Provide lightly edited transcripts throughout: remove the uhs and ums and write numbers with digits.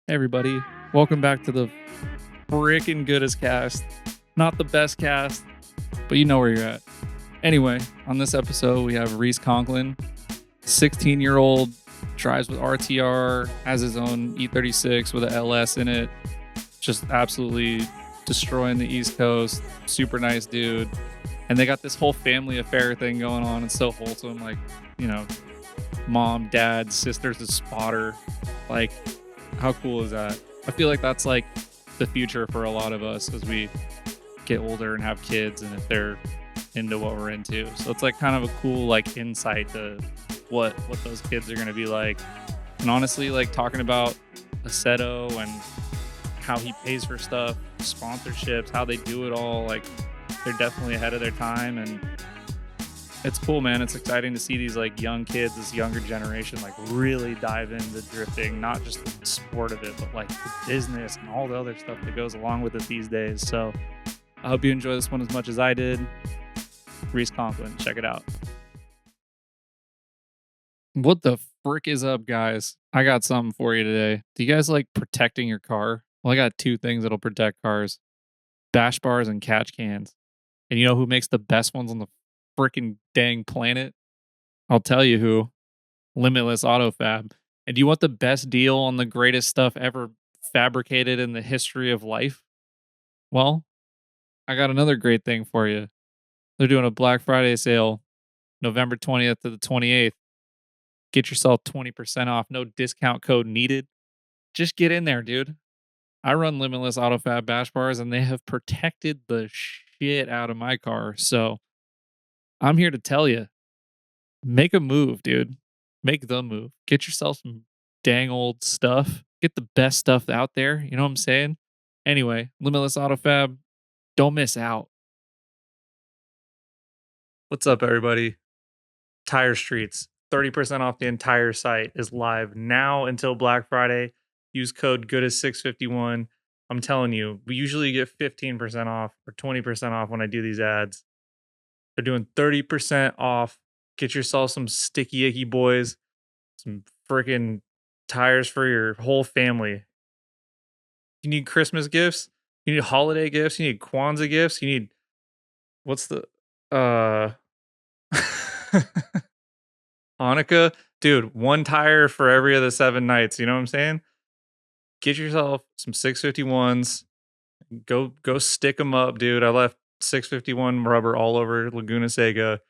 Hey everybody, welcome back to the freaking Goodest Cast. Not the best cast, but you know where you're at. Anyway, on this episode, we have Rhys Conklin, 16-year-old, drives with RTR, has his own E36 with an LS in it, just absolutely destroying the East Coast. Super nice dude. And they got this whole family affair thing going on. It's so wholesome, like, mom, dad, sister's a spotter. Like, how cool is that? I feel like that's like the future for a lot of us as we get older and have kids, and if they're into what we're into. So it's like kind of a cool like insight to what those kids are going to be like. And honestly, like talking about Assetto and how he pays for stuff, sponsorships, how they do it all, like they're definitely ahead of their time. And it's cool, man. It's exciting to see these like young kids, this younger generation, like really dive into drifting, not just the sport of it, but like the business and all the other stuff that goes along with it these days. So I hope you enjoy this one as much as I did. Rhys Conklin, check it out. What the frick is up, guys? I got something for you today. Do you guys like protecting your car? Well, I got two things that'll protect cars: bash bars and catch cans. And you know who makes the best ones on the freaking dang planet? I'll tell you who. Limitless Auto Fab. And do you want the best deal on the greatest stuff ever fabricated in the history of life? Well, I got another great thing for you. They're doing a Black Friday sale, November 20th to the 28th. Get yourself 20% off. No discount code needed. Just get in there, dude. I run Limitless Auto Fab bash bars, and they have protected the shit out of my car. So I'm here to tell you, make a move, dude. Make the move. Get yourself some dang old stuff. Get the best stuff out there. You know what I'm saying? Anyway, Limitless Auto Fab, don't miss out. What's up, everybody? Tire Streets, 30% off the entire site is live now until Black Friday. Use code Goodest651. I'm telling you, we usually get 15% off or 20% off when I do these ads. They're doing 30% off. Get yourself some sticky icky boys, some freaking tires for your whole family. You need Christmas gifts, you need holiday gifts, you need Kwanzaa gifts, you need what's the Hanukkah? Dude, one tire for every of the 7 nights, you know what I'm saying? Get yourself some 651s. Go stick them up, dude. I left 651 rubber all over Laguna Seca.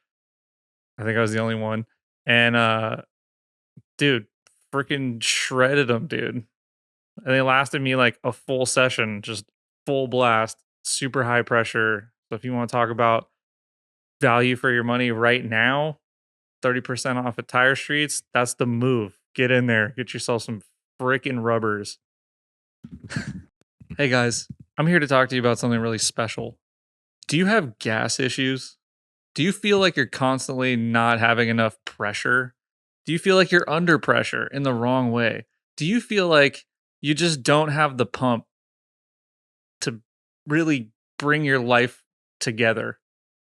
I think I was the only one. And dude, freaking shredded them, dude. And they lasted me like a full session, just full blast, super high pressure. So if you want to talk about value for your money right now, 30% off at Tire Streets, that's the move. Get in there, get yourself some freaking rubbers. Hey guys, I'm here to talk to you about something really special. Do you have gas issues? Do you feel like you're constantly not having enough pressure? Do you feel like you're under pressure in the wrong way? Do you feel like you just don't have the pump to really bring your life together?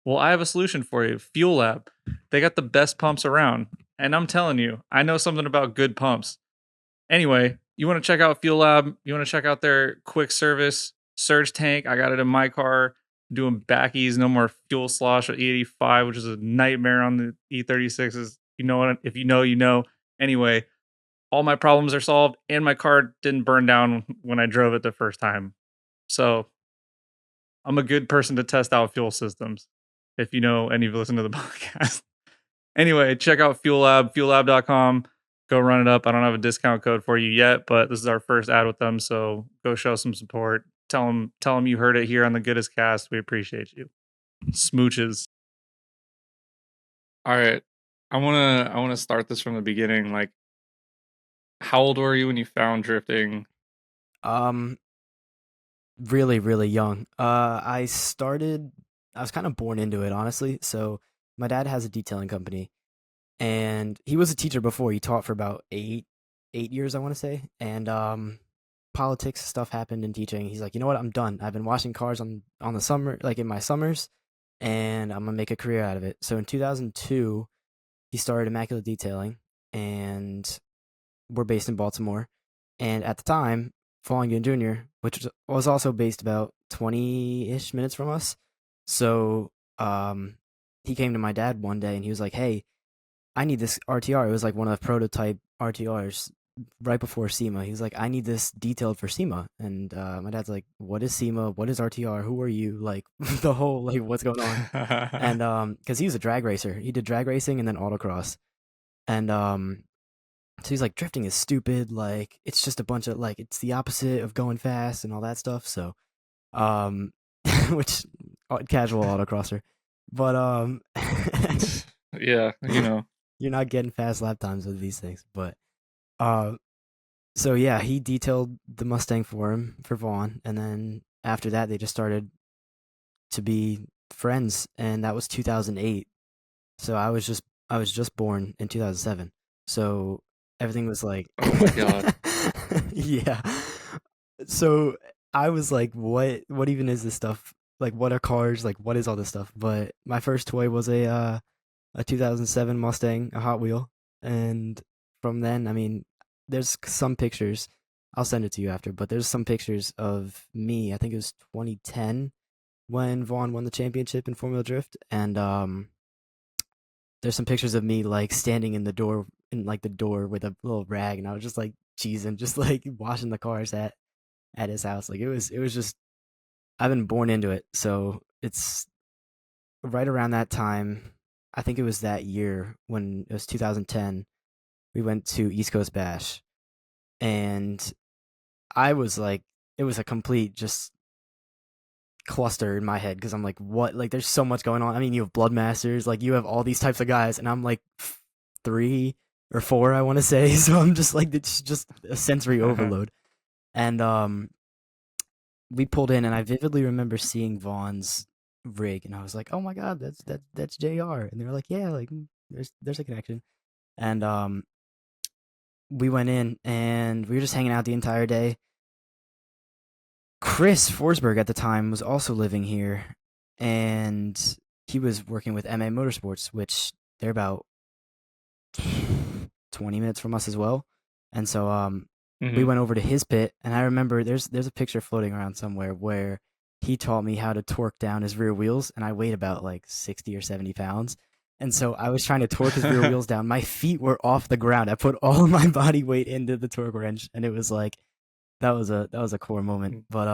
Well, I have a solution for you. Fuel Lab. They got the best pumps around. And I'm telling you, I know something about good pumps. Anyway, you want to check out Fuel Lab, you want to check out their quick service surge tank. I got it in my car. Doing backies, no more fuel slosh at E85, which is a nightmare on the E36s. You know what? If you know, you know. Anyway, all my problems are solved, and my car didn't burn down when I drove it the first time. So I'm a good person to test out fuel systems. If you know any of you listen to the podcast. Anyway, check out Fuel Lab, fuellab.com. Go run it up. I don't have a discount code for you yet, but this is our first ad with them, so go show some support. Tell them you heard it here on the Goodest Cast. We appreciate you. Smooches. All right. I wanna start this from the beginning. Like, how old were you when you found drifting? Really, really young. I was kind of born into it, honestly. So my dad has a detailing company, and he was a teacher before. He taught for about eight years, I want to say. And politics stuff happened in teaching. He's like, you know what? I'm done. I've been washing cars on the summer, like in my summers, and I'm gonna make a career out of it. So in 2002, he started Immaculate Detailing, and we're based in Baltimore. And at the time, Falling Jr., which was also based about 20-ish minutes from us. So um, he came to my dad one day and he was like, "Hey, I need this RTR." It was like one of the prototype RTRs right before SEMA. He was like, "I need this detailed for SEMA." And my dad's like, "What is SEMA? What is RTR? Who are you?" Like the whole like what's going on. And because he was a drag racer, he did drag racing and then autocross. And so he's like, drifting is stupid. Like it's just a bunch of like it's the opposite of going fast and all that stuff. So um, which casual autocrosser, but Yeah, you're not getting fast lap times with these things. But uh, so yeah, he detailed the Mustang for him for Vaughn, and then after that, they just started to be friends, and that was 2008. So I was just born in 2007. So everything was like, Oh my God. yeah. So I was like, what even is this stuff? Like, what are cars? Like, what is all this stuff? But my first toy was a 2007 Mustang, a Hot Wheel, and from then, I mean, there's some pictures. I'll send it to you after, but there's some pictures of me. I think it was 2010 when Vaughn won the championship in Formula Drift, and there's some pictures of me like standing in like the door with a little rag, and I was just like cheesing, just like washing the cars at his house. Like it was just I've been born into it, so it's right around that time. I think it was that year when it was 2010. We went to East Coast Bash, and I was like, it was a complete just cluster in my head because I'm like, what? Like, there's so much going on. I mean, you have Bloodmasters, like you have all these types of guys, and I'm like 3 or 4, I want to say. So I'm just like, it's just a sensory overload. And we pulled in, and I vividly remember seeing Vaughn's rig, and I was like, oh my god, that's Jr. And they were like, yeah, like there's a connection. And we went in, and we were just hanging out the entire day. Chris Forsberg at the time was also living here, and he was working with MA Motorsports, which they're about 20 minutes from us as well. And so we Hmm. went over to his pit, and I remember there's a picture floating around somewhere where he taught me how to torque down his rear wheels, and I weighed about like 60 or 70 pounds. And so I was trying to torque his rear wheels down. My feet were off the ground. I put all of my body weight into the torque wrench, and it was like that was a core moment. But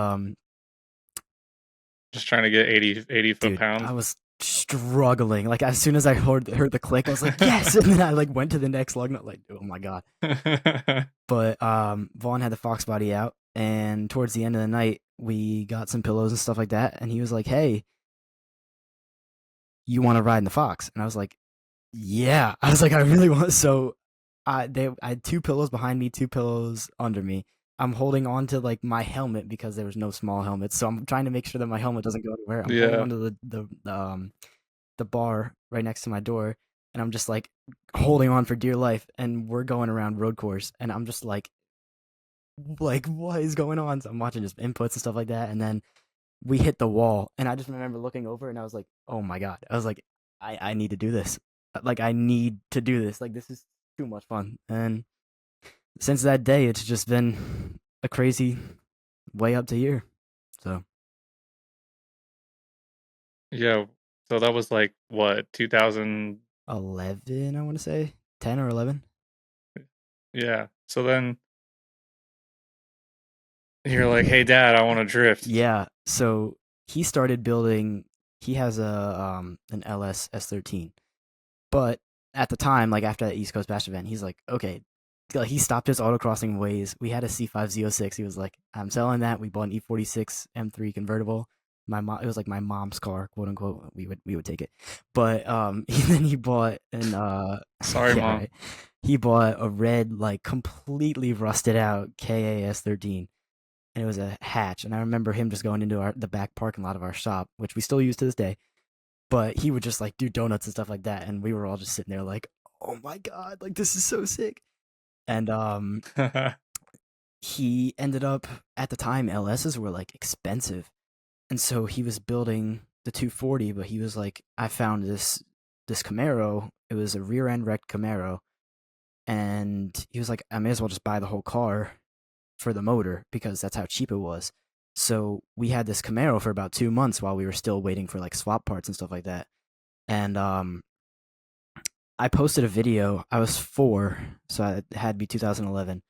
Just trying to get 80 dude, foot-pounds. I was struggling. Like as soon as I heard the click, I was like, yes, and then I like went to the next lug nut, like, oh my god. But Vaughn had the Fox body out, and towards the end of the night, we got some pillows and stuff like that, and he was like, "Hey, you want to ride in the Fox?" And I was like, "Yeah." I was like, "I really want." So I had 2 pillows behind me, 2 pillows under me. I'm holding on to like my helmet because there was no small helmet, so I'm trying to make sure that my helmet doesn't go anywhere. I'm holding Yeah. onto the bar right next to my door, and I'm just like holding on for dear life. And we're going around road course, and I'm just like what is going on? So I'm watching just inputs and stuff like that, and then we hit the wall, and I just remember looking over, and I was like, oh my god! I was like, I need to do this. Like I need to do this. Like this is too much fun. And since that day, it's just been a crazy way up to here. So Yeah. So that was like what, 2000? 11, I want to say 10 or 11. Yeah. So then you're like, "Hey dad, I want to drift." Yeah. So he started building. He has a an LS S13. But at the time, like after that East Coast Bash event, he's like, okay, like he stopped his autocrossing ways. We had a C5 Z06. He was like, I'm selling that. We bought an E46 M3 convertible. My mom, it was like my mom's car, quote unquote. We would take it, but then he bought an Sorry, yeah, mom. right. He bought a red, like completely rusted out KAS 13, and it was a hatch. And I remember him just going into the back parking lot of our shop, which we still use to this day, but he would just like do donuts and stuff like that, and we were all just sitting there like, oh my god, like this is so sick. And he ended up, at the time, LSs were like expensive, and so he was building the 240, but he was like, I found this Camaro. It was a rear end wrecked Camaro, and he was like, I may as well just buy the whole car. for the motor because that's how cheap it was. So we had this Camaro for about 2 months while we were still waiting for like swap parts and stuff like that. And I posted a video. I was 4, so it had to be 2011,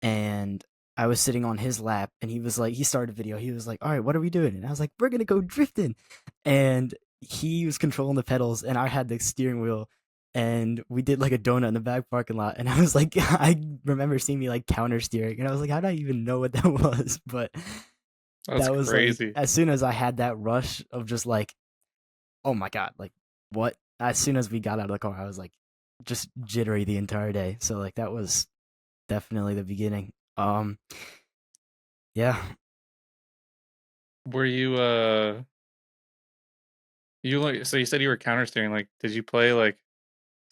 and I was sitting on his lap, and he was like, he started a video. He was like, "All right, what are we doing?" And I was like, "We're gonna go drifting," and he was controlling the pedals, and I had the steering wheel, and we did like a donut in the back parking lot. And I was like, I remember seeing me like counter steering, and I was like, how did I even know what that was? But That's that was like, crazy. as soon as I had that rush of just like, oh my god, like what? As soon as we got out of the car, I was like, just jittery the entire day. So like that was definitely the beginning. Yeah. Were you like, so you said you were counter steering, like did you play like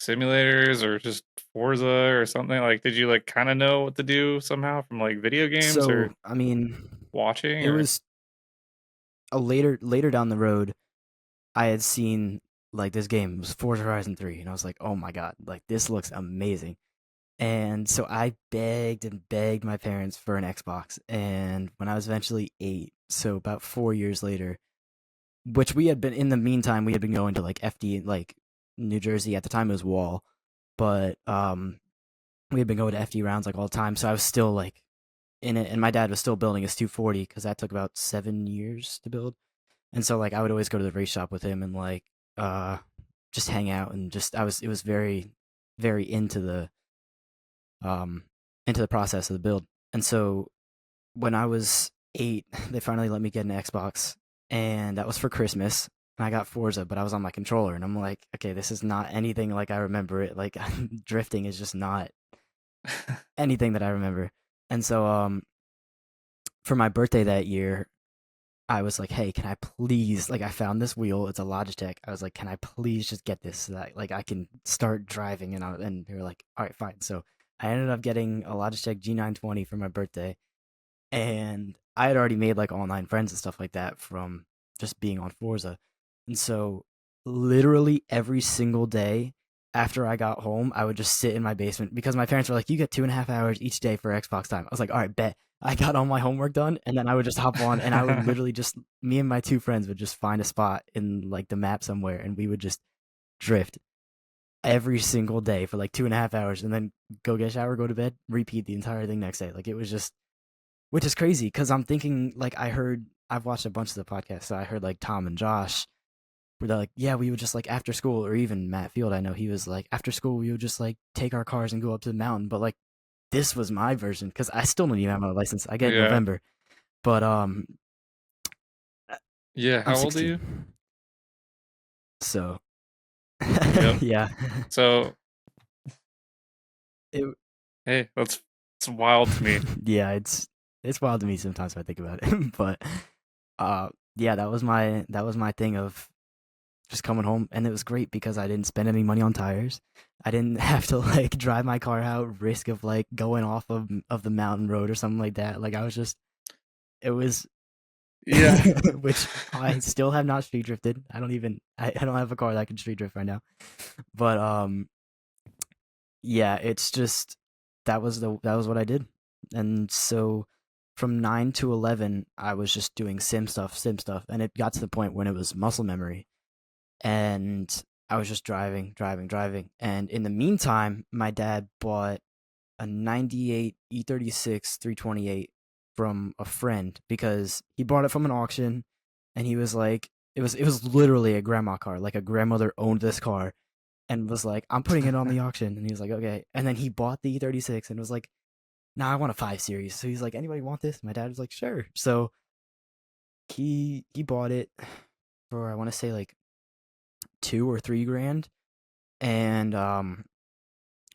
simulators or just Forza or something? Like did you like kind of know what to do somehow from like video games So or I mean, watching it or was a later down the road. I had seen like this game, it was Forza Horizon 3, and I was like, oh my god, like this looks amazing. And so I begged and begged my parents for an Xbox. And when I was eventually 8, so about 4 years later, which we had been in the meantime, we had been going to like FD, like New Jersey at the time it was Wall, but we had been going to FD rounds like all the time. So I was still like in it, and my dad was still building his 240 because that took about 7 years to build. And so like I would always go to the race shop with him and like uh just hang out, and just I was it was very very um into the process of the build. And so when I was 8, they finally let me get an Xbox, and that was for Christmas. And I got Forza, but I was on my controller, and I'm like, okay, this is not anything like I remember it. Like drifting is just not anything that I remember. And so for my birthday that year, I was like, "Hey, can I please, like I found this wheel, it's a Logitech." I was like, "Can I please just get this so that like I can start driving?" And they were like, "All right, fine." So I ended up getting a Logitech G920 for my birthday, and I had already made like online friends and stuff like that from just being on Forza. And so literally every single day after I got home, I would just sit in my basement because my parents were like, "You get 2.5 hours each day for Xbox time." I was like, "All right, bet." I got all my homework done, and then I would just hop on, and I would literally just, me and my 2 friends would just find a spot in like the map somewhere, and we would just drift every single day for like 2.5 hours, and then go get a shower, go to bed, repeat the entire thing next day. Like it was just, which is crazy because I'm thinking like I've watched a bunch of the podcasts, so I heard like Tom and Josh where they're like, yeah, we would just like after school, or even Matt Field, I know he was like after school we would just like take our cars and go up to the mountain. But like this was my version because I still don't even have my license. I get it in yeah. November, but Yeah, I'm how old are you? 16, so Yep. yeah, So, it, hey, that's it's wild to me. yeah, it's wild to me sometimes if I think about it, but yeah, that was my thing of just coming home, and it was great because I didn't spend any money on tires. I didn't have to like drive my car out, risk of like going off of the mountain road or something like that. Like I was just, it was, Yeah. which I still have not street drifted. I don't have a car that can street drift right now. But yeah, it's just that was what I did. And so from 9 to 11, I was just doing sim stuff, and it got to the point when it was muscle memory, and I was just driving, driving, driving. And in the meantime, my dad bought a 98 E36 328 from a friend because he bought it from an auction, and he was like, it was literally a grandma car. Like a grandmother owned this car and was like, "I'm putting it on the auction." And he was like, "Okay." And then he bought the E36 and was like, "Nah, I want a 5 series." So he's like, "Anybody want this?" My dad was like, "Sure." So he bought it for, I want to say like 2 or 3 grand, and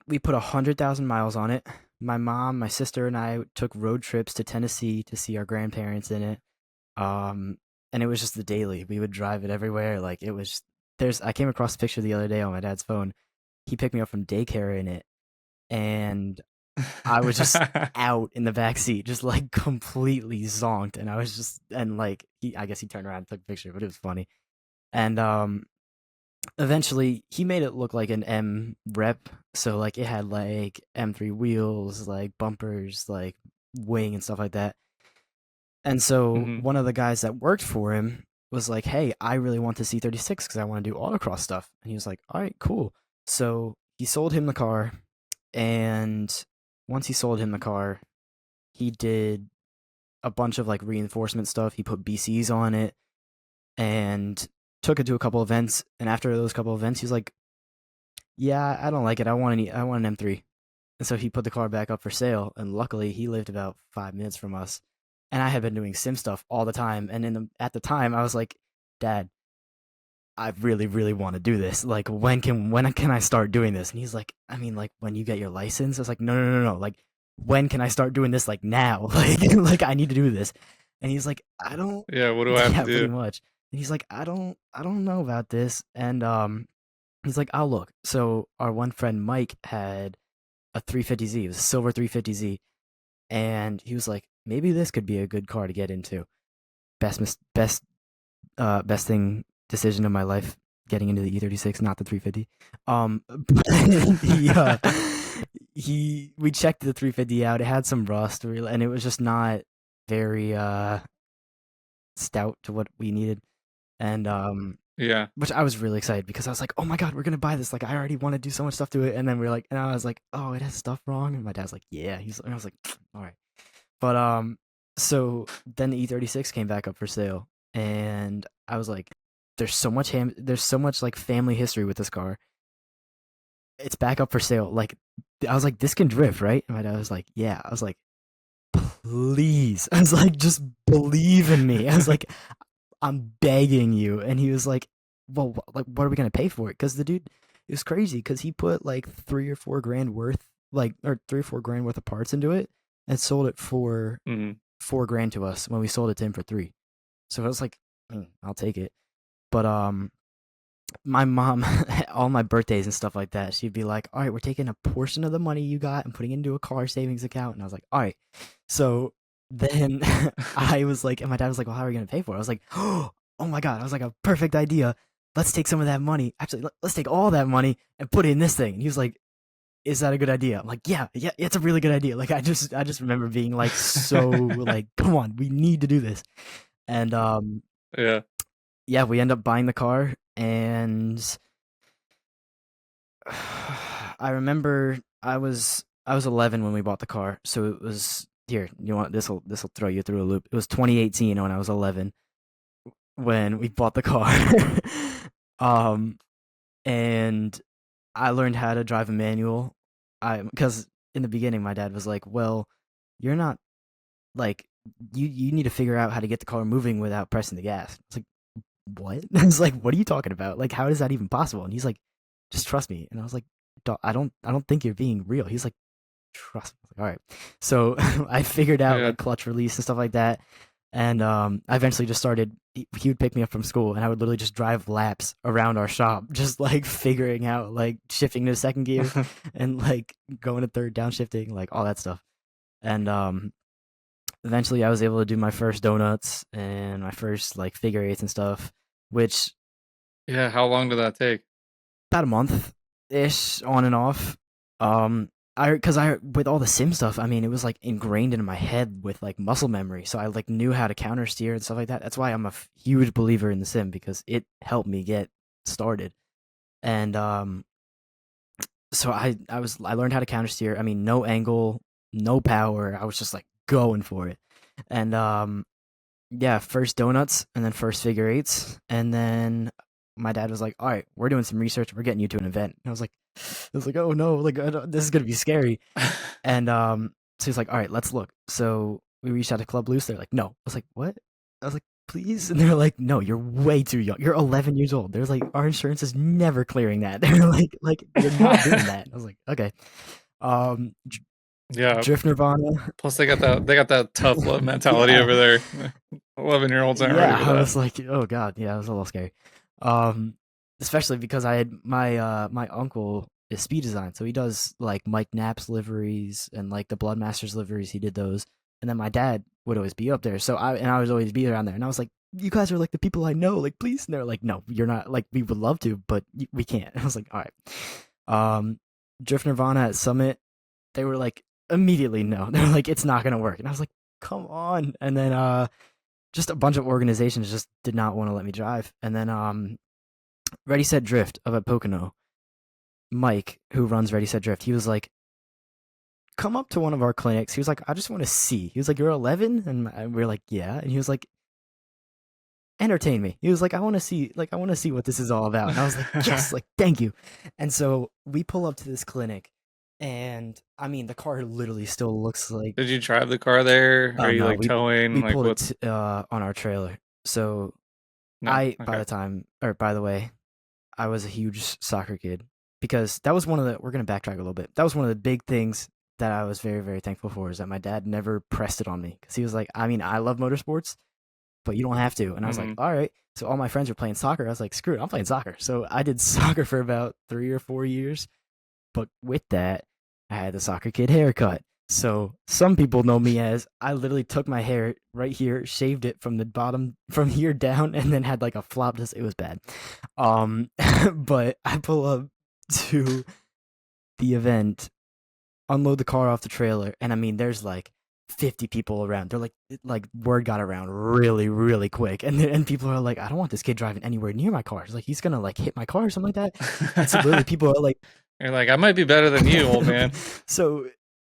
we put 100,000 miles on it. My mom, my sister, and I took road trips to Tennessee to see our grandparents in it. Um, and it was just the daily. We would drive it everywhere. Like it was. I came across a picture the other day on my dad's phone. He picked me up from daycare in it, and I was just out in the back seat, just like completely zonked. And I was just, and like I guess he turned around and took a picture, but it was funny. And eventually he made it look like an M rep, so like it had like M3 wheels, like bumpers, like wing and stuff like that. And so Hmm. one of the guys that worked for him was like, "Hey, I really want the C36 because I want to do autocross stuff." And he was like, "All right, cool." So he sold him the car, and once he sold him the car, he did a bunch of like reinforcement stuff. He put BCs on it and took it to a couple events. And after those couple events, he's like, "Yeah, I don't like it. I want an M3." And so he put the car back up for sale. And luckily, he lived about 5 minutes from us. And I had been doing sim stuff all the time. And at the time, I was like, "Dad, I really, really want to do this. Like, when can I start doing this?" And he's like, "I mean, like when you get your license." I was like, "No, no, no, no. Like, when can I start doing this? Like now. Like I need to do this." And he's like, "I don't." Yeah, what do I have to Yeah, pretty do? much. And he's like, I don't know about this." And he's like, "I'll look." So our one friend Mike had a 350Z. It was a silver 350Z, and he was like, "Maybe this could be a good car to get into." Best thing decision of my life, getting into the E36, not the 350. He we checked the 350 out. It had some rust, and it was just not very stout to what we needed. And Yeah. which I was really excited because I was like, "Oh my god, we're gonna buy this! Like, I already want to do so much stuff to it." And then we were like, and I was like, "Oh, it has stuff wrong." And my dad's like, "Yeah." And I was like, "All right." But so then the E36 came back up for sale, and I was like, there's so much like family history with this car. It's back up for sale. Like, I was like, "This can drift, right?" And my dad was like, "Yeah." I was like, "Please." I was like, "Just believe in me." I was like, "I'm begging you." And he was like, "Well, like, what are we gonna pay for it?" Because the dude, it was crazy because he put like 3 or 4 grand worth, like, or 3 or 4 grand worth of parts into it, and sold it for Hmm. 4 grand to us when we sold it to him for three. So I was like, I'll take it." But my mom, all my birthdays and stuff like that, she'd be like, "All right, we're taking a portion of the money you got and putting it into a car savings account." And I was like, "All right." So then I was like, and my dad was like, "Well, how are we gonna pay for it?" I was like, "Oh my god!" I was like, "A perfect idea. Let's take some of that money. Actually, let's take all that money and put it in this thing." And he was like, "Is that a good idea?" I'm like, "Yeah, yeah, it's a really good idea." Like, I just remember being like, so like, "Come on, we need to do this." And Yeah. yeah, we end up buying the car, and I remember I was 11 when we bought the car, so it was here. You want this will throw you through a loop. It was 2018 when I was 11 when we bought the car, um, and I learned how to drive a manual. I Because in the beginning my dad was like, "Well, you're not like you need to figure out how to get the car moving without pressing the gas." It's like, "What?" I was like, "What are you talking about? Like, how is that even possible?" And he's like, "Just trust me." And I was like, I don't think you're being real." He's like, "Trust me." I was like, "All right." So I figured out Yeah. like clutch release and stuff like that. And I eventually just started. He would pick me up from school, and I would literally just drive laps around our shop, just like figuring out like shifting to second gear and like going to third, downshifting, like all that stuff. And eventually I was able to do my first donuts and my first like figure eights and stuff, which Yeah. How long did that take? about a month ish on and off. Because I with all the sim stuff, I mean, it was like ingrained into my head with like muscle memory, so I like knew how to counter steer and stuff like that. That's why I'm a huge believer in the sim because it helped me get started. And so I learned how to counter steer. I mean, no angle, no power. I was just like going for it. And yeah, first donuts and then first figure eights. And then my dad was like, "All right, we're doing some research. We're getting you to an event." And I was like, "Oh no, like this is gonna be scary." And so he's like, "All right, let's look." So we reached out to Club Loose. They're like, "No." I was like, "What?" I was like, "Please." And they're like, "No, you're way too young. You're 11 years old." There's like, "Our insurance is never clearing that." They're like, "You're not doing that." I was like, "Okay." Um, Yeah. Drift Nirvana. Plus, they got that tough love mentality Yeah. over there. 11-year-olds aren't ready Yeah, for I that. was like, "Oh god, yeah, it was a little scary." Um, Especially because I had my uncle is speed design, so he does like Mike Knapp's liveries and like the Bloodmasters liveries. He did those, and then my dad would always be up there. So I would always be around there, and I was like, "You guys are like the people I know, like please." And they're like, "No, you're not. Like we would love to, but we can't." I was like, "All right." Um, Drift Nirvana at Summit, they were like immediately no. They're like, it's not gonna work. And I was like, come on. And then just a bunch of organizations just did not want to let me drive. And then Ready Set Drift up at Pocono, Mike, who runs Ready Set Drift, he was like, come up to one of our clinics. He was like, I just want to see. He was like, you're 11? And we are like, yeah. And he was like, entertain me. He was like, I want to see, what this is all about. And I was like, yes, like, thank you. And so we pull up to this clinic, and I mean, the car literally still looks like. Did you drive the car there? Are you No, like towing? we Like pulled what's it on our trailer. So no? by Okay. the way, I was a huge soccer kid, because that was one of the. We're gonna backtrack a little bit. That was one of the big things that I was very, very thankful for, is that my dad never pressed it on me, because he was like, I mean, I love motorsports, but you don't have to. And I was like, Mm-hmm. all right. So all my friends were playing soccer. I was like, screw it, I'm playing soccer. So I did soccer for about 3 or 4 years. But with that, I had the soccer kid haircut. So some people know me as, I literally took my hair right here, shaved it from the bottom, from here down, and then had like a flop. Just, it was bad. But I pull up to the event, unload the car off the trailer, and I mean, there's like 50 people around. They're like word got around really, really quick, and people are like, I don't want this kid driving anywhere near my car. It's like, he's gonna like hit my car or something like that. And so literally, people are like, You're like, I might be better than you, old man. so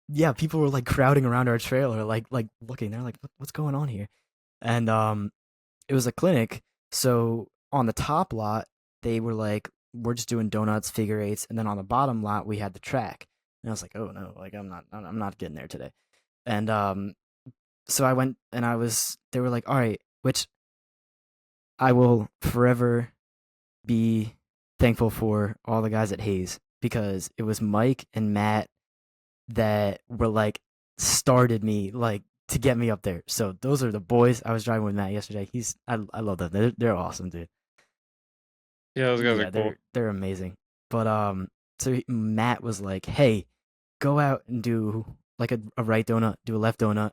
yeah, people were like crowding around our trailer, like looking. They're like, what's going on here? And it was a clinic. So on the top lot, they were like, we're just doing donuts, figure eights, and then on the bottom lot, we had the track. And I was like, oh no, like I'm not getting there today. And so I went, and they were like, all right, which I will forever be thankful for all the guys at Hayes, because it was Mike and Matt that were like, started me, like, to get me up there. So those are the boys. I was driving with Matt yesterday. I love them. They're awesome, dude. Yeah, those guys are Yeah, cool. they're amazing. But so Matt was like, hey, go out and do like a right donut, do a left donut,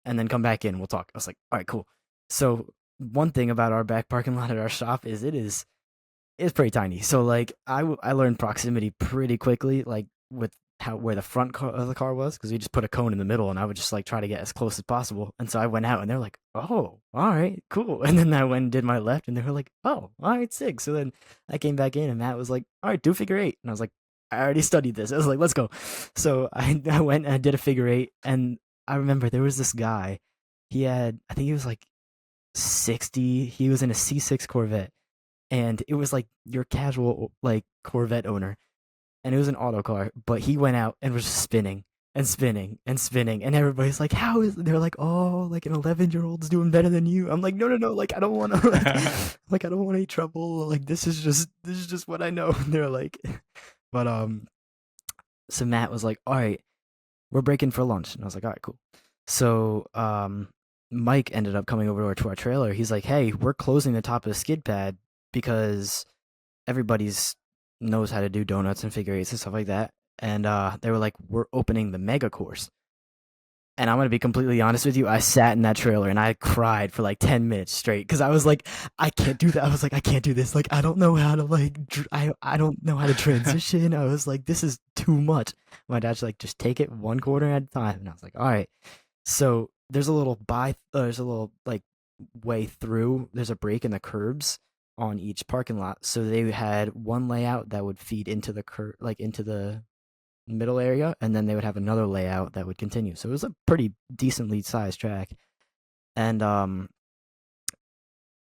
and then come back in. We'll talk. I was like, all right, cool. So one thing about our back parking lot at our shop is it's pretty tiny. So like I learned proximity pretty quickly, like with where the front of the car was, because we just put a cone in the middle, and I would just like try to get as close as possible. And so I went out, and they're like, "Oh, all right, cool." And then I went and did my left, and they were like, "Oh, all right, sick." So then I came back in, and Matt was like, "All right, do figure eight," and I was like, "I already studied this." I was like, "Let's go." So I went and I did a figure eight, and I remember there was this guy. I think he was like 60. He was in a C6 Corvette, and it was like your casual like Corvette owner, and it was an auto car, but he went out and was just spinning and spinning and spinning, and everybody's like, how is, they're like, oh, like an 11-year-old's doing better than you. I'm like, no, no, no, like I don't want to like I don't want any trouble, like this is just what I know. And they're like, but so Matt was like, all right, we're breaking for lunch, and I was like, all right, cool. So Mike ended up coming over to our trailer. He's like, hey, we're closing the top of the skid pad because everybody's knows how to do donuts and figure eights and stuff like that. And they were like, we're opening the mega course. And I'm gonna be completely honest with you, I sat in that trailer and I cried for like 10 minutes straight, because I was like, I can't do that. I was like, I can't do this. Like, I don't know how to like, I don't know how to transition. I was like, this is too much. My dad's like, just take it one quarter at a time. And I was like, all right. So there's a little like way through. There's a break in the curbs on each parking lot. So they had one layout that would feed into the like into the middle area, and then they would have another layout that would continue. So it was a pretty decently sized track. And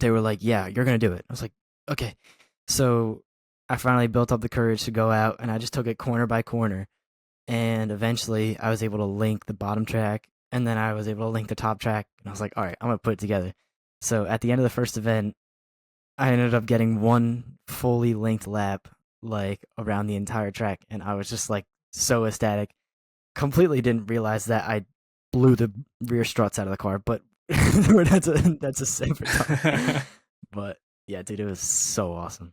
they were like, "Yeah, you're gonna do it." I was like, "Okay." So I finally built up the courage to go out, and I just took it corner by corner. And eventually, I was able to link the bottom track, and then I was able to link the top track. And I was like, "All right, I'm gonna put it together." So at the end of the first event, I ended up getting one fully linked lap, like around the entire track, and I was just like so ecstatic. Completely didn't realize that I blew the rear struts out of the car, but that's a separate topic. But yeah, dude, it was so awesome.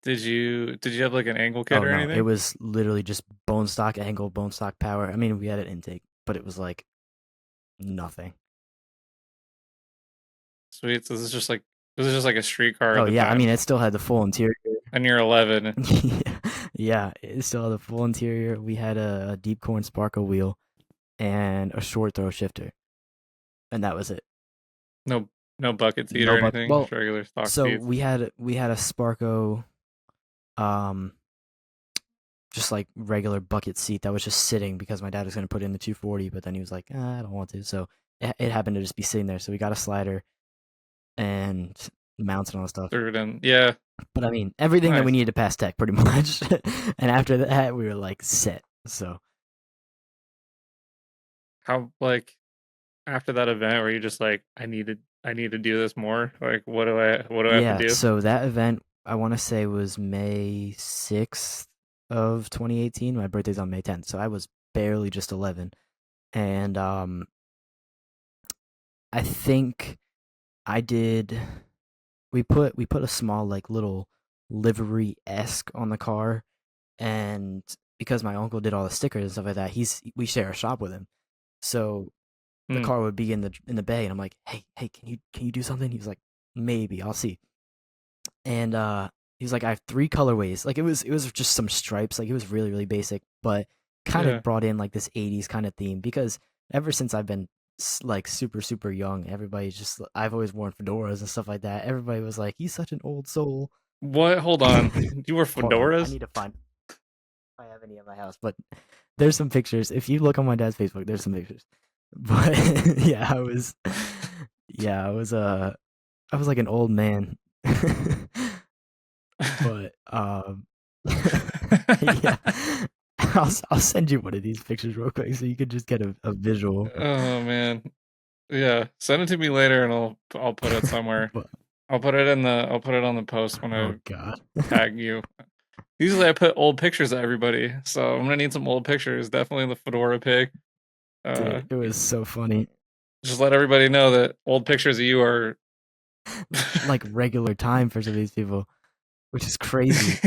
Did you have like an angle kit Oh or no, it anything? was literally just bone stock angle, bone stock power. I mean, we had an intake, but it was like nothing. Sweet. So this is just like a street car Oh at the yeah, I mean, time, it still had the full interior. and you're 11. Yeah, Yeah, it still had the full interior. We had a deep corn sparkle wheel and a short throw shifter, and that was it. No, no bucket seat or No buck. anything. Well, Just regular stock so seats. we had a Sparko, um, just like regular bucket seat that was just sitting because my dad was gonna put in the 240, but then he was like, I don't want to. So it happened to just be sitting there. So we got a slider and mounts and all that stuff. Threw it in. Yeah, But I mean, everything that we nice. needed to pass tech pretty much. And after that, we were like set. So How like after that event were you just like, I need to do this more? Like what do I have to yeah, do? so that event I want to say was May 6th of 2018. My birthday's on May 10th, so I was barely just 11. And I think I did we put a small like little livery esque on the car, and because my uncle did all the stickers and stuff like that, we share a shop with him. So the Hmm. car would be in the bay, and I'm like, hey, can you do something? He was like, maybe, I'll see. And he was like, I have three colorways. Like it was just some stripes. Like it was really basic, but kind Yeah. of brought in like this '80s kind of theme because ever since I've been like super young, everybody's just I've always worn fedoras and stuff like that. Everybody was like, he's such an old soul. What? Hold on. You were Hold on, I fedoras? need to find if I have any at my house, but there's some pictures. If you look on my dad's Facebook, there's some pictures. But yeah, yeah, I was like an old man. But yeah, I'll send you one of these pictures real quick so you could just get a visual. Oh man. Yeah. Send it to me later and I'll put it somewhere. But I'll put it on the post when oh I god, tag you. Usually I put old pictures of everybody, so I'm gonna need some old pictures. Definitely the fedora pic. Uh, dude, it was so funny. just let everybody know that old pictures of you are. Like regular time for some of these people, which is crazy.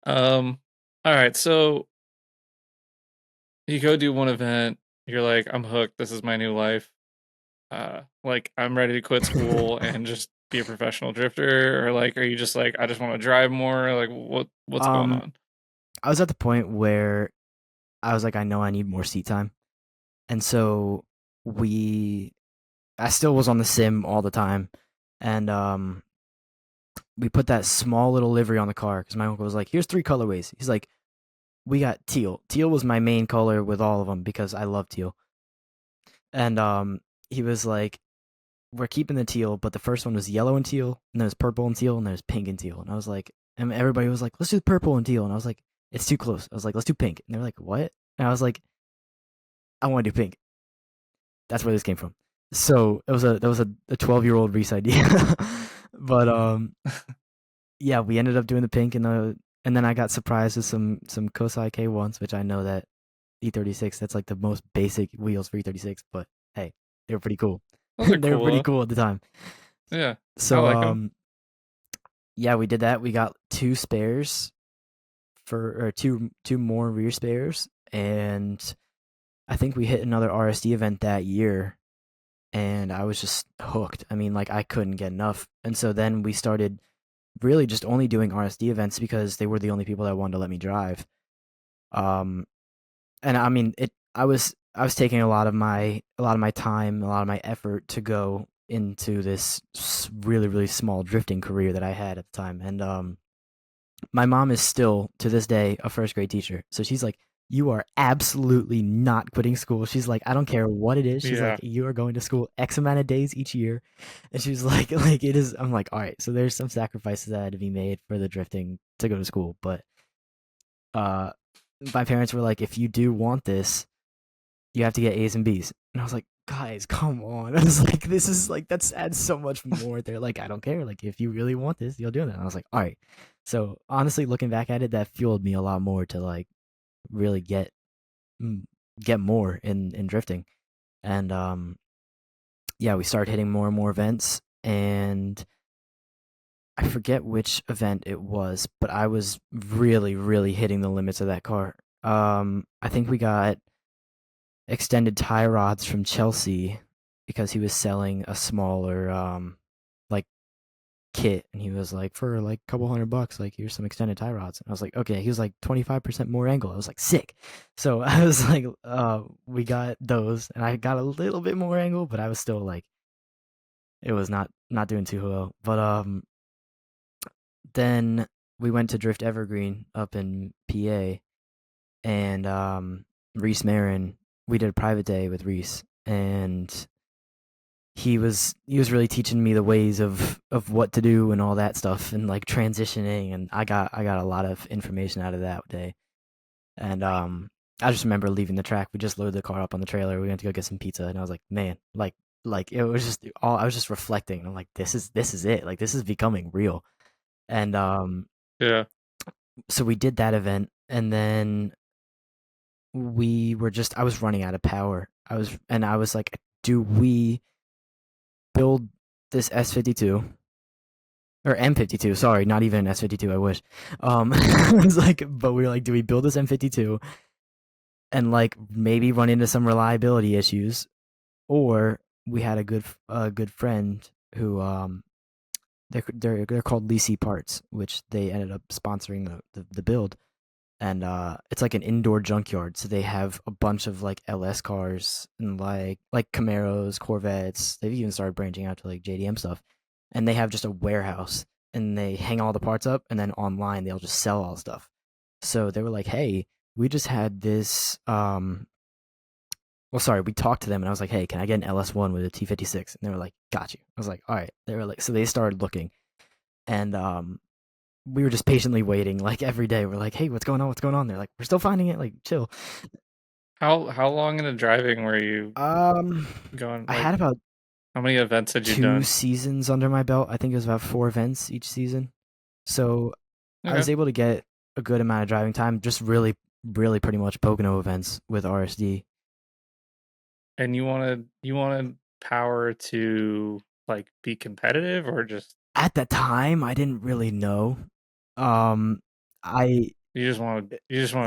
um. All right, so you go do one event. You're like, I'm hooked. This is my new life. Like I'm ready to quit school and just be a professional drifter, or like, are you just like, I just want to drive more? Like, what's going um, on? I was at the point where I was like, I know I need more seat time, and so we, I still was on the sim all the time, and we put that small little livery on the car because my uncle was like, "Here's three colorways." He's like, "We got teal. Teal was my main color with all of them because I love teal." And he was like, "We're keeping the teal, but the first one was yellow and teal, and there's purple and teal, and there's pink and teal." And I was like, and everybody was like, "Let's do purple and teal." And I was like, "It's too close." I was like, "Let's do pink." And they're like, "What?" And I was like, "I want to do pink." That's where this came from. So it was a that was a 12-year-old Reese idea, but yeah, we ended up doing the pink and then I got surprised with some Kosai K1s, which I know that E36 that's like the most basic wheels for E36, but hey, they were pretty cool. Those are They were cool pretty though. cool at the time. Yeah, I So like them. yeah, we did that. We got two spares for or two more rear spares, and I think we hit another RSD event that year, and I was just hooked. I mean, like I couldn't get enough. And so then we started really just only doing RSD events because they were the only people that wanted to let me drive. Um, and I mean, I was taking a lot of my time, a lot of my effort to go into this really small drifting career that I had at the time. And my mom is still to this day a first grade teacher, so she's like, "You are absolutely not quitting school." She's like, "I don't care what it is." She's like, Yeah. "You are going to school X amount of days each year," and she's like, "Like it is." I'm like, "All right." So there's some sacrifices that had to be made for the drifting to go to school, but uh, my parents were like, "If you do want this, you have to get A's and B's," and I was like, "Guys, come on!" I was like, "This is like that's adds so much more." They're like, "I don't care. Like if you really want this, you'll do it." And I was like, "All right." So honestly, looking back at it, that fueled me a lot more to like really mm, get more in drifting. And yeah, we started hitting more and more events, and I forget which event it was, but I was really hitting the limits of that car. I think we got extended tie rods from Chelsea because he was selling a smaller like kit, and he was like, for like a couple $100, like here's some extended tie rods. And I was like, okay. He was like 25% more angle. I was like, sick. So I was like, we got those, and I got a little bit more angle, but I was still like, it was not doing too well. But then we went to Drift Evergreen up in PA, and Rhys Marin. We did a private day with Rhys, and he was really teaching me the ways of what to do and all that stuff, and like transitioning, and I got a lot of information out of that day. And I just remember leaving the track. We just loaded the car up on the trailer. We went to go get some pizza, and I was like, man, like it was just all I was just reflecting. And I'm like, this is it. Like this is becoming real. And Yeah. so we did that event, and then I was running out of power. I was like, do we build this S52 or M52? Sorry, not even S52. I wish. I was like, but we were like, do we build this M52 and like maybe run into some reliability issues, or we had a good friend who they're called Lisi Parts, which they ended up sponsoring the build, and it's like an indoor junkyard. So they have a bunch of like LS cars and like Camaros, Corvettes. They've even started branching out to like JDM stuff, and they have just a warehouse, and they hang all the parts up, and then online they'll just sell all the stuff. So they were like, "Hey, we just had this." Well, sorry, we talked to them, and I was like, "Hey, can I get an LS1 with a T56?" And they were like, "Got you." I was like, "All right." They were like, so they started looking, and we were just patiently waiting, like every day. We're like, "Hey, what's going on? What's going on?" They're like, "We're still finding it. Like, chill." How long into driving were you Um, going? I Like, had about how many events had you 2 done? seasons under my belt. I think it was about 4 events each season. So I Okay. was able to get a good amount of driving time, just really, really pretty much Pocono events with RSD. And you wanted power to like be competitive or just At the time, I didn't really know. Um, I you just wanted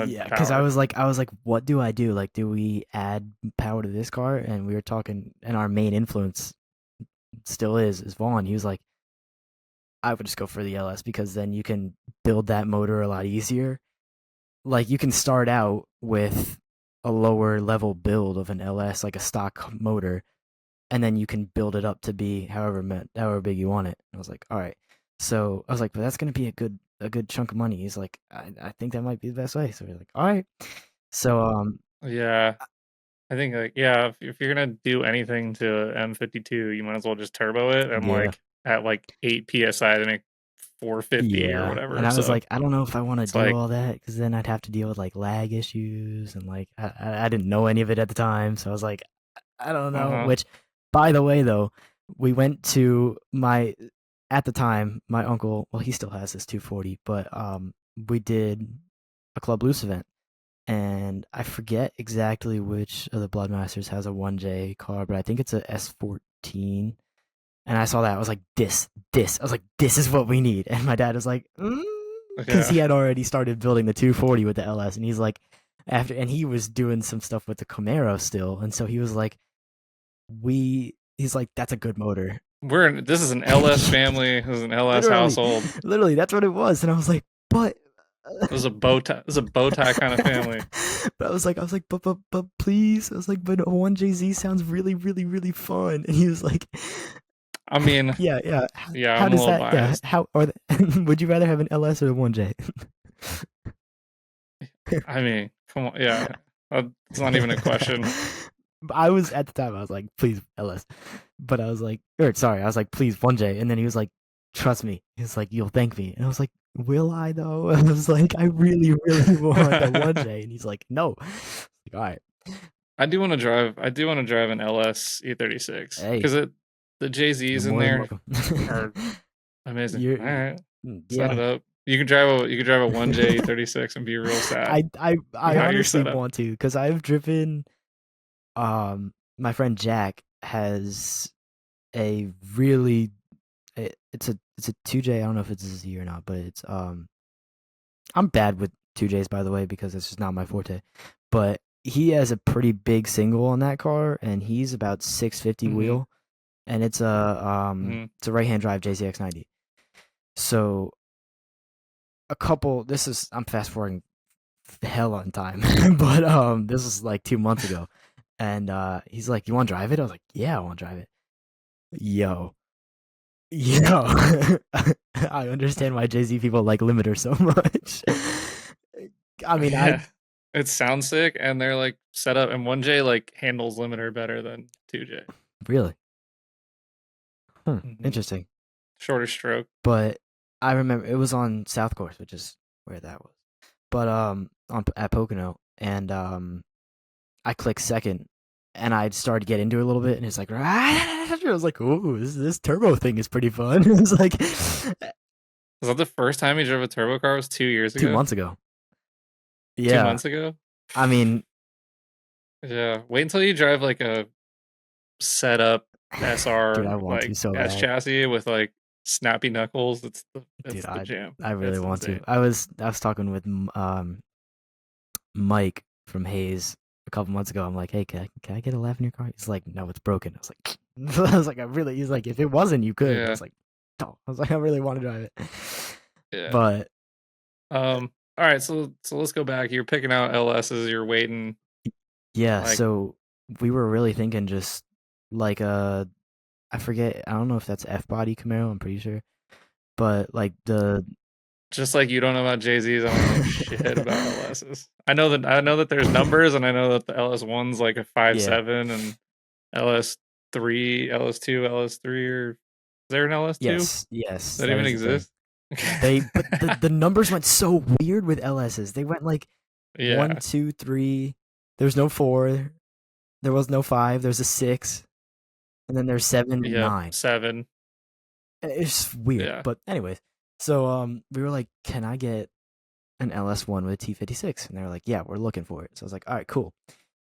Yeah, because power. I was like, what do I do? Like, do we add power to this car? And we were talking, and our main influence still is Vaughn. He was like, I would just go for the LS because then you can build that motor a lot easier. Like, you can start out with a lower level build of an LS, like a stock motor, and then you can build it up to be however big you want it. And I was like, all right. So I was like, but that's gonna be a good chunk of money. He's like, I think that might be the best way. So we're like, all right. So Yeah. I think like yeah, if you're gonna do anything to M52, you might as well just turbo it and yeah. like at like 8 PSI to make 450 or Yeah, and whatever. I was So like, I don't know if I want to it's do like, all that because then I'd have to deal with like lag issues and like I didn't know any of it at the time, so I was like, I don't know. uh-huh. Which, by the way, though, we went to my at the time my uncle. Well, he still has his 240, but we did a Club Loose event, and I forget exactly which of the Bloodmasters has a 1J car, but I think it's a S14. And I saw that. I was like, this. I was like, this is what we need. And my dad was like, because Yeah. he had already started building the 240 with the LS. And he's like, and he was doing some stuff with the Camaro still. And so he was like, he's like, that's a good motor. This is an LS family, this is an LS literally, household. literally, that's what it was. And I was like, but. This is a bow tie kind of family. But I was like, but please. I was like, but a 1JZ sounds really, really, really fun. And he was like, I mean, yeah, yeah. yeah, How I'm a does little that? Yeah. biased. How would you rather have an LS or a 1J? I mean, come on, yeah. It's not even a question. I was at the time. I was like, please LS, but I was like, or sorry, I was like, please 1J, and then he was like, trust me. He was like, you'll thank me, and I was like, will I though? And I was like, I really, really want a 1J, and he's like, no. Like, all right, I do want to drive an LS E36 hey, because the you're Jay-Z's in more than there welcome. are amazing. you're, All right. Set yeah. it up. You could drive a 1J E36 and be real sad. I See how you're honestly set up. want to because I've driven. My friend Jack has a really it's a 2J. I don't know if it's a Z or not, but it's I'm bad with 2Js by the way because it's just not my forte. But he has a pretty big single on that car, and he's about 650 Mm-hmm. wheel, and Mm-hmm. it's a right hand drive JCX 90. So a couple. This is I'm fast forwarding hell on time, but this was like 2 months ago, and he's like, "You want to drive it?" I was like, "Yeah, I want to drive it." Yo, yo, I understand why Jay Z people like Limiter so much. I mean, I Yeah. It sounds sick, and they're like set up, and 1J like handles limiter better than 2J. really, Hmm. interesting. Shorter stroke. But I remember it was on South Course, which is where that was. But on at Pocono, and I clicked second, and I started to get into it a little bit, and it's like, I was like, "Ooh, this turbo thing is pretty fun." It's like Was that the first time you drove a turbo car? Was 2 years two ago? months ago. Two Yeah, months ago? I mean, Yeah. Wait until you drive like a set up dude, SR I want to like so S bad. chassis with like snappy knuckles. Dude, It's the jam. I really It's want to. insane. I was talking with Mike from Hayes a couple months ago. I'm like, "Hey, can I get a laugh in your car?" He's like, "No, it's broken." I was like, I was like, He's like, "If it wasn't, you could." I Yeah. was like, "No." I was like, "I really want to drive it." Yeah. But All right, so let's go back. You're picking out LSs, you're waiting yeah, like so we were really thinking just like I forget. I don't know if that's F body Camaro. I'm pretty sure, but like the just like you don't know about Jay-Z's, I don't know shit about LSs. I know that there's numbers, and I know that the LS1's like a five yeah, seven, and LS3, LS2, LS3, or is there an LS2? Does yes, that that even is the thing. exist? But the numbers went so weird with LSs. They went like one, Yeah. 2, 3. There's no 4. There was no 5. There's a 6, and then there's 7 and Yep. 9. 7. It's weird. Yeah. But anyways, so we were like, "Can I get an LS1 with a T56?" And they were like, "Yeah, we're looking for it." So I was like, "All right, cool."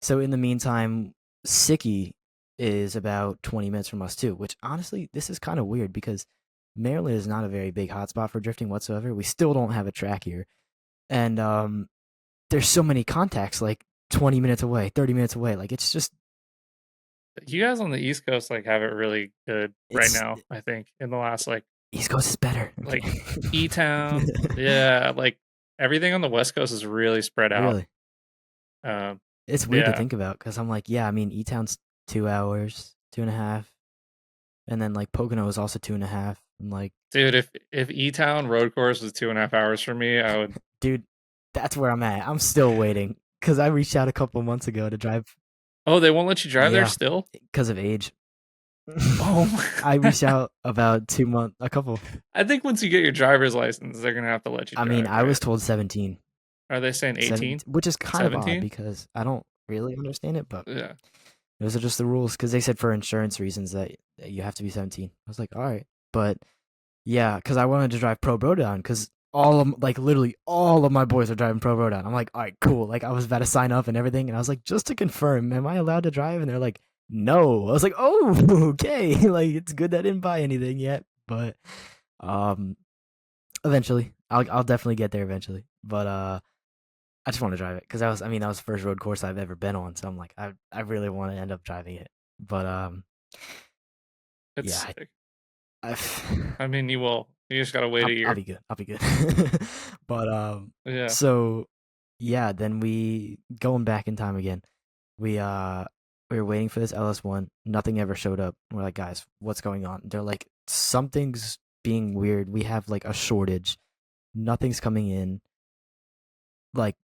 So in the meantime, Sicky is about 20 minutes from us too, which honestly, this is kind of weird because Maryland is not a very big hotspot for drifting whatsoever. We still don't have a track here. And there's so many contacts like 20 minutes away, 30 minutes away. Like it's just You guys on the East Coast like have it really good right it's now, I think, in the last East Coast is better. I'm like kidding. E-Town. Yeah, like everything on the West Coast is really spread out. Really. Um, It's weird to yeah, think about because I'm like, yeah, I mean, E Town's 2 hours, 2.5. And then like Pocono is also 2.5. And like, dude, if E-Town road course was 2.5 hours for me, I would. dude, that's where I'm at. I'm still waiting because I reached out a couple months ago to drive. Oh, they won't let you drive there Yeah, still? because of age. Oh, I reached out about 2 months, a couple. I think once you get your driver's license, they're gonna have to let you I mean, drive, I was right? told 17, Are they saying 17, 18? which is kind of odd 17? because I don't really understand it, but Yeah. those are just the rules because they said for insurance reasons that you have to be 17. I was like, all right, but yeah, because I wanted to drive Pro Bro down because like literally all of my boys are driving Pro Bro down. I'm like, all right, cool. Like I was about to sign up and everything, and I was like, just to confirm, am I allowed to drive? And they're like, no. I was like, oh, okay. Like it's good that I didn't buy anything yet, but um, eventually, I'll definitely get there eventually. But I just want to drive it because that was the first road course I've ever been on, so I'm like, I really want to end up driving it. But It's yeah, sick. I've I mean, you will. You just gotta wait a I'll year. be good. I'll be good. But Yeah. so yeah, then we going back in time again. We we were waiting for this LS1. Nothing ever showed up. We're like, guys, what's going on? They're like, something's being weird. We have like a shortage. Nothing's coming in. Like,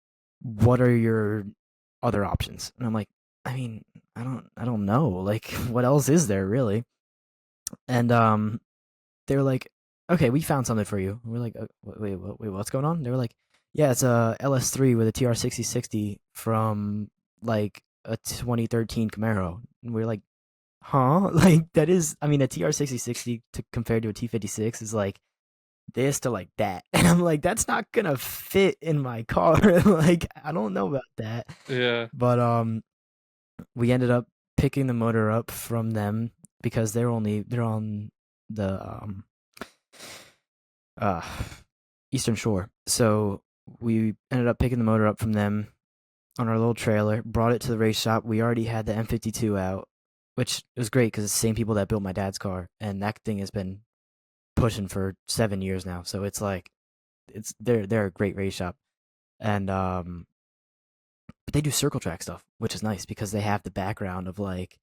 what are your other options? And I'm like, I mean, I don't know. Like, what else is there really? And they were like, "Okay, we found something for you." And we're like, wait, what's going on?" They were like, "Yeah, it's a LS3 with a TR6060 from like a 2013 Camaro." And we're like, "Huh?" Like that is, I mean, a TR6060 to compared to a T56 is like this to like that, and I'm like, that's not gonna fit in my car. Like, I don't know about that, Yeah. but we ended up picking the motor up from them because they're on the uh Eastern Shore. So we ended up picking the motor up from them on our little trailer, brought it to the race shop. We already had the M52 out, which was great because it's the same people that built my dad's car, and that thing has been pushing for 7 years now. So it's like they're a great race shop, and but they do circle track stuff, which is nice because they have the background of like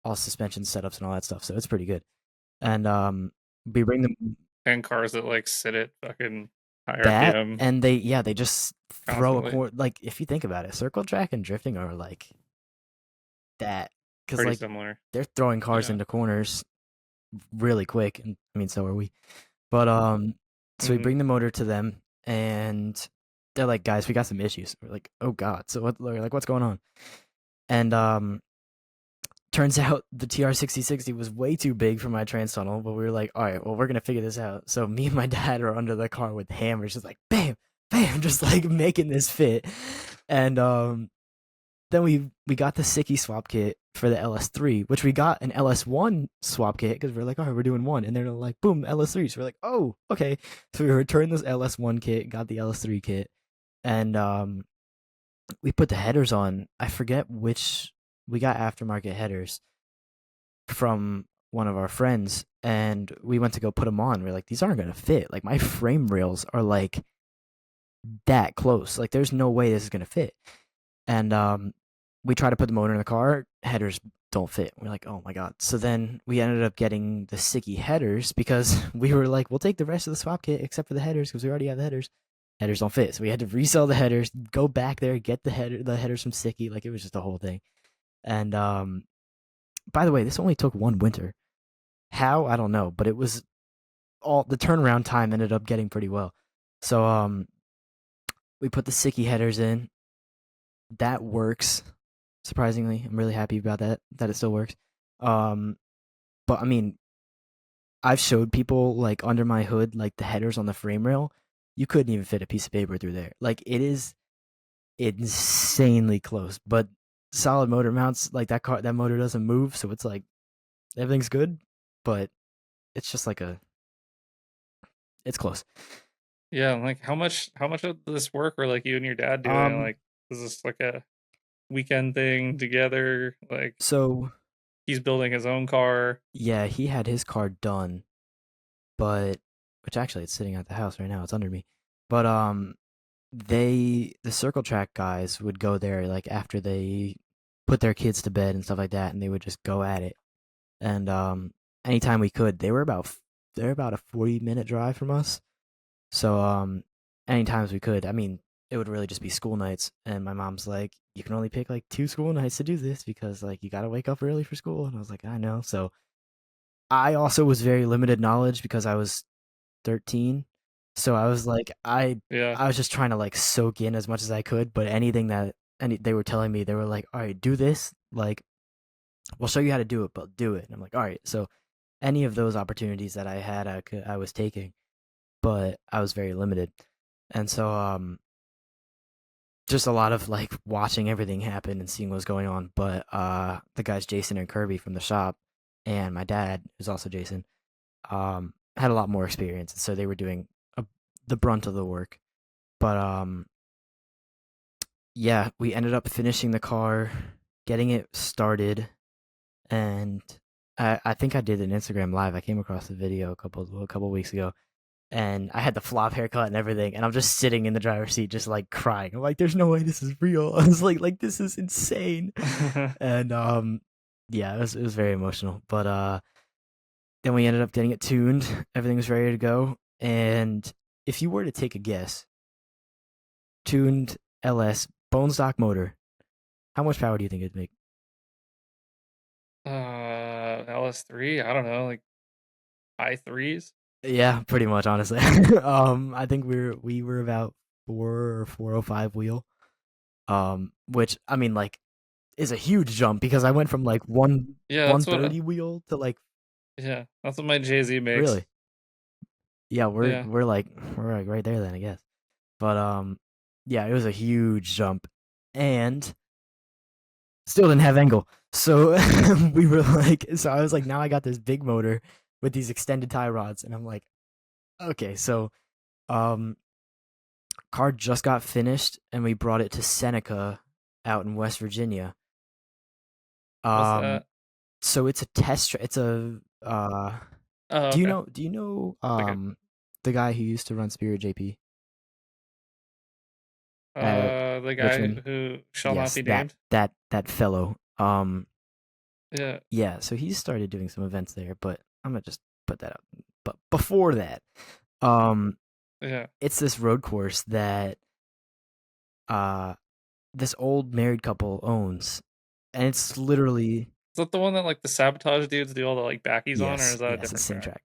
all suspension setups and all that stuff. So it's pretty good. And we bring them And cars that like sit at fucking high that, RPM and they just throw a constantly. corner. Like if you think about it, circle track and drifting are like that because Pretty like similar. they're throwing cars Yeah. into corners really quick, and I mean so are we. But so we Hmm. bring the motor to them, and they're like, "Guys, we got some issues." We're like, "Oh God!" So what? We're like, what's going on? And turns out the TR6060 was way too big for my trans tunnel, but we were like, all right, well, we're gonna figure this out. So me and my dad are under the car with hammers, just like bam, bam, just like making this fit. And then we got the Sicky swap kit for the LS3, which we got an LS1 swap kit because we're like, all right, we're doing one, and they're like, boom, LS3. So we're like, oh, okay. So we returned this LS1 kit, got the LS3 kit, and we put the headers on. I forget which we got aftermarket headers from one of our friends, and we went to go put them on. We're like, these aren't gonna fit. Like my frame rails are like that close. Like there's no way this is gonna fit. And we try to put the motor in the car, headers don't fit. We're like, oh my god. So then we ended up getting the Sicky headers because we were like, we'll take the rest of the swap kit except for the headers because we already have the headers. Headers don't fit, so we had to resell the headers, go back there, get the headers from Sicky. Like it was just a whole thing. And by the way, this only took one winter. How? I don't know, but it was all the turnaround time ended up getting pretty well. So we put the Sicky headers in. That works. Surprisingly, I'm really happy about that it still works. Um but I mean, I've showed people like under my hood like the headers on the frame rail. You couldn't even fit a piece of paper through there. Like it is insanely close, but solid motor mounts like that motor doesn't move, so it's like everything's good, but it's just like a it's close. Yeah. Like how much of this work are like you and your dad doing? Um Like, is this like a weekend thing together? Like so he's building his own car. yeah, he had his car done, but which actually it's sitting at the house right now. It's under me. But the circle track guys would go there like after they put their kids to bed and stuff like that, and they would just go at it. And anytime we could, they're about a 40-minute drive from us. So anytime we could, I mean, it would really just be school nights, and my mom's like, you can only pick like 2 school nights to do this because like you got to wake up early for school, and I was like, I know. So I also was very limited knowledge because I was 13. So I was like, Yeah. I was just trying to like soak in as much as I could, but anything that they were telling me, they were like, "All right, do this. Like, we'll show you how to do it, but do it." And I'm like, "All right." So any of those opportunities that I had, I was taking, but I was very limited. And so just a lot of like watching everything happen and seeing what's going on. But the guys Jason and Kirby from the shop and my dad, who's also Jason, had a lot more experience, so they were doing the brunt of the work. But yeah, we ended up finishing the car, getting it started, and I think I did an Instagram live. I came across the video a couple weeks ago, and I had the flop haircut and everything, and I'm just sitting in the driver's seat, just like crying. I'm like, "There's no way this is real." I was like this is insane, and yeah, it was very emotional. But then we ended up getting it tuned. Everything was ready to go, and if you were to take a guess, tuned LS bone stock motor, how much power do you think it'd make? LS3, I don't know, like high threes. Yeah, pretty much, honestly. I think we were about 4 or 405 wheel. Which I mean, like, is a huge jump because I went from like one Yeah, one that's what. thirty wheel to like Yeah, that's what my Jay-Z makes. really. Yeah, we're Yeah. we're like we're like right there then, I guess. But yeah, it was a huge jump, and still didn't have angle. So we were like, so I was like, now I got this big motor with these extended tie rods, and I'm like, okay, so um, car just got finished, and we brought it to Seneca out in West Virginia. What's Um, that? so it's a test. It's a Oh, Do you okay. know? Do you know? Okay. The guy who used to run Spirit JP at The guy Richmond. who shall not Yes, be that named. that that fellow. Yeah. Yeah. So he started doing some events there, but I'm gonna just put that up. But before that, um, Yeah. it's this road course that uh this old married couple owns, and it's literally Is that the one that like the sabotage dudes do all the like backies on, or is that a it's the different same track? track.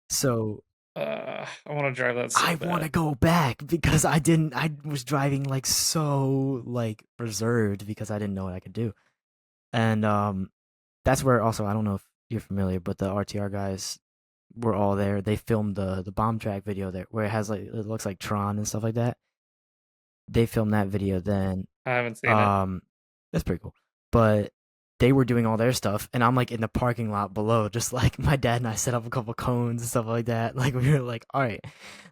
So I want to drive that so I want to bad. go back because I didn't. I was driving like so like reserved because I didn't know what I could do, and that's where also I don't know if you're familiar, but the RTR guys were all there. They filmed the bomb track video there where it has like it looks like Tron and stuff like that. They filmed that video then. I haven't seen it. Um, that's pretty cool. But they were doing all their stuff, and I'm like in the parking lot below, just like my dad and I set up a couple cones and stuff like that. Like we were like, all right,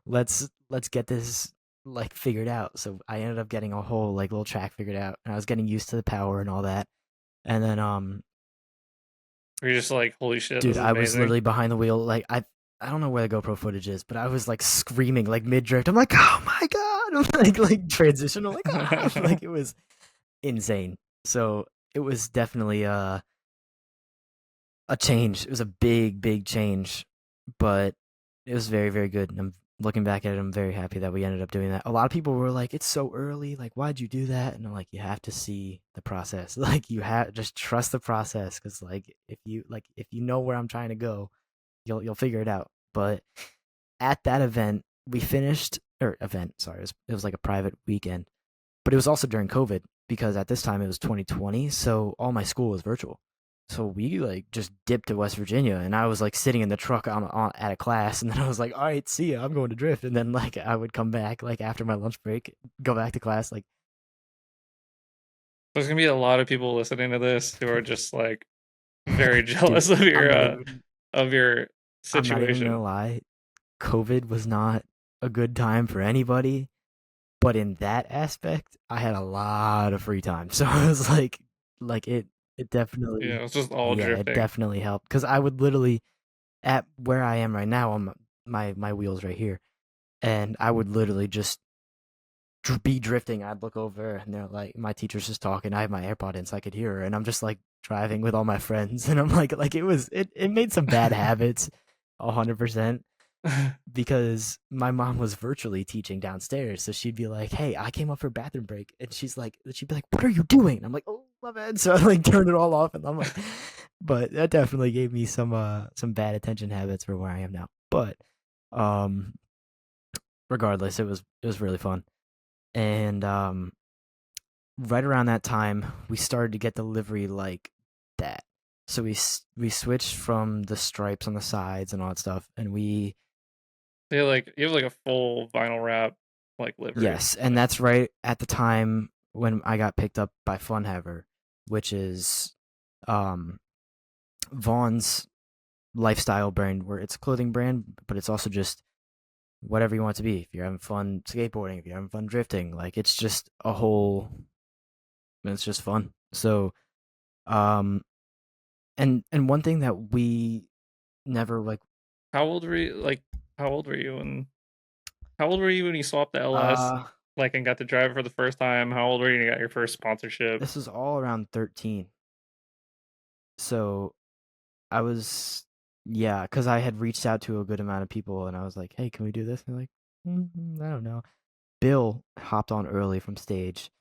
let's get this like figured out. So I ended up getting a whole like little track figured out, and I was getting used to the power and all that. And then You're just like, holy shit, dude, this is I was amazing. literally behind the wheel, like I don't know where the GoPro footage is, but I was like screaming like mid drift. I'm like, oh my god! I'm like transition. I'm like, ah! Like it was insane. So it was definitely a change. It was a big change, but it was very very good. And I'm looking back at it. I'm very happy that we ended up doing that. A lot of people were like, "It's so early. Like, why'd you do that?" And I'm like, "You have to see the process. Like, you have just trust the process because if you know where I'm trying to go, you'll figure it out." But at that event, we finished or event. Sorry, it was like a private weekend, but it was also during COVID because at this time it was 2020, so all my school was virtual. So we like just dipped to West Virginia, and I was like sitting in the truck at a class, and then I was like, "All right, see ya, I'm going to drift." And then like I would come back like after my lunch break, go back to class. Like There's gonna be a lot of people listening to this who are just like very dude, jealous I'm not even of your I'm not even situation. gonna lie. COVID was not a good time for anybody, but in that aspect, I had a lot of free time. So I was like it Yeah, definitely, it's just all yeah, it drifting. definitely helped because I would literally at where I am right now on my wheels right here, and I would literally just be drifting. I'd look over and they're like, my teacher's just talking. I have my AirPod in so I could hear her, and I'm just like driving with all my friends, and I'm like it made some bad habits, 100%, because my mom was virtually teaching downstairs. So she'd be like, "Hey, I came up for bathroom break," and she'd be like, "What are you doing?" And I'm like, "Oh, my bad." So I like turned it all off, and I'm like, but that definitely gave me some bad attention habits for where I am now. But um, regardless, it was really fun, and right around that time, we started to get the livery like that. So we switched from the stripes on the sides and all that stuff, and we You have like a full vinyl wrap like livery. yes, and Like that's right at the time when I got picked up by Funhaver, which is um Vaughn's lifestyle brand, where it's a clothing brand, but it's also just whatever you want it to be. If you're having fun skateboarding, if you're having fun drifting, like it's just a whole, it's just fun. So, um, and one thing that we never like, how old were you? Like how old were you when how old were you when you swapped the LS uh, like and got to drive it for the first time? How old were you when you got your first sponsorship? this was all around 13. So I was, yeah, because I had reached out to a good amount of people, and I was like, "Hey, can we do this?" And they're like, I don't know." Bill hopped on early from stage.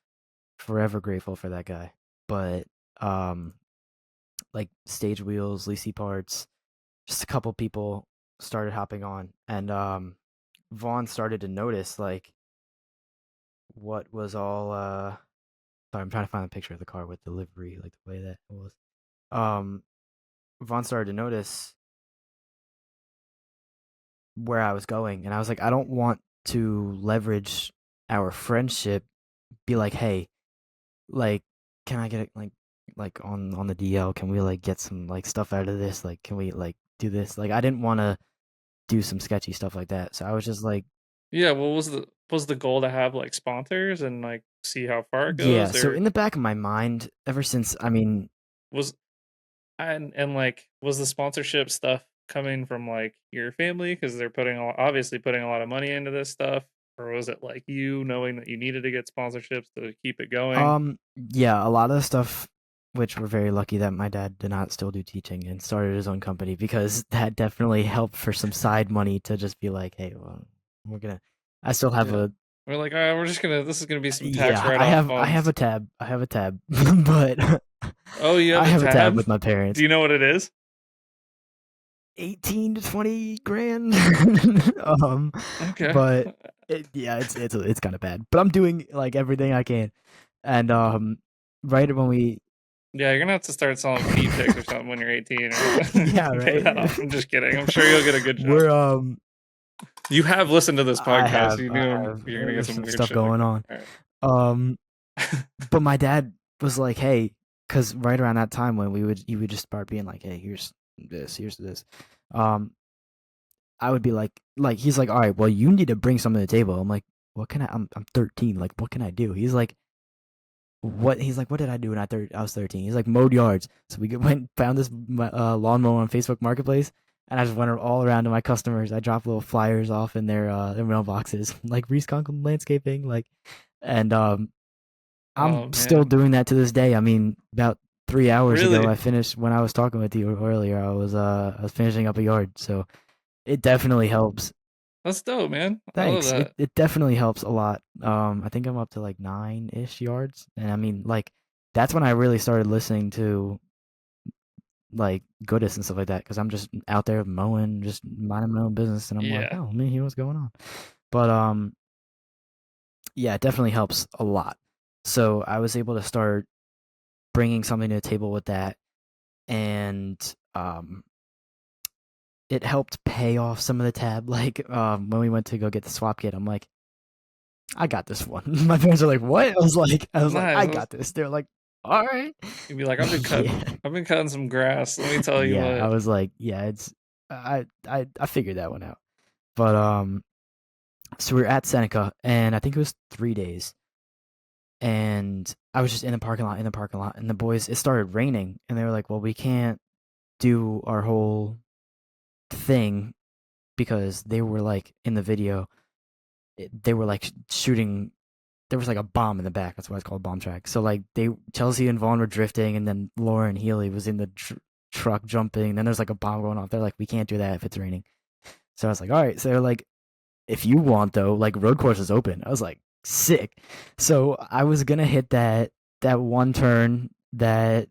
Forever grateful for that guy. But um, like stage wheels, Lisi parts, just a couple people started hopping on, and Vaughn started to notice like what was all. Sorry, I'm trying to find a picture of the car with delivery, like the way that it was. Um, Vaughn started to notice where I was going, and I was like, I don't want to leverage our friendship. Be like, hey, like, can I get it like on the DL? Can we like get some like stuff out of this? Like, can we like do this? Like, I didn't want to do some sketchy stuff like that, so I was just like, Yeah, what was the goal to have like sponsors and like see how far it yeah. goes, So or in the back of my mind, ever since, I mean, was and like was the sponsorship stuff coming from like your family because they're obviously putting a lot of money into this stuff, or was it like you knowing that you needed to get sponsorships to keep it going? Yeah, a lot of the stuff, which we're very lucky that my dad did not still do teaching and started his own company, because that definitely helped for some side money to just be like, hey, well, we're gonna. I still have Yeah. a. We're like, all right, we're just gonna. This is gonna be some tax Yeah, write-off I have a funds. tab. I have a tab, but Oh, you I have a have a tab tab? with my parents. Do you know what it is? 18 to 20 grand. Okay. But yeah, it's kind of bad. But I'm doing like everything I can, and right when we. Yeah, you're gonna have to start selling feet pics or something when you're 18, or Yeah, pay that right. off. I'm just kidding. I'm sure you'll get a good job. We're You have listened to this podcast. You I knew have you're gonna get there's some some weird stuff shit like going that. on. All right. Um, but my dad was like, "Hey," because right around that time when he would just start being like, "Hey, here's this." Um, I would be like he's like, "All right, well, you need to bring something to the table." I'm like, "What can I? I'm 13. Like, what can I do?" He's like, "What?" He's like, "What did I do when I was 13?" He's like, "Mowed yards." So we went found this lawnmower on Facebook Marketplace, and I just went all around to my customers. I dropped little flyers off in their mailboxes, like Rhys Conklin landscaping, like, and I'm Oh still man, doing that to this day. I mean, about 3 hours ago, really? I finished when I was talking with you earlier. I was finishing up a yard, so it definitely helps. That's dope, man. I love Thanks. that. It definitely helps a lot. I think I'm up to like 9-ish yards, and I mean, like, that's when I really started listening to like Goodest and stuff like that, because I'm just out there mowing, just minding my own business, and I'm like, Yeah. oh, let me hear what's going on. But yeah, it definitely helps a lot. So I was able to start bringing something to the table with that, and it helped pay off some of the tab. Like when we went to go get the swap kit, I'm like, I got this one. My parents are like, what? I was like, Nice. I got this. They're like, all right. You'd be like, Yeah. I've been cutting some grass. Let me tell you Yeah. I what. was like, yeah, it's I figured that one out. But so we were at Seneca, and I think it was 3 days. And I was just in the parking lot, and the boys, it started raining, and they were like, well, we can't do our whole thing, because they were like in the video, they were like shooting. There was like a bomb in the back. That's why it's called bomb track. So like Chelsea and Vaughn were drifting, and then Lauren Healy was in the truck jumping. And then there's like a bomb going off. They're like, we can't do that if it's raining. So I was like, all right. So they're like, if you want though, like, road course is open. I was like, sick. So I was gonna hit that one turn that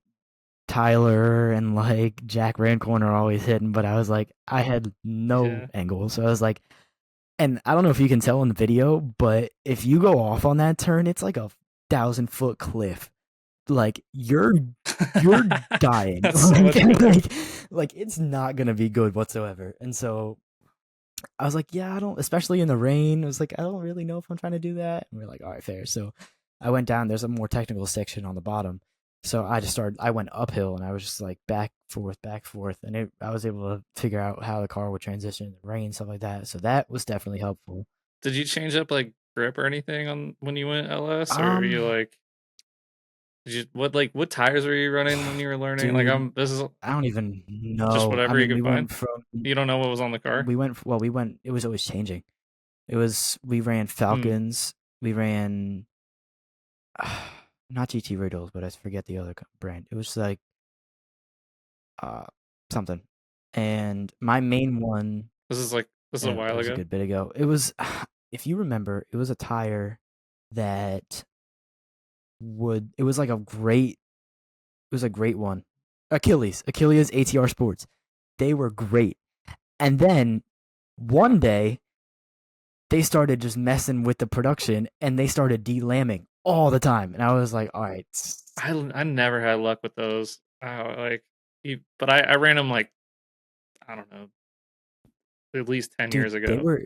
Tyler and like Jack Rancorn are always hitting, but I was like, I had no Yeah. angle. So I was like, and I don't know if you can tell in the video, but if you go off on that turn, it's like a 1,000-foot cliff. Like, you're dying. That's so much better. Like it's not gonna be good whatsoever. And so I was like, yeah, I don't, especially in the rain. I was like, I don't really know if I'm trying to do that. And we are like, all right, fair. So I went down. There's a more technical section on the bottom. So I went uphill, and I was just like back, forth. And I was able to figure out how the car would transition in the rain, stuff like that. So that was definitely helpful. Did you change up like grip or anything on when you went LS, or are you Um, like what tires were you running when you were learning? Like dude, this is I don't even just know. I whatever you mean, could find. You don't know what was on the car? we went, it was always changing. We ran Hmm. Falcons, we ran, not GT Riddles, but I forget the other brand. It was like uh something. And my main one, This is a it while was a ago. good bit ago. It was, if you remember, it was a tire that it was like it was a great one. Achilles ATR Sports. They were great. And then one day they started just messing with the production, and they started delambing all the time. And I was like, all right. I never had luck with those. But I ran them like I don't know, at least 10 years Dude, they ago. were,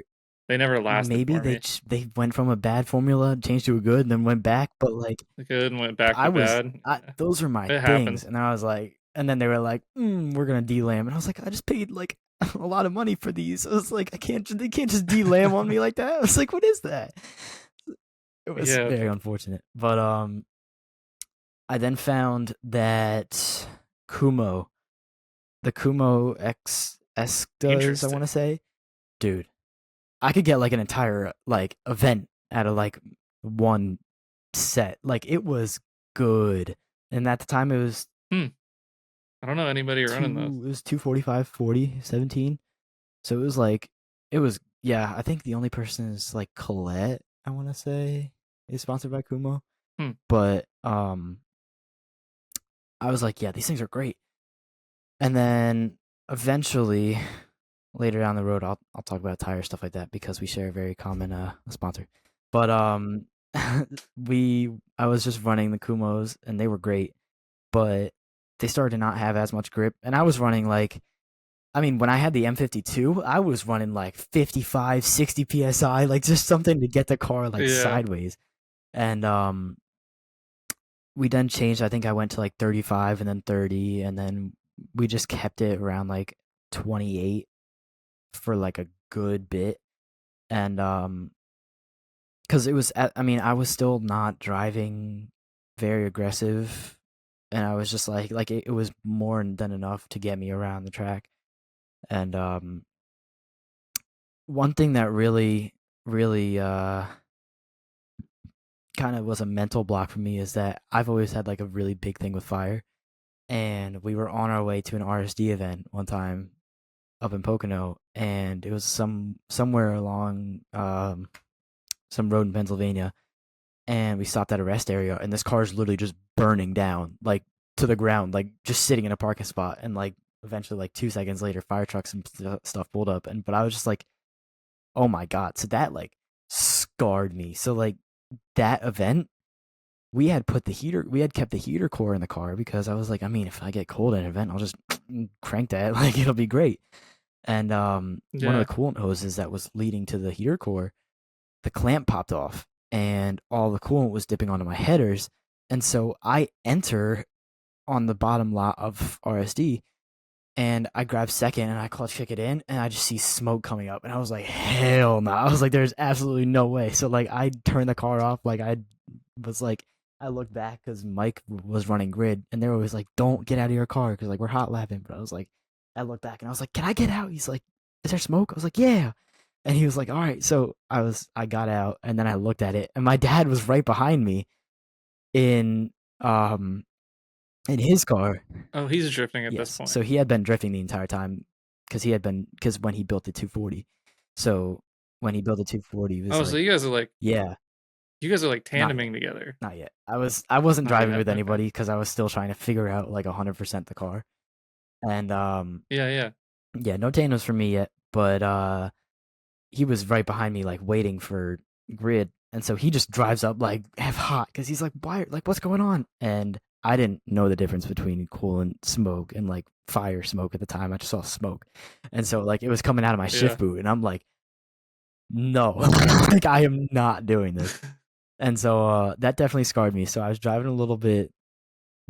They never lasted maybe for me. they went from a bad formula, changed to a good, and then went back. But like, The good and went back to bad. Yeah, those were my it things. happens. And I was like, and then they were like, we're gonna delam, and I was like, I just paid like a lot of money for these. I was like, they can't just delam on me like that. I was like, what is that? It was Yeah, very unfortunate. But I then found that Kumo, the Kumo X Estas, I want to Interesting. say. Dude, I could get like an entire like event out of like one set. Like it was good. And at the time it was Hmm. I don't know anybody running those. 245 40 17. So it was like it was yeah, I think the only person is like Colette, I want to say, is sponsored by Kumo. Hmm. But I was like, yeah, these things are great. And then eventually later down the road I'll talk about tire stuff like that because we share a very common sponsor. But we I was just running the Kumos and they were great, but they started to not have as much grip and I was running like I mean, when I had the M52, I was running like 55, 60 psi, like just something to get the car like Yeah. sideways. And we then changed. I think I went to like 35 and then 30, and then we just kept it around like 28 for like a good bit. And because it was, I mean, I was still not driving very aggressive, and I was just like it was more than enough to get me around the track. And one thing that really kind of was a mental block for me is that I've always had like a really big thing with fire. And we were on our way to an RSD event one time up in Pocono, and it was somewhere along some road in Pennsylvania. And we stopped at a rest area, and this car is literally just burning down, like to the ground, like just sitting in a parking spot. And like eventually, like 2 seconds later, fire trucks and stuff pulled up, and but I was just like, oh my god! So that like scarred me. So like that event we had kept the heater core in the car because I was like, I mean, if I get cold at an event, I'll just crank that, like it'll be great. And one of Yeah. the coolant hoses that was leading to the heater core, the clamp popped off, and all the coolant was dipping onto my headers. And so I enter on the bottom lot of RSD, and I grab second, and I clutch kick it in, and I just see smoke coming up, and I was like, hell no! I was like, there's absolutely no way. So like, I turned the car off, like I was like, I looked back because Mike was running grid, and they were always like, "Don't get out of your car," because like we're hot lapping. But I was like, I looked back and I was like, "Can I get out?" He's like, "Is there smoke?" I was like, "Yeah," and he was like, "All right." So I got out, and then I looked at it, and my dad was right behind me in um in his car. Oh, he's drifting at this Yes, point. so he had been drifting the entire time because when he built the 240. So when he built the 240, he was Oh, so like, "Yeah, you guys are like not yet." tandeming together. Not yet. I wasn't Not driving yet. with Okay. anybody because I was still trying to figure out like 100% the car. And Yeah, yeah. yeah, no tandems for me yet, but he was right behind me like waiting for grid. And so he just drives up like half hot because he's like, "Why? Like, what's going on?" And I didn't know the difference between coolant smoke and like fire smoke at the time. I just saw smoke, and so like it was coming out of my Yeah. shift boot, and I'm like, "No, like I am not doing this." And so that definitely scarred me. So I was driving a little bit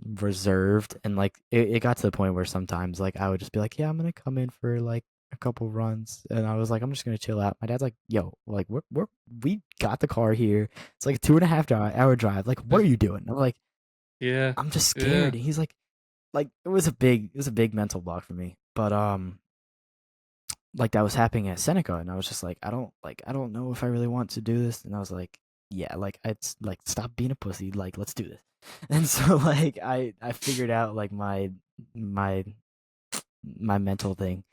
reserved, and like it got to the point where sometimes like I would just be like, "Yeah, I'm gonna come in for like a couple runs," and I was like, "I'm just gonna chill out." My dad's like, "Yo, like we got the car here. It's like a 2.5 hour drive. Like, what are you doing?" I'm like, Yeah. "I'm just Yeah. scared." And he's like it was a big mental block for me. But like that was happening at Seneca, and I was just like, I don't know if I really want to do this. And I was like, yeah, like it's like stop being a pussy, like let's do this. And so like I figured out like my my mental thing,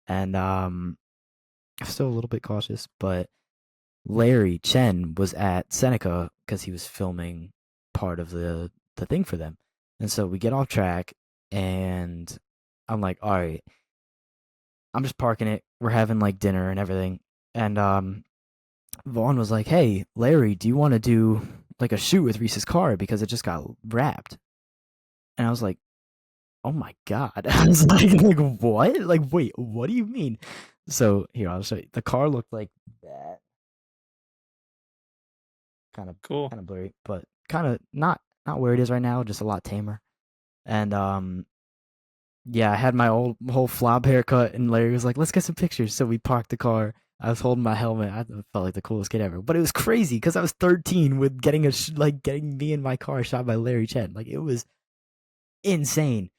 and I'm still a little bit cautious, but Larry Chen was at Seneca because he was filming part of the thing for them, and so we get off track, and I'm like, all right, I'm just parking it. We're having like dinner and everything. And Vaughn was like, "Hey, Larry, do you want to do like a shoot with Reese's car because it just got wrapped?" And I was like, "Oh my god!" I was like what? Like, wait, what do you mean? So here, I'll show you. The car looked like that, kind of Cool. kind of blurry, but kind of not where it is right now, just a lot tamer. And yeah, I had my old whole flob haircut, and Larry was like, "Let's get some pictures." So we parked the car. I was holding my helmet. I felt like the coolest kid ever. But it was crazy because I was 13 with getting like getting me in my car shot by Larry Chen. Like it was insane.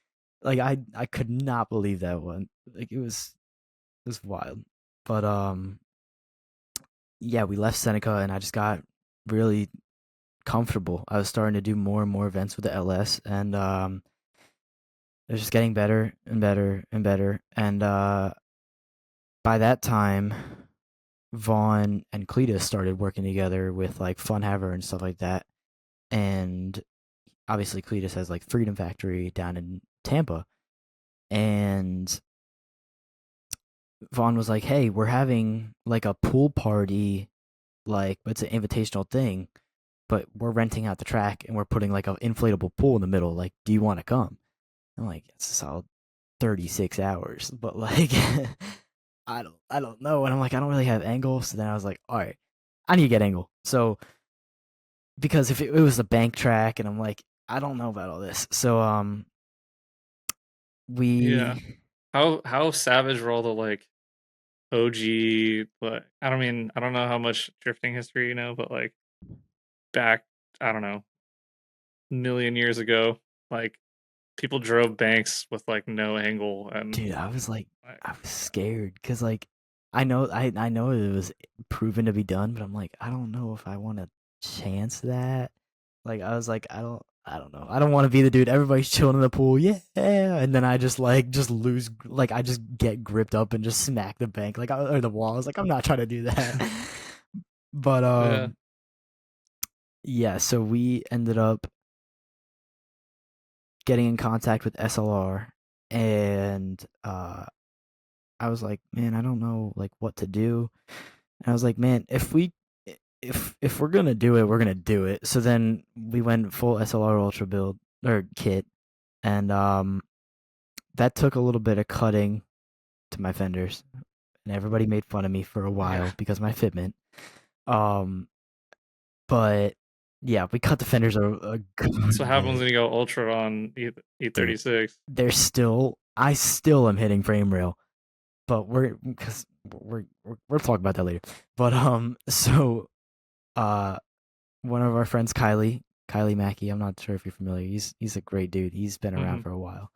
Like I could not believe that one. Like it was. was wild. But yeah, we left Seneca, and I just got really comfortable. I was starting to do more and more events with the LS, and it was just getting better and better and better. And by that time, Vaughn and Cletus started working together with like Funhaver and stuff like that. And obviously, Cletus has like Freedom Factory down in Tampa. And Vaughn was like, "Hey, we're having like a pool party, like it's an invitational thing, but we're renting out the track and we're putting like an inflatable pool in the middle. Like, do you want to come?" I'm like, "It's a solid 36 hours, but like, I don't know." And I'm like, "I don't really have angle." So then I was like, "All right, I need to get angle." So because if it was a bank track, and I'm like, I don't know about all this. So Yeah. we How savage were all the like OG, but I don't know how much drifting history you know, but like back, I don't know, million years ago, like people drove banks with like no angle and dude, I was like, like, I was scared because like I know it was proven to be done, but I'm like, I don't know if I want to chance that. Like I was like, I don't know. I don't want to be the dude. Everybody's chilling in the pool, yeah, and then I just like just lose, like I just get gripped up and just smack the bank like or the wall. I was like, I'm not trying to do that. But yeah. yeah. So we ended up getting in contact with SLR, and I was like, man, I don't know like what to do. And I was like, man, if we're gonna do it, we're gonna do it. So then we went full SLR Ultra build or kit, and that took a little bit of cutting to my fenders, and everybody made fun of me for a Yeah. while because of my fitment. Um, but yeah, we cut the fenders a That's what good happens bit, when you go ultra on dude. E36. I still am hitting frame rail, but we're because we're talking about that later. But so uh, one of our friends, Kylie Mackey. I'm not sure if you're familiar. He's a great dude. He's been around Mm-hmm. for a while.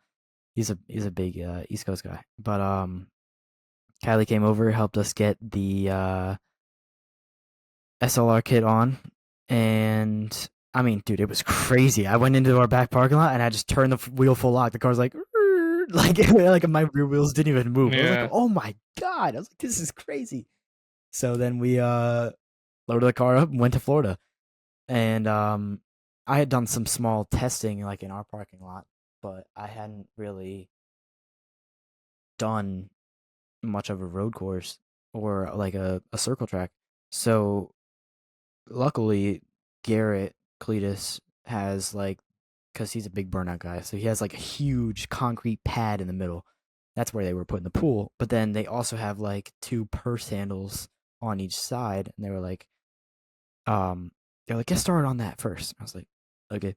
He's a big East Coast guy. But Kylie came over, helped us get the SLR kit on, and I mean, dude, it was crazy. I went into our back parking lot and I just turned the wheel full lock. The car's like, like my rear wheels didn't even move. I was like, Yeah. oh my god! I was like, this is crazy. So then we loaded the car up and went to Florida, and I had done some small testing like in our parking lot, but I hadn't really done much of a road course or like a circle track. So luckily, Garrett Cletus has like, because he's a big burnout guy, so he has like a huge concrete pad in the middle. That's where they were putting the pool. But then they also have like two purse handles on each side, and they were like, um, they're like, get started on that first. I was like, okay.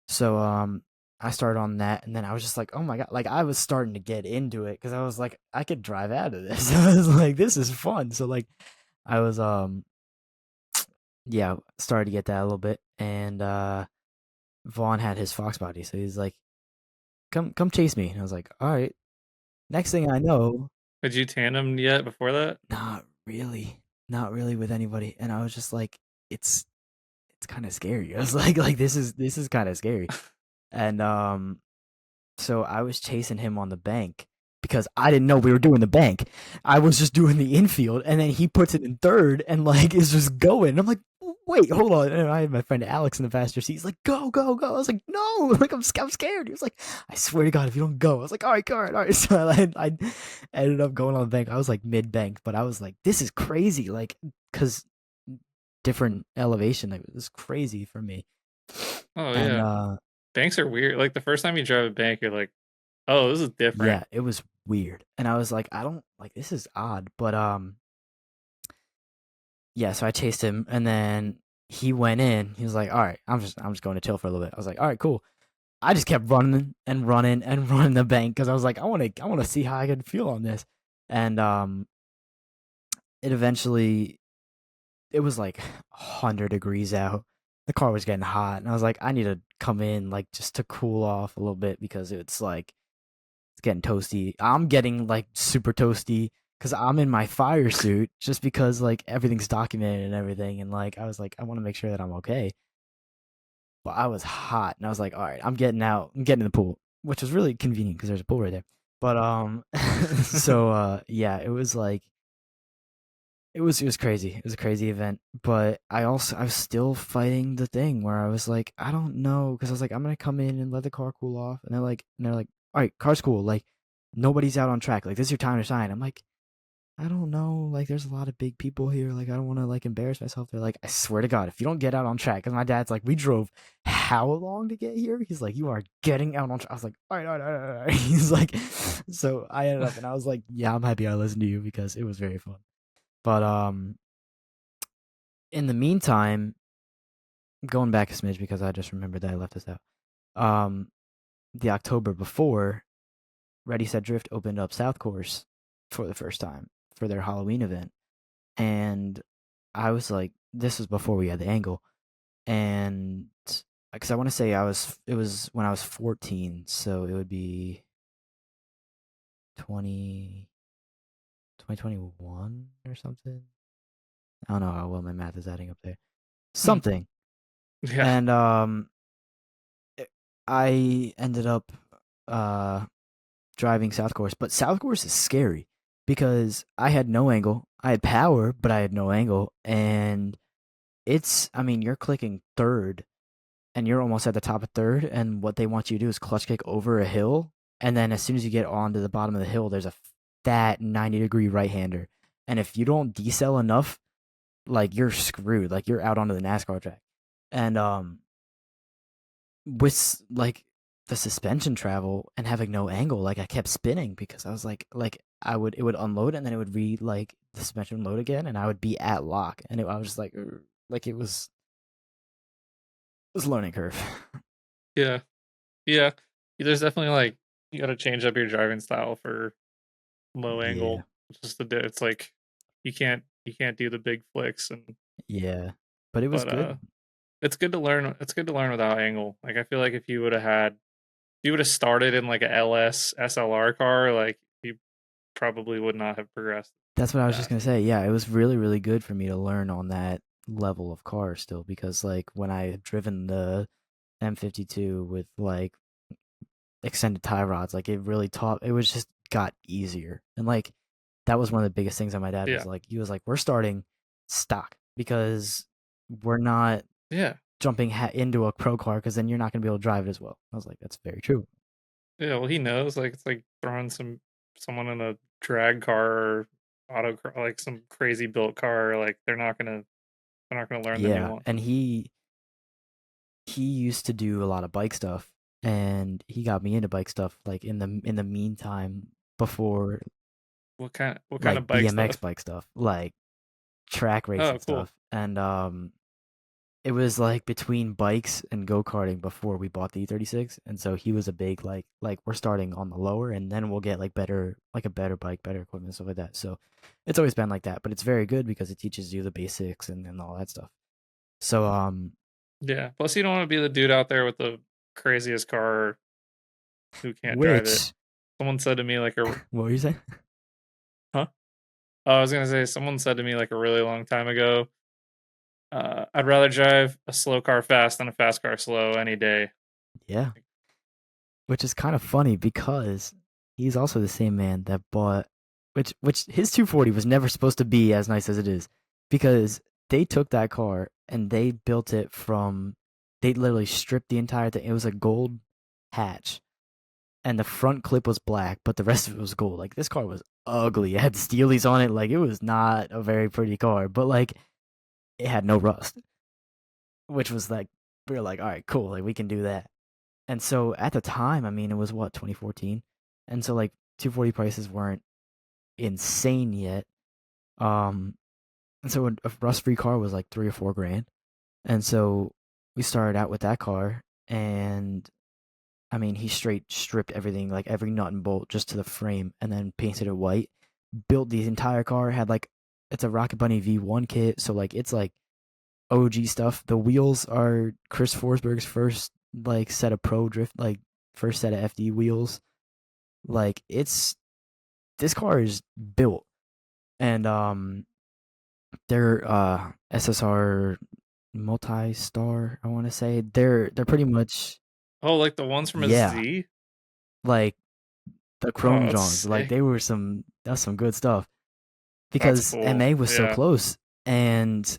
So I started on that, and then I was just like, oh my god, like I was starting to get into it because I was like, I could drive out of this. I was like, this is fun. So like, I was yeah, started to get that a little bit, and Vaughn had his Fox body, so he's like, come chase me. And I was like, all right. Next thing I know, Had you tandem yet before that? not really with anybody, and I was just like, it's kind of scary. I was like this is kind of scary, and so I was chasing him on the bank because I didn't know we were doing the bank. I was just doing the infield, and then he puts it in third and like is just going. I'm like, wait, hold on. And I had my friend Alex in the passenger seat. He's like, go, go, go. I was like, no, like I'm scared. He was like, I swear to God, if you don't go. I was like, all right, all right, all right. So I ended up going on the bank. I was like mid bank, but I was like, this is crazy. Like, cause different elevation. Like, it was crazy for me. Oh And yeah. Banks are weird. Like the first time you drive a bank, you're like, oh, this is different. yeah, it was weird. And I was like, I don't like this is odd. But yeah, so I chased him, and then he went in. He was like, all right, I'm just going to chill for a little bit. I was like, all right, cool. I just kept running and running and running the bank because I was like, I want to see how I could feel on this. And it eventually it was like 100 degrees out. The car was getting hot, and I was like, I need to come in like just to cool off a little bit because it's like it's getting toasty. I'm getting like super toasty. because I'm in my fire suit just because like everything's documented and everything, and like I was like I want to make sure that I'm okay. But I was hot, and I was like, all right, I'm getting out, I'm getting in the pool, which was really convenient because there's a pool right there. But so yeah, it was like it was crazy. It was a crazy event, but I was still fighting the thing where I was like, I don't know, because I was like, I'm gonna come in and let the car cool off, and they're like, all right, car's cool, like nobody's out on track, like this is your time to shine. I'm like, I don't know, like there's a lot of big people here, like I don't want to like embarrass myself. They're like, I swear to God, if you don't get out on track, because my dad's like, we drove how long to get here? He's like, you are getting out on track. I was like, all right, all right, all right, all right. He's like, so I ended up, and I was like, yeah, I'm happy I listened to you because it was very fun. But in the meantime, going back a smidge because I just remembered that I left this out. Um, the October before, Ready Set Drift opened up South Course for the first time for their Halloween event, and I was like, this was before we had the angle, and because I want to say it was when I was 14, so it would be 20 2021 or something. I don't know how well my math is adding up there. Hmm. Something. Yeah. And I ended up uh driving South Course, but South Course is scary because I had no angle. I had power, but I had no angle, and I mean, you're clicking third and you're almost at the top of third, and what they want you to do is clutch kick over a hill, and then as soon as you get onto the bottom of the hill, there's a fat 90-degree right-hander. And if you don't decel enough, like you're screwed. Like you're out onto the NASCAR track. And with like the suspension travel and having no angle, like I kept spinning because I was like it would unload and then it would like the suspension would load again and I would be at lock and I was just like it was a learning curve. Yeah. Yeah. There's definitely like you got to change up your driving style for low Yeah, angle. It's like you can't do the big flicks yeah, but it was but good. it's good to learn. It's good to learn without angle. Like I feel like if you would have started in like a LS SLR car, like you probably would not have progressed That's what I was just fast. gonna say. Yeah, it was really really good for me to learn on that level of car still because like when I had driven the M52 with like extended tie rods. Like it really taught. It was just got easier, and like that was one of the biggest things that my dad was Yeah. like. He was like, "We're starting stock because we're not Yeah. jumping into a pro car because then you're not going to be able to drive it as well." I was like, "That's very true." Yeah, well he knows like it's like throwing someone in a drag car or like some crazy built car, like they're not gonna learn the Yeah, nuance. and he used to do a lot of bike stuff, and he got me into bike stuff like in the meantime before What kind like of bike BMX stuff? bike stuff, like track racing Oh, cool. stuff, and it was like between bikes and go-karting before we bought the E36, and so he was a big like we're starting on the lower and then we'll get like a better bike, better equipment, stuff like that. So it's always been like that, but it's very good because it teaches you the basics and all that stuff. So Yeah. Plus you don't want to be the dude out there with the craziest car who can't drive it. which Someone said to me like a what were you saying? huh? Oh, I was gonna say someone said to me like a really long time ago, I'd rather drive a slow car fast than a fast car slow any day. Yeah, which is kind of funny because he's also the same man that bought which his 240 was never supposed to be as nice as it is because they took that car and they built it from they literally stripped the entire thing. It was a gold hatch and the front clip was black, but the rest of it was gold. Like this car was ugly. It had steelies on it. Like it was not a very pretty car, but like it had no rust, which was like we were like, all right, cool, like we can do that. And so at the time, I mean, it was what 2014, and so like 240 prices weren't insane yet. Um, and so a rust-free car was like 3 or 4 grand, and so we started out with that car, and I mean, he straight stripped everything, like every nut and bolt, just to the frame, and then painted it white. Built the entire car. Had like it's a Rocket Bunny V1 kit, so like it's like OG stuff. The wheels are Chris Forsberg's first like set of pro drift, like first set of FD wheels. Like it's this car is built. and they're SSR multi-star, I want to say. They're pretty much, Oh, like the ones from a yeah, Z? like the Oh, Chrome that's Johns. Like sick. they were that's some good stuff That's because cool. MA was so Yeah. close, and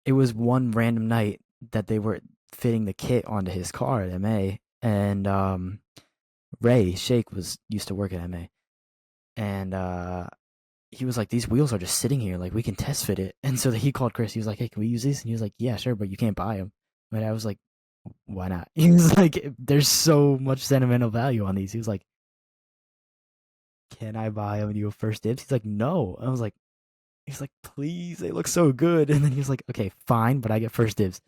it was one random night that they were fitting the kit onto his car at MA, and Ray Shake was used to work at MA, and he was like, "These wheels are just sitting here, like we can test fit it." And so he called Chris. He was like, "Hey, can we use these?" And he was like, "Yeah, sure, but you can't buy them." But I was like, "Why not?" He was like, "There's so much sentimental value on these." He was like, "Can I buy them?" And you go first dibs. He's like, "No." I was like, "He's like, please, they look so good." And then he was like, "Okay, fine, but I get first dibs."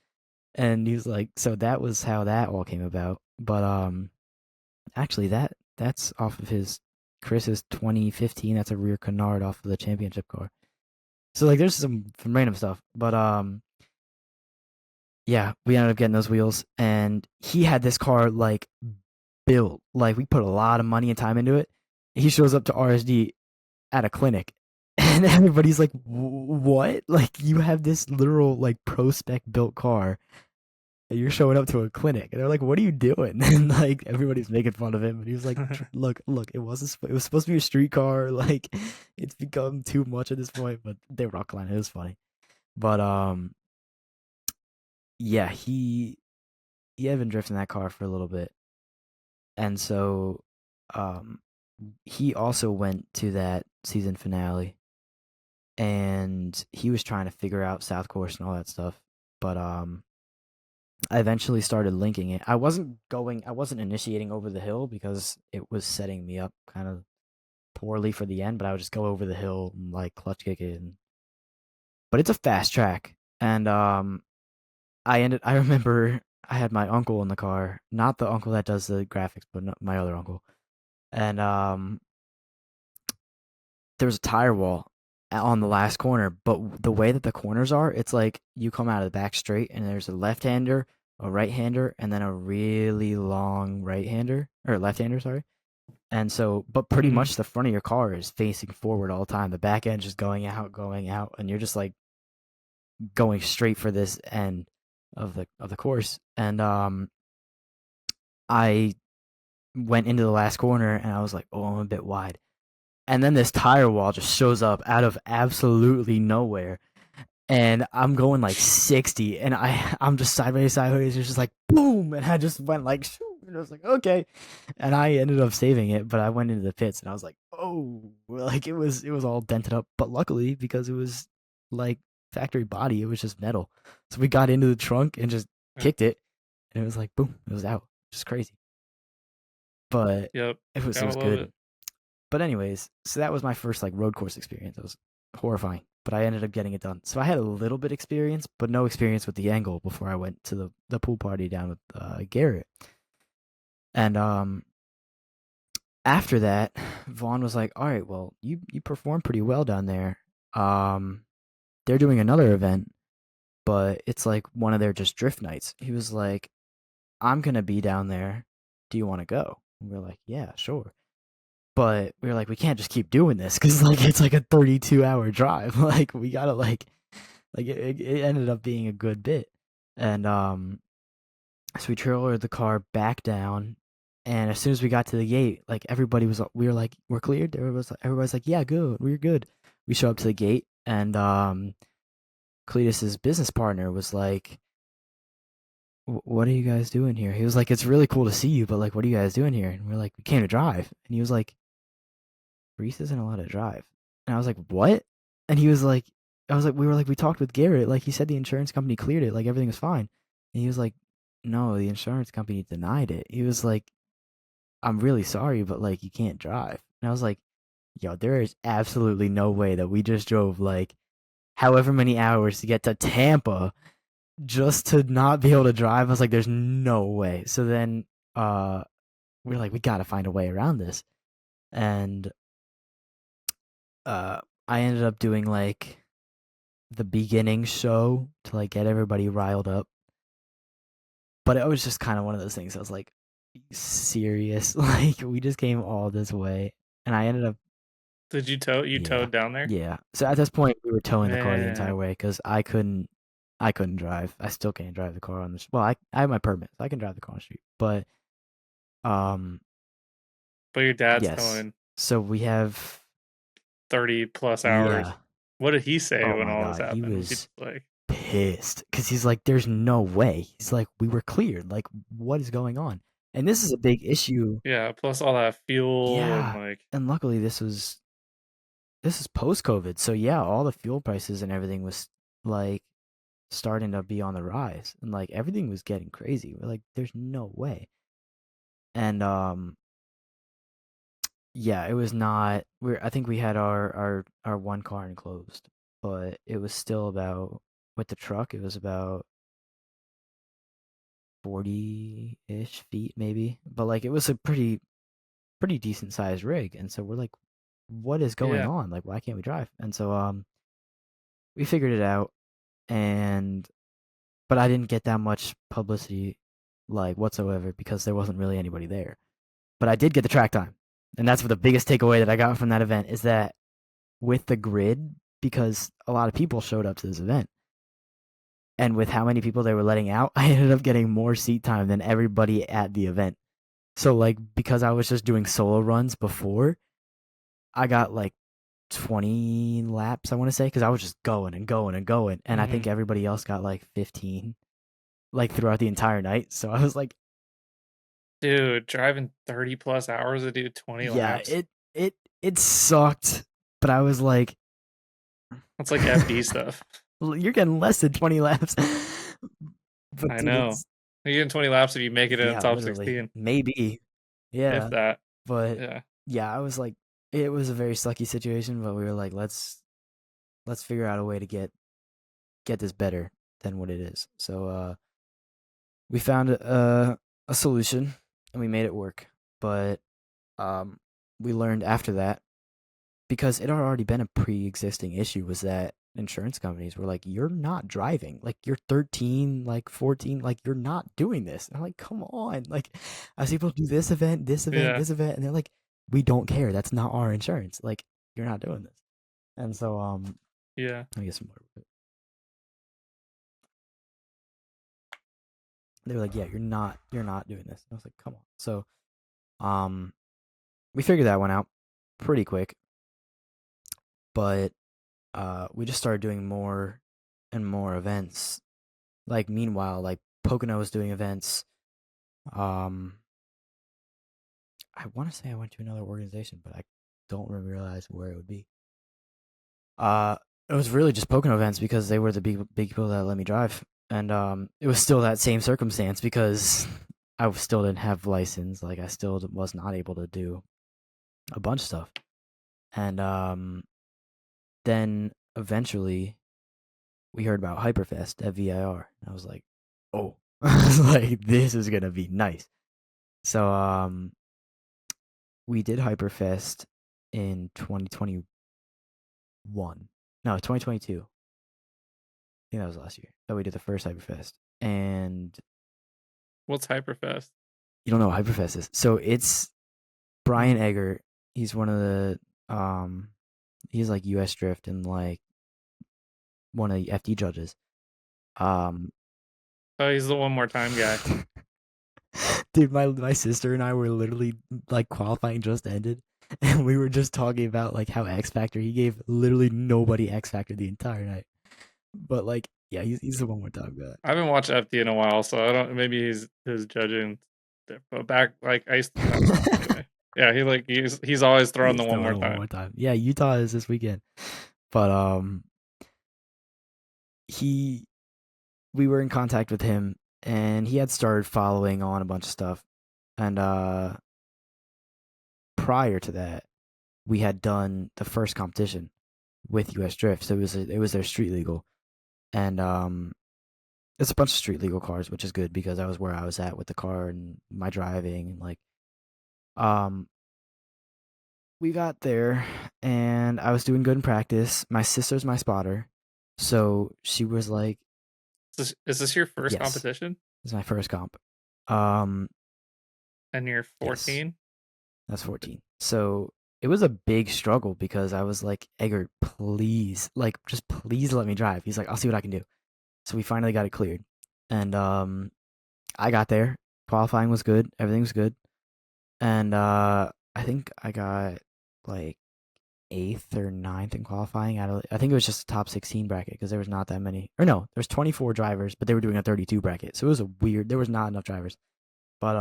And he was like, so that was how that all came about. But actually, that's off of his Chris's 2015. That's a rear canard off of the championship car. So like, there's some random stuff. But yeah, we ended up getting those wheels, and he had this car like built. Like we put a lot of money and time into it. He shows up to RSD at a clinic, and everybody's like, "What? Like you have this literal like pro spec built car, and you're showing up to a clinic?" And they're like, "What are you doing?" And like everybody's making fun of him, and he was like, Look, it was supposed to be a street car. Like it's become too much at this point." But they rock line. It was funny, but yeah, he had been drifting that car for a little bit, and so um he also went to that season finale, and he was trying to figure out South Course and all that stuff. But I eventually started linking it. I wasn't initiating over the hill because it was setting me up kind of poorly for the end. But I would just go over the hill and like clutch kick it. But it's a fast track, and I remember I had my uncle in the car, not the uncle that does the graphics, but my other uncle, and there was a tire wall on the last corner, but the way that the corners are, it's like you come out of the back straight and there's a left-hander, a right-hander, and then a really long right-hander or left-hander, sorry. And so, but pretty Hmm. much the front of your car is facing forward all the time. The back end just going out, and you're just like going straight for this end of the course. And I went into the last corner and I was like, "Oh, I'm a bit wide." And then this tire wall just shows up out of absolutely nowhere, and I'm going like 60, and I'm just sideways, it's just like boom, and I just went like shoo, and I was like, okay, and I ended up saving it, but I went into the pits and I was like, oh, like it was all dented up, but luckily because it was like factory body, it was just metal, so we got into the trunk and just Yeah. kicked it, and it was like boom, it was out, just crazy, but Yep. it Gotta was love it. good. But anyways, so that was my first like road course experience. It was horrifying, but I ended up getting it done. So I had a little bit experience, but no experience with the angle before I went to the pool party down with Garrett. And after that, Vaughn was like, "All right, well, you performed pretty well down there. Um, they're doing another event, but it's like one of their just drift nights." He was like, "I'm gonna be down there. Do you want to go?" And we are like, "Yeah, sure." But we were like, we can't just keep doing this because like it's like a 32-hour drive. Like we gotta like it ended up being a good bit, and so we trailered the car back down, and as soon as we got to the gate, like everybody was, we were like, we're cleared. Everybody's like, yeah, good, we're good. We show up to the gate, and Cletus's business partner was like, What are you guys doing here?" He was like, "It's really cool to see you, but like, what are you guys doing here?" And we're like, "We came to drive." And he was like, "Reese isn't allowed to drive." And I was like, "What?" And he was like, I was like, we were like, we talked with Garrett. Like, he said the insurance company cleared it. Like, everything was fine. And he was like, no, the insurance company denied it. He was like, "I'm really sorry, but like, you can't drive." And I was like, yo, there is absolutely no way that we just drove like however many hours to get to Tampa just to not be able to drive. I was like, there's no way. So then we are like, we got to find a way around this. And I ended up doing like the beginning show to like get everybody riled up. But it was just kind of one of those things. I was like, serious? Like we just came all this way, and I ended up Did you tow? You Yeah, towed down there? yeah. So at this point, we were towing the car the entire Man, way because I couldn't drive. I still can't drive the car on the. Well, I have my permit, so I can drive the car on the street. But um, but your dad's yes. towing So we have 30 plus hours. yeah. What did he say Oh when my all this god, he happened? Was he was like, pissed because he's like, "There's no way." He's like, "We were cleared. Like, what is going on?" And this is a big issue. yeah, plus all that fuel and Yeah, like, and luckily this is post COVID, so yeah, all the fuel prices and everything was like starting to be on the rise, and like everything was getting crazy. We're like, "There's no way." And yeah, it was not. I think we had our one car enclosed, but it was still about with the truck. It was about 40-ish feet maybe, but like it was a pretty decent sized rig, and so we're like, what is going yeah, on? Like, why can't we drive? And so we figured it out, and but I didn't get that much publicity like whatsoever because there wasn't really anybody there. But I did get the track time, and that's what the biggest takeaway that I got from that event is that with the grid, because a lot of people showed up to this event, and with how many people they were letting out, I ended up getting more seat time than everybody at the event. So like because I was just doing solo runs before, I got like 20 laps, I want to say, because I was just going and going and going, and I hmm, think everybody else got like 15, like throughout the entire night. So I was like, dude, driving 30 plus hours to do 20 yeah, laps. it sucked, but I was like, That's like FD stuff. you're getting less than 20 laps, but I dude, know. it's You're getting 20 laps if you make it in the yeah, top literally 16, maybe, if yeah, that. but Yeah, yeah, I was like, it was a very sucky situation, but we were like, let's figure out a way to get this better than what it is. So we found a solution and we made it work. But um, we learned after that because it had already been a pre-existing issue was that insurance companies were like, "You're not driving. Like you're 13, like 14. Like you're not doing this." And I'm like, "Come on!" Like I see people do this event, this event, yeah, this event, and they're like, "We don't care. That's not our insurance. Like you're not doing this." And so yeah. let me get some more. They were like, "Yeah, you're not doing this." And I was like, "Come on." So um we figured that one out pretty quick, but we just started doing more and more events. Like meanwhile, like Pocono was doing events. Um, I want to say I went to another organization, but I don't realize where it would be. Uh, it was really just Pocono events because they were the big people that let me drive, and it was still that same circumstance because I still didn't have license. Like I still was not able to do a bunch of stuff, and then eventually we heard about Hyperfest at VIR. And I was like, oh, I was like, this is gonna be nice. So we did Hyperfest in 2021. No, 2022. I think that was last year that we did the first Hyperfest. And What's Hyperfest? you don't know what Hyperfest is. So it's Brian Egger. He's one of the he's like US Drift and like one of the FD judges. Um Oh, he's the one more time guy. Dude, my sister and I were literally like qualifying just ended, and we were just talking about like how X Factor he gave literally nobody X Factor the entire night. But like, yeah, he's the one more time guy. I haven't watched FD in a while, so I don't. Maybe he's his judging. But back, like I used. Anyway, yeah, he's always throwing the He's one throwing more it one time. more time. Yeah, Utah is this weekend, but he we were in contact with him, and he had started following on a bunch of stuff, and prior to that, we had done the first competition with US Drift, so it was their street legal, and it's a bunch of street legal cars, which is good because that was where I was at with the car and my driving and like um we got there and I was doing good in practice. My sister's my spotter, so she was like, Is this your first "Yes, competition? this is my first comp." Um, And you're yes, 14? that's 14. So it was a big struggle because I was like, Eggert, please, like, just please let me drive. He's like, I'll see what I can do. So we finally got it cleared, and I got there. Qualifying was good. Everything was good, and I think I got like eighth or ninth in qualifying. I think it was just a top 16 bracket because there was not that many. Or no, there's 24 drivers, but they were doing a 32 bracket, so it was a weird. There was not enough drivers, but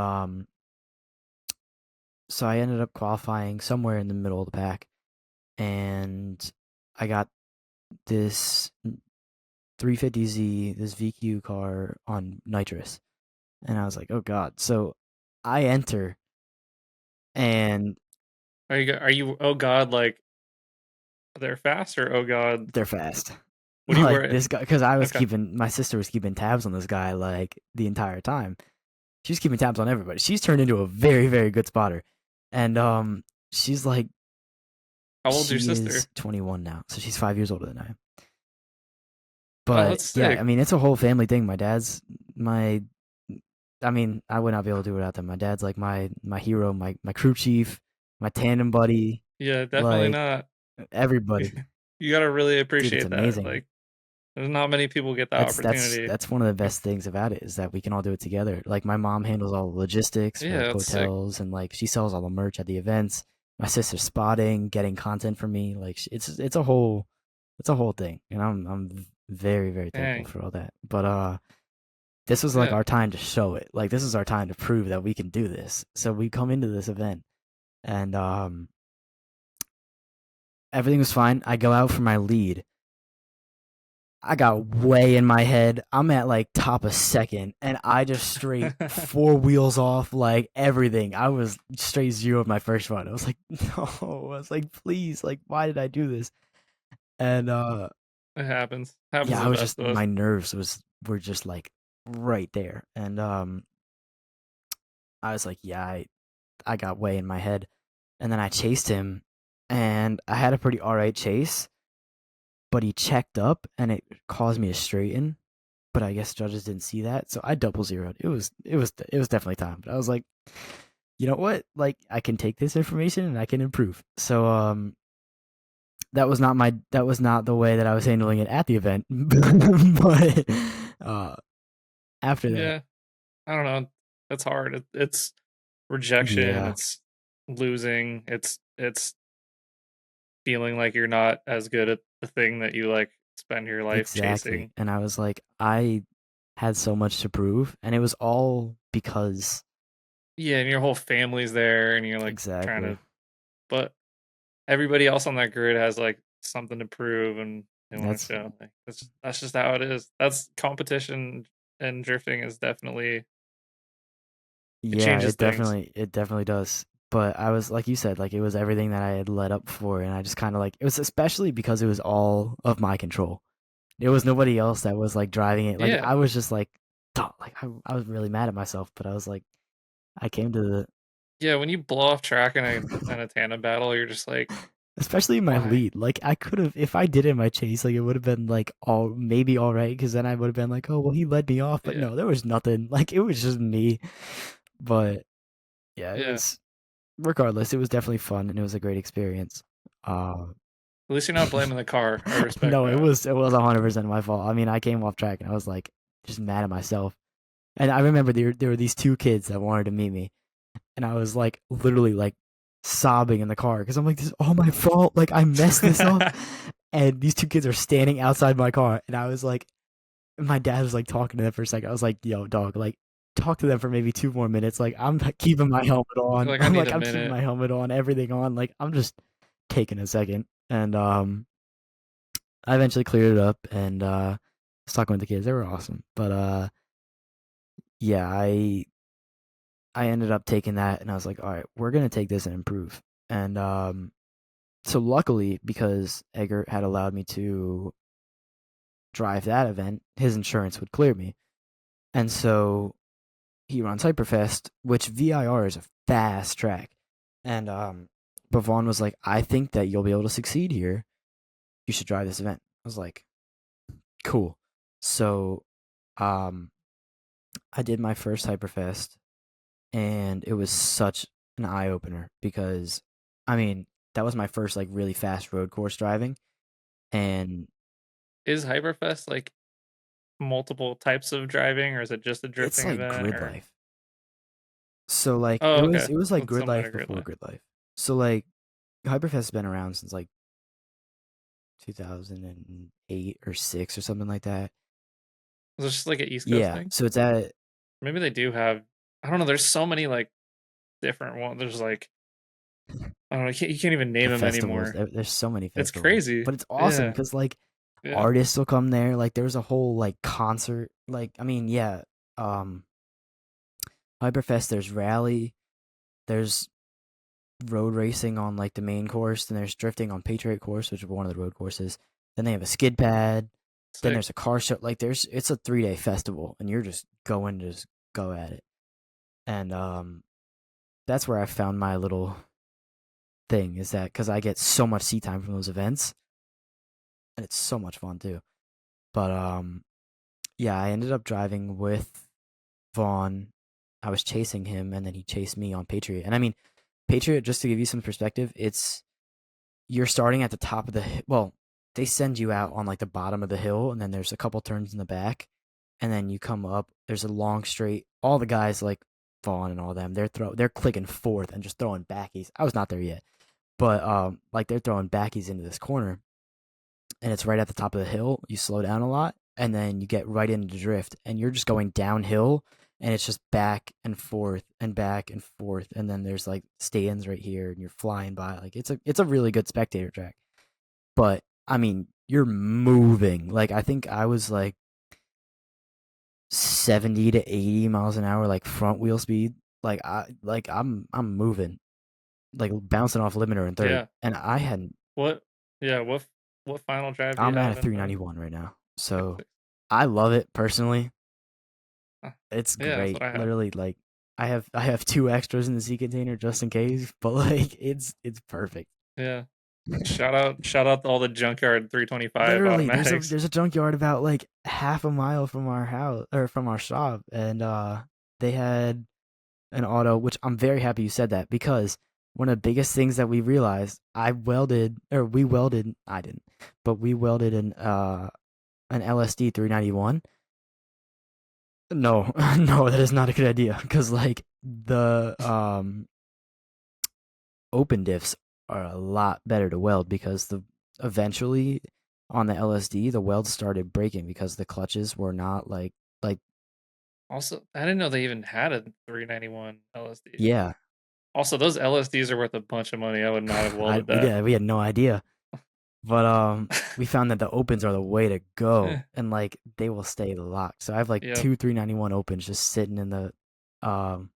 so I ended up qualifying somewhere in the middle of the pack, and I got this 350Z, this VQ car on nitrous, and I was like, oh god. So I enter, and Are you? Oh God, like they're fast, or oh God, they're fast. what do you Like wear? this guy, because I was Okay. keeping my sister was keeping tabs on this guy like the entire time. She's keeping tabs on everybody. She's turned into a very very good spotter, and she's like How old's your she sister? is 21 now, so she's 5 years older than I am. Oh, But that's yeah, I sick. mean, it's a whole family thing. My dad's my, I mean, I would not be able to do it without them. My dad's like my hero, my crew chief, my tandem buddy, Yeah, definitely like not. everybody. You gotta really Dude, it's appreciate that. amazing. Like, there's not many people get that opportunity. That's one of the best things about it is that we can all do it together. Like my mom handles all the logistics for Yeah, like that's sick. hotels and like she sells all the merch at the events. My sister's spotting, getting content for me. Like it's a whole thing, and I'm very very thankful Dang. for all that. But this was like Yeah. our time to show it. Like this is our time to prove that we can do this. So we come into this event, and everything was fine. I go out for my lead. I got way in my head. I'm at like top of second, and I just straight four wheels off, like everything. I was straight zero of my first run. I was like, no. I was like, please, like, why did I do this? And It happens. Happens yeah, to I the was best just of us. my nerves were just like right there, and I was like, yeah, I got way in my head, and then I chased him, and I had a pretty alright chase, but he checked up, and it caused me to straighten. But I guess judges didn't see that, so I double zeroed. It was definitely time. But I was like, you know what? Like I can take this information and I can improve. So that was not the way that I was handling it at the event. But uh, after that, Yeah. I don't know. That's hard. It's rejection. yeah, It's losing. It's feeling like you're not as good at the thing that you like spend your life exactly. chasing. And I was like, I had so much to prove, and it was all because Yeah, and your whole family's there, and you're like trying exactly. to, but everybody else on that grid has like something to prove, and they want to That's show. Like that's just how it is. That's competition, and drifting is definitely, it Yeah, changes things. it definitely does. But I was like you said, like it was everything that I had led up for, and I just kind of like it was especially because it was all of my control. There was nobody else that was like driving it. Like Yeah, I was just like, duh, like I was really mad at myself, but I was like, I came to the, yeah. When you blow off track in a tandem battle, you're just like, especially in my why? lead. Like I could have, if I did it in my chase, like it would have been like all maybe all right, because then I would have been like, oh well, he led me off, but Yeah, no, there was nothing. Like it was just me. But yeah, it yeah. was regardless, it was definitely fun and it was a great experience. Uh, At least you're not blaming the car. I respect no, that. it was 100% my fault. I mean, I came off track and I was like just mad at myself. And I remember there were these two kids that wanted to meet me, and I was like literally like sobbing in the car because I'm like, this is all my fault. Like I messed this up, and these two kids are standing outside my car, and I was like, my dad was like talking to them for a second. I was like, yo, dog, like talk to them for maybe 2 more minutes. Like I'm keeping my helmet on. Like, I I'm need like a I'm keeping minute. my helmet on, everything on. Like I'm just taking a second, and I eventually cleared it up, and was talking with the kids. They were awesome, but yeah, I ended up taking that and I was like, all right, we're gonna take this and improve. And so luckily, because Eggert had allowed me to drive that event, his insurance would clear me. And so he runs Hyperfest, which VIR is a fast track. And Bavon was like, I think that you'll be able to succeed here. You should drive this event. I was like, cool. So um I did my first Hyperfest, and it was such an eye opener because I mean that was my first like really fast road course driving, and Is Hyperfest like multiple types of driving, or is it just a it's drifting like event? grid Or life. So like oh, it was okay, it was like that's grid similar life to Grid before Life. grid life. So like Hyperfest has been around since like 2008 or 6 or something like that. Is it just like an East Coast Yeah. thing? So it's at Maybe they do have. I don't know. There's so many like different ones. There's like I don't know. You can't even name the them festivals. anymore. There's so many It's festivals, crazy. but it's awesome Yeah, because like yeah. artists will come there. Like there's a whole like concert. Like I mean, yeah, um, Hyperfest. There's rally. There's road racing on like the main course. Then there's drifting on Patriot course, which is one of the road courses. Then they have a skid pad. Then Sick. there's a car show. Like it's a 3 day festival, and you're just going to just go at it. And that's where I found my little thing is that because I get so much seat time from those events, and it's so much fun too. But yeah, I ended up driving with Vaughn. I was chasing him, and then he chased me on Patriot. And I mean, Patriot, just to give you some perspective, it's you're starting at the top of the well, they send you out on like the bottom of the hill, and then there's a couple turns in the back, and then you come up. There's a long straight. All the guys like Vaughn and all them, they're clicking fourth and just throwing backies. I was not there yet, but like they're throwing backies into this corner, and it's right at the top of the hill. You slow down a lot, and then you get right into drift, and you're just going downhill, and it's just back and forth and back and forth, and then there's like stands right here, and you're flying by. Like it's a really good spectator track, but I mean you're moving. Like I think I was like 70 to 80 miles an hour, like front wheel speed. I'm moving, like bouncing off limiter in third, Yeah. and I hadn't What? Yeah. What final drive do you I'm at a have in the 391 right now. six So six? I love it personally. It's Yeah, that's great. what I have. Literally like I have two extras in the sea container just in case, but like it's perfect. Yeah. Shout out to all the junkyard 325 Literally automatics. there's a junkyard about like half a mile from our house or from our shop, and they had an auto, which I'm very happy you said that because one of the biggest things that we realized, we welded, I didn't, but we welded an LSD 391. No, no, that is not a good idea because like the open diffs are a lot better to weld because the eventually on the LSD the welds started breaking because the clutches were not like Also, I didn't know they even had a 391 LSD. yeah. Also, those LSDs are worth a bunch of money. I would not have I welded that. we had no idea. But we found that the opens are the way to go, Eh, and like they will stay locked. So I have like yep. two 391 opens just sitting in the um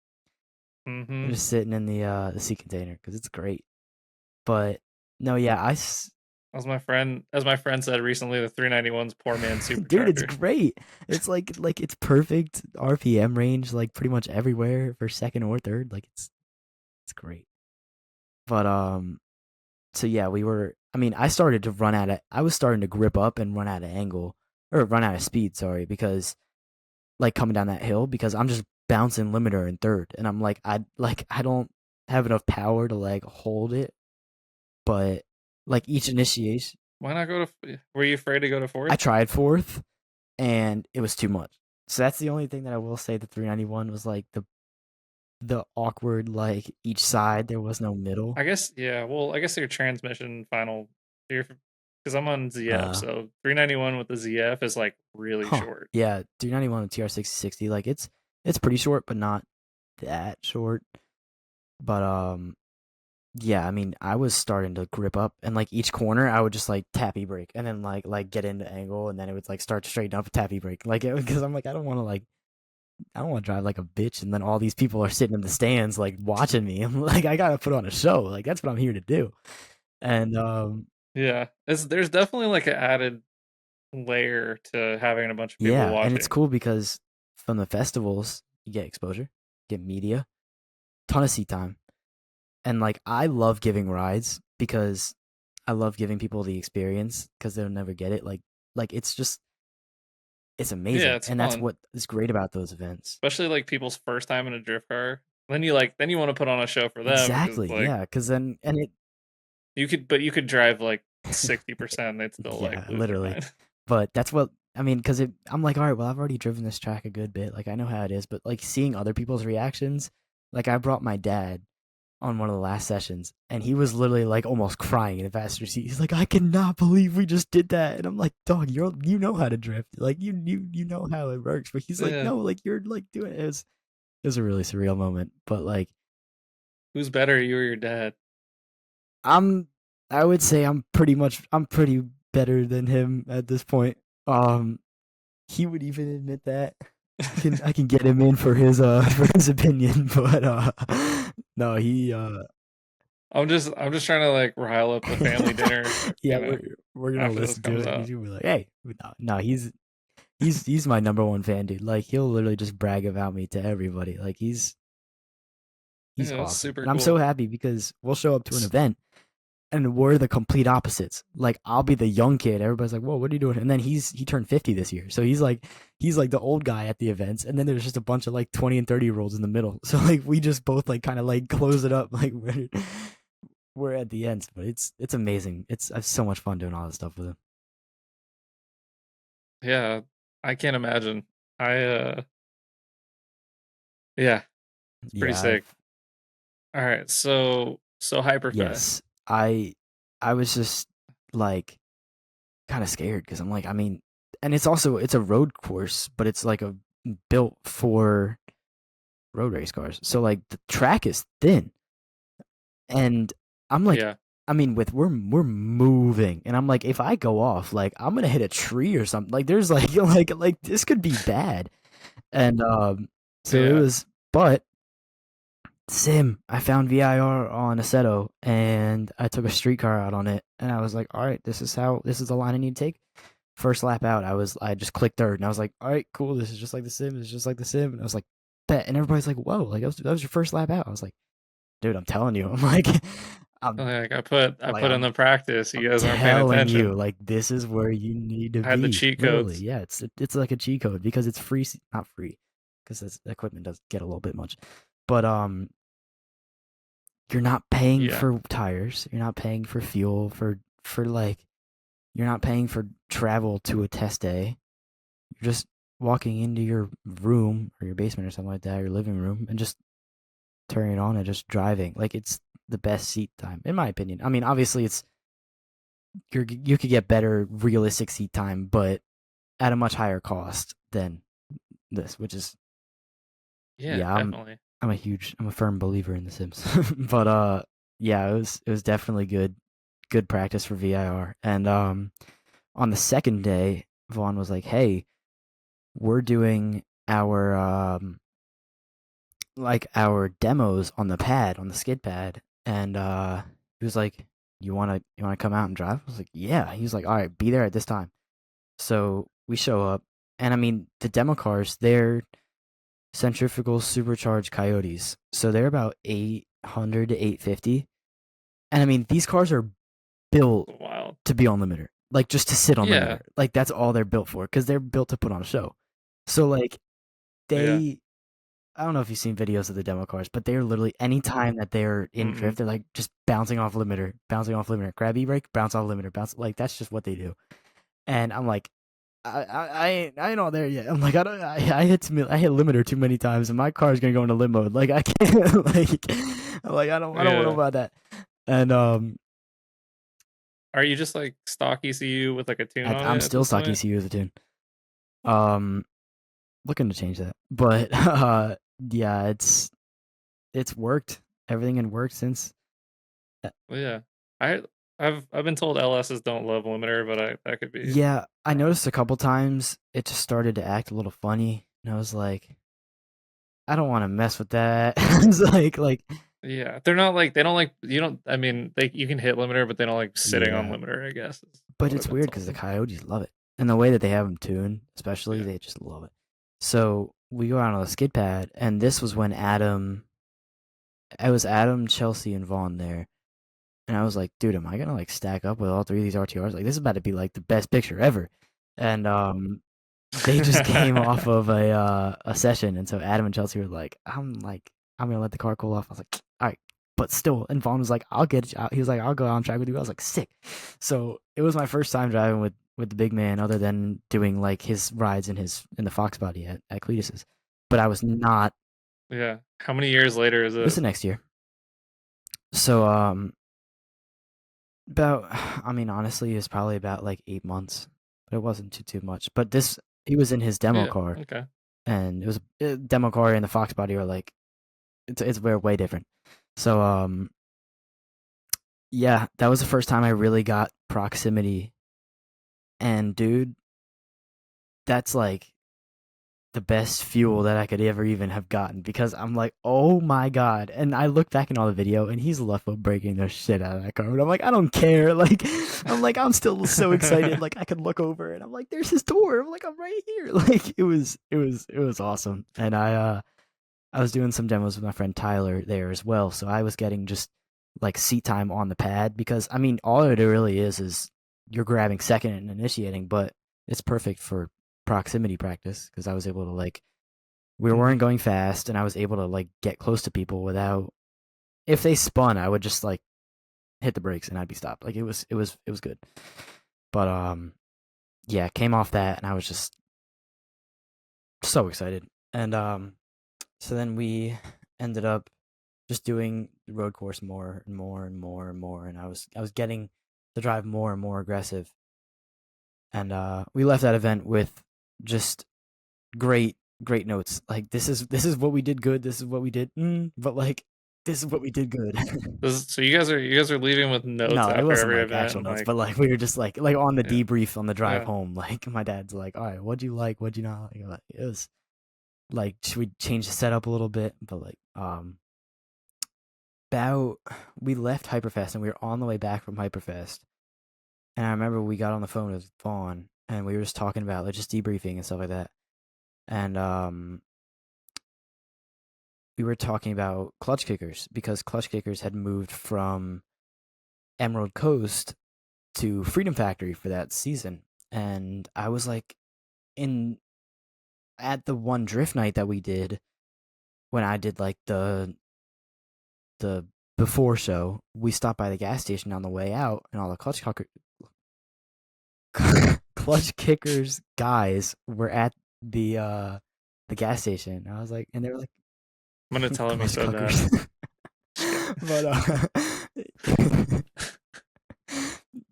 Mm-hmm. the sea container because it's great. But no, yeah, As my friend said recently, the 391's poor man's dude, it's supercharger. great. It's like it's perfect RPM range, like pretty much everywhere for second or third. Like it's great. But so yeah, we were. I mean, I started to run out of. I was starting to grip up and run out of angle or run out of speed. Sorry, because like coming down that hill because I'm just bouncing limiter in third, and I'm like I don't have enough power to like hold it, but like each initiation, Why not go to? Were you afraid to go to I fourth? tried fourth, and it was too much. So that's the only thing that I will say. The 391 was like the awkward like each side there was no middle. I guess, yeah. Well, I guess your transmission final, because I'm on ZF, Uh, so 391 with the ZF is like really huh? short. Yeah, 391 with TR660 like it's pretty short, but not that short. But yeah, I mean, I was starting to grip up, and like each corner, I would just like tappy brake, and then like get into angle, and then it would like start to straighten up, tappy brake, like because I'm like I don't want to drive like a bitch, and then all these people are sitting in the stands like watching me. I'm like I gotta put on a show, like that's what I'm here to do. And Yeah, there's definitely like an added layer to having a bunch of people yeah, and it's watching. cool because from the festivals you get exposure, get media, ton of seat time, and like I love giving rides because I love giving people the experience because they'll never get it. Like it's just it's Yeah, amazing, it's and that's fun, what is great about those events. especially like people's first time in a drift car. Then you want to put on a show for them because Exactly, like yeah. Because then and it but you could drive like 60%, they'd still like Yeah, lose their literally. mind. But that's what I mean, because I'm like, all right, well, I've already driven this track a good bit. Like, I know how it is, but like seeing other people's reactions, like I brought my dad on one of the last sessions, and he was literally like almost crying in the passenger seat. He's like, I cannot believe we just did that, and I'm like, dog, you know how to drift, like you know how it works. But he's like, Yeah. no, like you're like doing it. It was a really surreal moment, but like Who's better, you or your dad? I'm I would say I'm pretty better than him at this point. Um, he would even admit that. I can get him in for his for his opinion, but no, he I'm just trying to like rile up the family dinner, yeah, we're gonna after this listen to comes it. out. He's gonna be like, hey, no, he's my number one fan, dude. Like he'll literally just brag about me to everybody. Like he's Yeah, that's awesome, super and I'm so cool. happy because we'll show up to an event and we're the complete opposites. Like I'll be the young kid. Everybody's like, "Whoa, what are you doing?" And then he turned 50 this year, so he's like the old guy at the events, and then there's just a bunch of like 20 and 30-year olds in the middle. So like we just both like kind of like close it up. Like we're at the ends, but it's amazing. I have so much fun doing all this stuff with him. Yeah, I can't imagine. I yeah, it's pretty Yeah, sick. All right, so Hyperfest. yes, I was just like kind of scared because I'm like, I mean, and it's a road course, but it's like a built for road race cars. So like the track is thin, and I'm like, Yeah, I mean, with we're moving, and I'm like, if I go off, like I'm gonna hit a tree or something. Like there's like like this could be bad, and so it yeah. was, but sim, I found VIR on Assetto, and I took a streetcar out on it, and I was like, all right, this is the line I need to take. First lap out, I just clicked third, and I was like, all right, cool, this is just like the sim, it's just like the sim, and I was like, bet, and everybody's like, whoa, like that was your first lap out. I was like, dude, I'm telling you, I'm like, I'm Like I put in I'm the practice. You guys weren't paying telling you, attention. like this is where you need to I had the be. cheat Literally, codes. yeah, it's like a cheat code because it's free, not free, because this equipment does get a little bit much, but you're not paying Yeah, for tires, you're not paying for fuel, for like you're not paying for travel to a test day. You're just walking into your room or your basement or something like that, your living room, and just turning it on and just driving. Like it's the best seat time, in my opinion. I mean, obviously, you could get better realistic seat time, but at a much higher cost than this, which is yeah, yeah, definitely. I'm a firm believer in The Sims, but yeah, it was definitely good practice for VIR, and on the second day, Vaughn was like, hey, we're doing our demos on the pad, on the skid pad, and he was like, you wanna come out and drive? I was like, yeah. He was like, all right, be there at this time. So we show up, and I mean the demo cars, they're centrifugal supercharged Coyotes, so they're about 800 to 850, and I mean these cars are built Wild. to be on limiter, like just to sit on Yeah, limiter, like that's all they're built for because they're built to put on a show. So like yeah. they I don't know if you've seen videos of the demo cars, but they're literally anytime that they're in Mm-mm. drift, they're like just bouncing off limiter, grab e brake, bounce off limiter, bounce like that's just what they do. And I'm like, I ain't all there yet. I'm like, I hit limiter too many times, and my car's gonna go into limbo. Like I can't like I'm like I don't know Yeah. about that. And Are you just like stock ECU with like a tune on I'm it at still this stock point? ECU as a tune. Um, looking to change that, but yeah, it's worked. Everything had worked since. uh, Well, yeah. I I've been told LSs don't love limiter, but that could be Yeah, I wrong. noticed a couple times it just started to act a little funny, and I was like, I don't want to mess with that. It's like, Yeah, they're not like they don't like you don't. I mean, they you can hit limiter, but they don't like sitting on yeah, limiter. I guess is but what I've it's been weird because the told. Coyotes love it, and the way that they have them tuned, especially, Yeah. they just love it. So we go out on the skid pad, and this was when it was Adam, Chelsea, and Vaughn there, and I was like, dude, am I gonna like stack up with all three of these RTRs? Like, this is about to be like the best picture ever. And they just came off of a session, and so Adam and Chelsea were like, I'm gonna let the car cool off. I was like, all right, but still. And Vaughn was like, I'll get you out. He was like, I'll go on track with you. I was like, sick. So it was my first time driving with the big man, other than doing like his rides in the Fox body at Cletus's. But I was not. Yeah. How many years later is This is it? the next year. So about, I mean, honestly, it's probably about like 8 months, but it wasn't too much. But this, he was in his demo Yeah. car, Okay. and it was a demo car and the Fox body are like, it's way different. So yeah, that was the first time I really got proximity, and dude, that's like the best fuel that I could ever even have gotten, because I'm like, oh my god. And I look back in all the video and he's left foot breaking the shit out of that car. And I'm like, I don't care. Like, I'm still so excited. Like, I could look over and I'm like, there's his door. I'm like, I'm right here. Like, it was awesome. And I was doing some demos with my friend Tyler there as well. So I was getting just like seat time on the pad, because I mean, all it really is you're grabbing second and initiating, but it's perfect for proximity practice, because I was able to like, we Mhm. weren't going fast and I was able to like get close to people without, if they spun, I would just like hit the brakes and I'd be stopped. Like it was good. But yeah, came off that and I was just so excited. And so then we ended up just doing the road course more and more and more and more, and I was getting to drive more and more aggressive. And we left that event with just great notes. Like, this is what we did good. This is what we did, but like, this is what we did good. So you guys are leaving with notes No, it after wasn't every like event, actual and notes, like, but like we were just like on the yeah, debrief on the drive yeah. home. Like, my dad's like, all right, what'd you like? What'd you not like? It was like, should we change the setup a little bit? But like, about we left Hyperfest and we were on the way back from Hyperfest. And I remember we got on the phone with Vaughn and we were just talking about like just debriefing and stuff like that. And we were talking about clutch kickers, because clutch kickers had moved from Emerald Coast to Freedom Factory for that season. And I was like, in at the one drift night that we did, when I did like the before show, we stopped by the gas station on the way out, and all the clutch kickers guys were at the gas station. I was like, and they were like, I'm gonna tell him you clutch said that. cookers. Just kidding.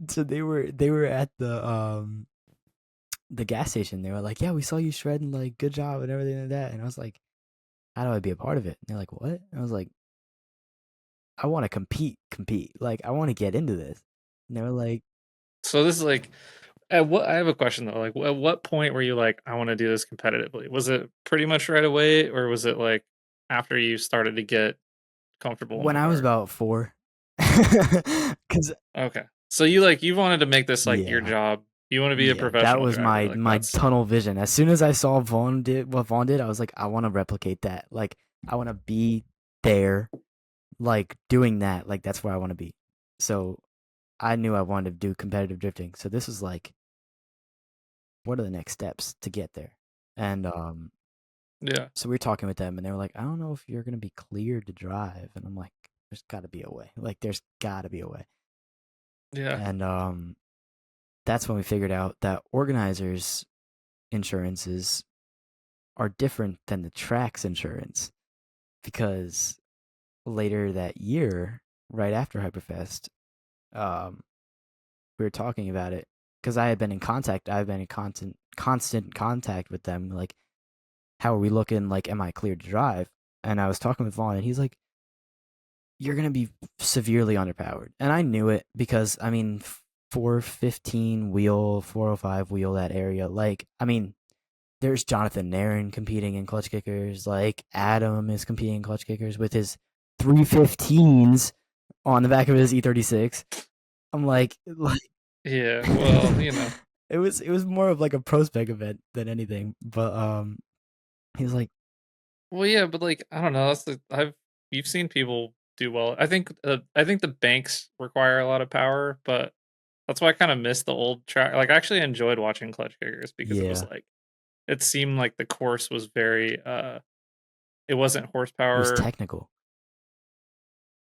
But so they were at the gas station. They were like, yeah, we saw you shredding, like, good job and everything like that. And I was like, how do I be a part of it? And they're like, what? And I was like, I want to compete. Like, I want to get into this. And they were like, So this is like, I have a question though. Like, at what point were you like, I want to do this competitively? Was it pretty much right away, or was it like after you started to get comfortable in when the I was car? about 4. Because Okay. So you wanted to make this like your yeah, job. You want to be a yeah, that professional was driver. my Like my that's tunnel vision. As soon as I saw Vaughn did what Vaughn did, I was like, I want to replicate that. Like, I want to be there, like, doing that. Like, that's where I want to be. So I knew I wanted to do competitive drifting. So this was like, what are the next steps to get there? And yeah. so we were talking with them, and they were like, I don't know if you're gonna be cleared to drive. And I'm like, there's got to be a way. Like, there's got to be a way. Yeah. And that's when we figured out that organizers' insurances are different than the track's insurance, because later that year, right after Hyperfest, um, we were talking about it, because I've been in constant contact with them. Like, how are we looking? Like, am I cleared to drive? And I was talking with Vaughn, and he's like, you're gonna be severely underpowered. And I knew it, because I mean, 415 wheel, 405 wheel, that area. Like, I mean, there's Jonathan Nairn competing in clutch kickers. Like, Adam is competing in clutch kickers with his 315s on the back of his E36. I'm like Yeah. Well, it was more of like a pro spec event than anything. But he was like, well, yeah, but like I don't know. You've seen people do well. I think the banks require a lot of power, but that's why I kind of miss the old track. Like I actually enjoyed watching clutch kickers because it was yeah, like it seemed like the course was very it wasn't it was horsepower. technical.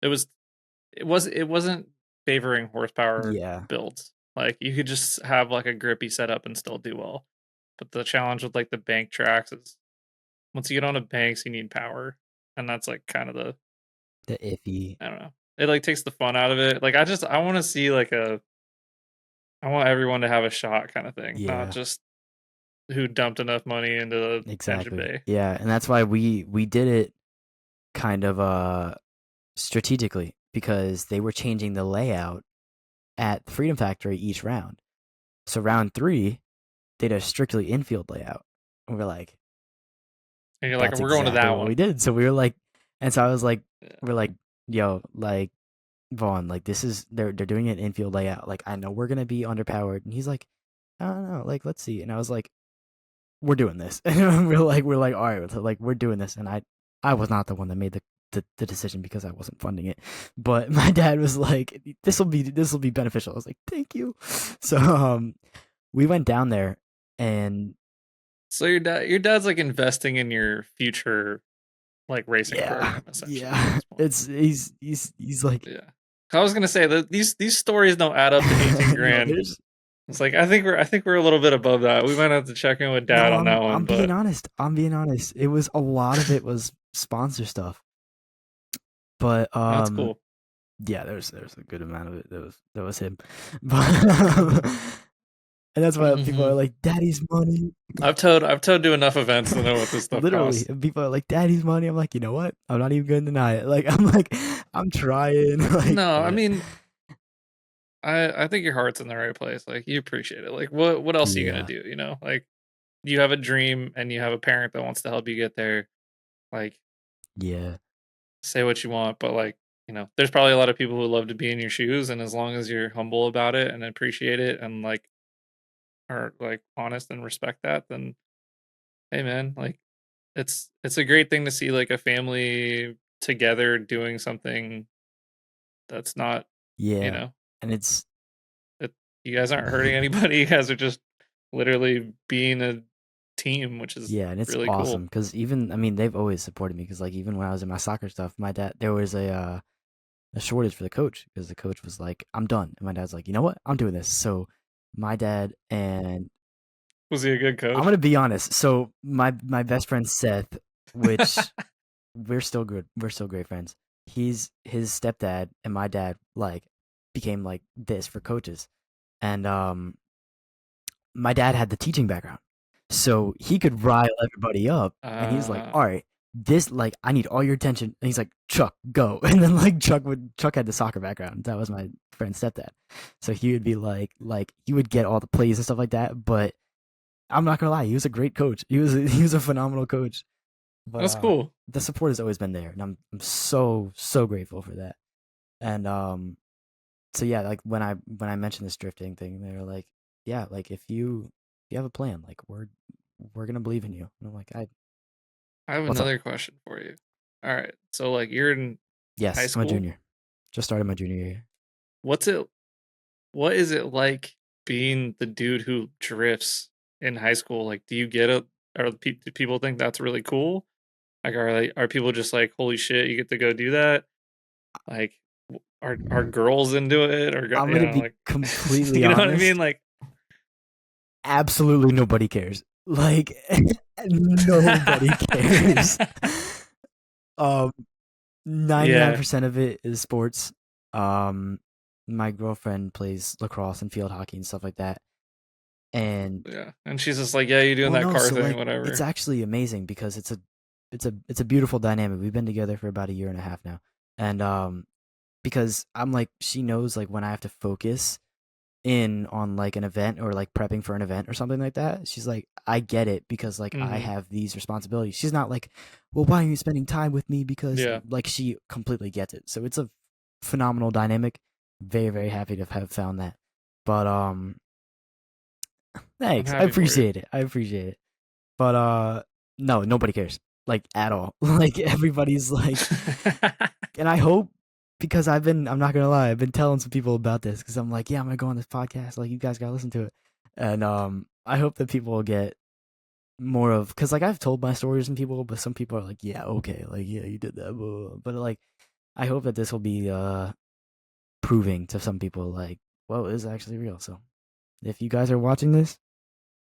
it was it wasn't favoring horsepower Yeah. builds. Like you could just have like a grippy setup and still do well. But the challenge with like the bank tracks is once you get onto banks, you need power, and that's like kind of the The iffy. I don't know. It like takes the fun out of it. Like I want to see like a I want everyone to have a shot kind of thing, not Yeah. just who dumped enough money into the engine Exactly. bay. Yeah, and that's why we did it kind of strategically because they were changing the layout at the Freedom Factory each round. So round 3, they did a strictly infield layout. And we're like, And you're like, that's we're going to exactly that what we one. did. So we were like, and so I was like, Yeah. we're like, yo, like Vaughn, like this is they're doing an infield layout. Like I know we're gonna be underpowered, and he's like, I don't know, like let's see. And I was like, we're doing this. And we're like, all right, so like we're doing this. And I was not the one that made the decision because I wasn't funding it. But my dad was like, this will be beneficial. I was like, thank you. So we went down there and So your dad's like investing in your future like racing yeah, program essentially at yeah. this point. It's he's like Yeah. I was gonna say that these stories don't add up to 18 no, grand. there's It's like I think we're a little bit above that. We might have to check in with dad no, on that I'm one, being but honest. I'm being honest. It was a lot of it was sponsor stuff. But that's cool. yeah, there's a good amount of it that was him. But and that's why people are like, "Daddy's money." I've towed to enough events to know what this stuff Literally, costs. and people are like, "Daddy's money." I'm like, you know what? I'm not even gonna deny it. Like, I'm like, I'm trying. Like, No, I but mean I think your heart's in the right place. Like you appreciate it. Like what else are you gonna yeah, do? You know, like you have a dream and you have a parent that wants to help you get there. Like yeah, say what you want, but like you know, there's probably a lot of people who love to be in your shoes, and as long as you're humble about it and appreciate it, and like are like honest and respect that, then hey man, like it's a great thing to see like a family together doing something that's not you yeah. know And it's it, you guys aren't hurting anybody. You guys are just literally being a team, which is yeah, and it's really awesome cool. because even I mean they've always supported me because like even when I was in my soccer stuff, my dad there was a shortage for the coach because the coach was like, "I'm done," and my dad's like, "You know what? I'm doing this." So my dad and Was he a good I'm coach? gonna be honest. So my best friend Seth, which we're still good, we're still great friends. He's his stepdad and my dad like became like this for coaches, and my dad had the teaching background, so he could rile everybody up, and he was like, uh "All right, this like I need all your attention." And he's like, "Chuck, go!" And then like Chuck had the soccer background. That was my friend's stepdad, so he would be like he would get all the plays and stuff like that. But I'm not gonna lie, he was a great coach. He was a phenomenal coach. But that's cool. the support has always been there, and I'm so grateful for that. And so yeah, like when I mentioned this drifting thing, they were like, yeah, like if you have a plan, like we're gonna believe in you. And I'm like, I I have what's up? another question for you. All right. So like you're in high Yes, I'm a school. junior. Just started my junior year. What's it what is it like being the dude who drifts in high school? Like do you get it or do people think that's really cool? Like are people just like holy shit, you get to go do that? Like are girls into it or I'm you gonna know be like completely you know what I mean? honest. Like Absolutely nobody cares. Like nobody cares. Um, yeah. 99% of it is sports. Um, my girlfriend plays lacrosse and field hockey and stuff like that. And Yeah. And she's just like, yeah, you're doing well, that no, car so thing, like it's whatever. actually amazing because it's a beautiful dynamic. We've been together for about a year and a half now, and because I'm like she knows like when I have to focus in on like an event or like prepping for an event or something like that. She's like, I get it because like I Mm-hmm. have these responsibilities. She's not like, well, why are you spending time with me? Because Yeah. like she completely gets it. So it's a phenomenal dynamic. Very happy to have found that. But I'm thanks. I happy for you. appreciate it. I appreciate it. But no, nobody cares like at all. Like everybody's like, and I hope because I'm not gonna lie, I've been telling some people about this because I'm like, yeah, I'm gonna go on this podcast. Like, you guys gotta listen to it, and I hope that people will get more of because like I've told my stories to people, but some people are like, yeah, okay, like yeah, you did that, blah, blah, blah. But like I hope that this will be proving to some people like, whoa, this is actually real. So if you guys are watching this,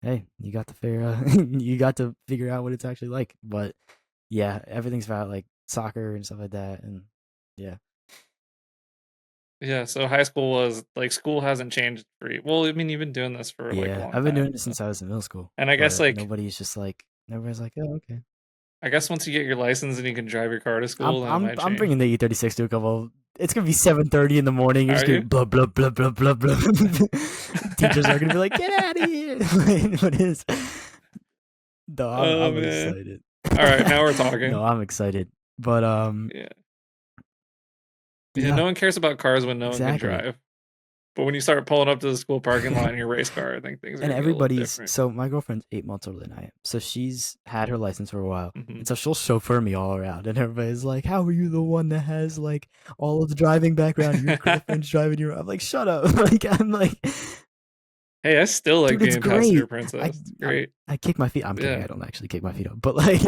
hey, you got to you got to figure out what it's actually like. But yeah, everything's about like soccer and stuff like that, and yeah, Yeah, so high school was like school hasn't changed for you. Well, I mean, you've been doing this for like a yeah. long I've been time. doing it So. since I was in middle school, And I guess but like nobody's just like everybody's like, oh, okay. I guess once you get your license and you can drive your car to school, then it might I'm change. bringing the E36 to a couple. It's gonna be 7:30 in the morning. You're Are just you? gonna blah blah blah blah blah blah. Teachers are gonna be like, "Get out of here!" What is? No, Oh I'm man. excited. All right, now we're talking. No, I'm excited. But Yeah. Yeah, yeah, no one cares about cars when no one can exactly. drive. But when you start pulling up to the school parking lot in your race car, I think things are And gonna get a little everybody's different. so my girlfriend's 8 months older than I am, so she's had her license for a while, Hmm. and so she'll chauffeur me all around, and everybody's like, "How are you the one that has like all of the driving background? Your girlfriend's driving you." I'm like, "Shut up!" Like I'm like, Hey, I still like dude, it's being passenger great. I princess. It's I, great. I kick my feet. I'm kidding. Yeah. I don't actually kick my feet up, but like,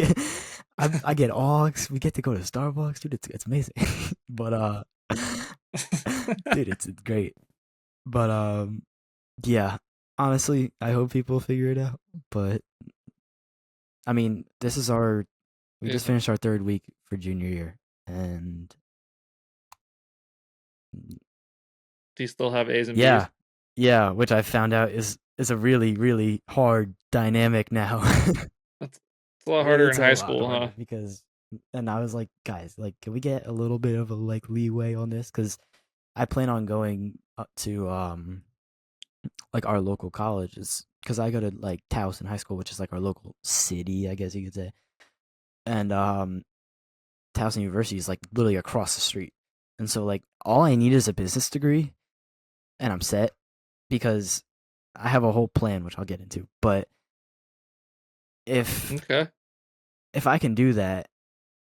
I get aux. We get to go to Starbucks, dude. It's amazing. But dude, it's great. But yeah. Honestly, I hope people figure it out. But I mean, we just Yeah. finished our third week for junior year, and Do you still have A's and yeah, B's? yeah, which I found out is a really really hard dynamic now. It's a lot harder in It's a high lot school, huh? harder because, and I was like, guys, like, can we get a little bit of a like leeway on this? Because I plan on going up to like our local colleges because I go to like Towson High School, which is like our local city, I guess you could say, and Towson University is like literally across the street, and so like all I need is a business degree, and I'm set because I have a whole plan which I'll get into, but if Okay. if I can do that,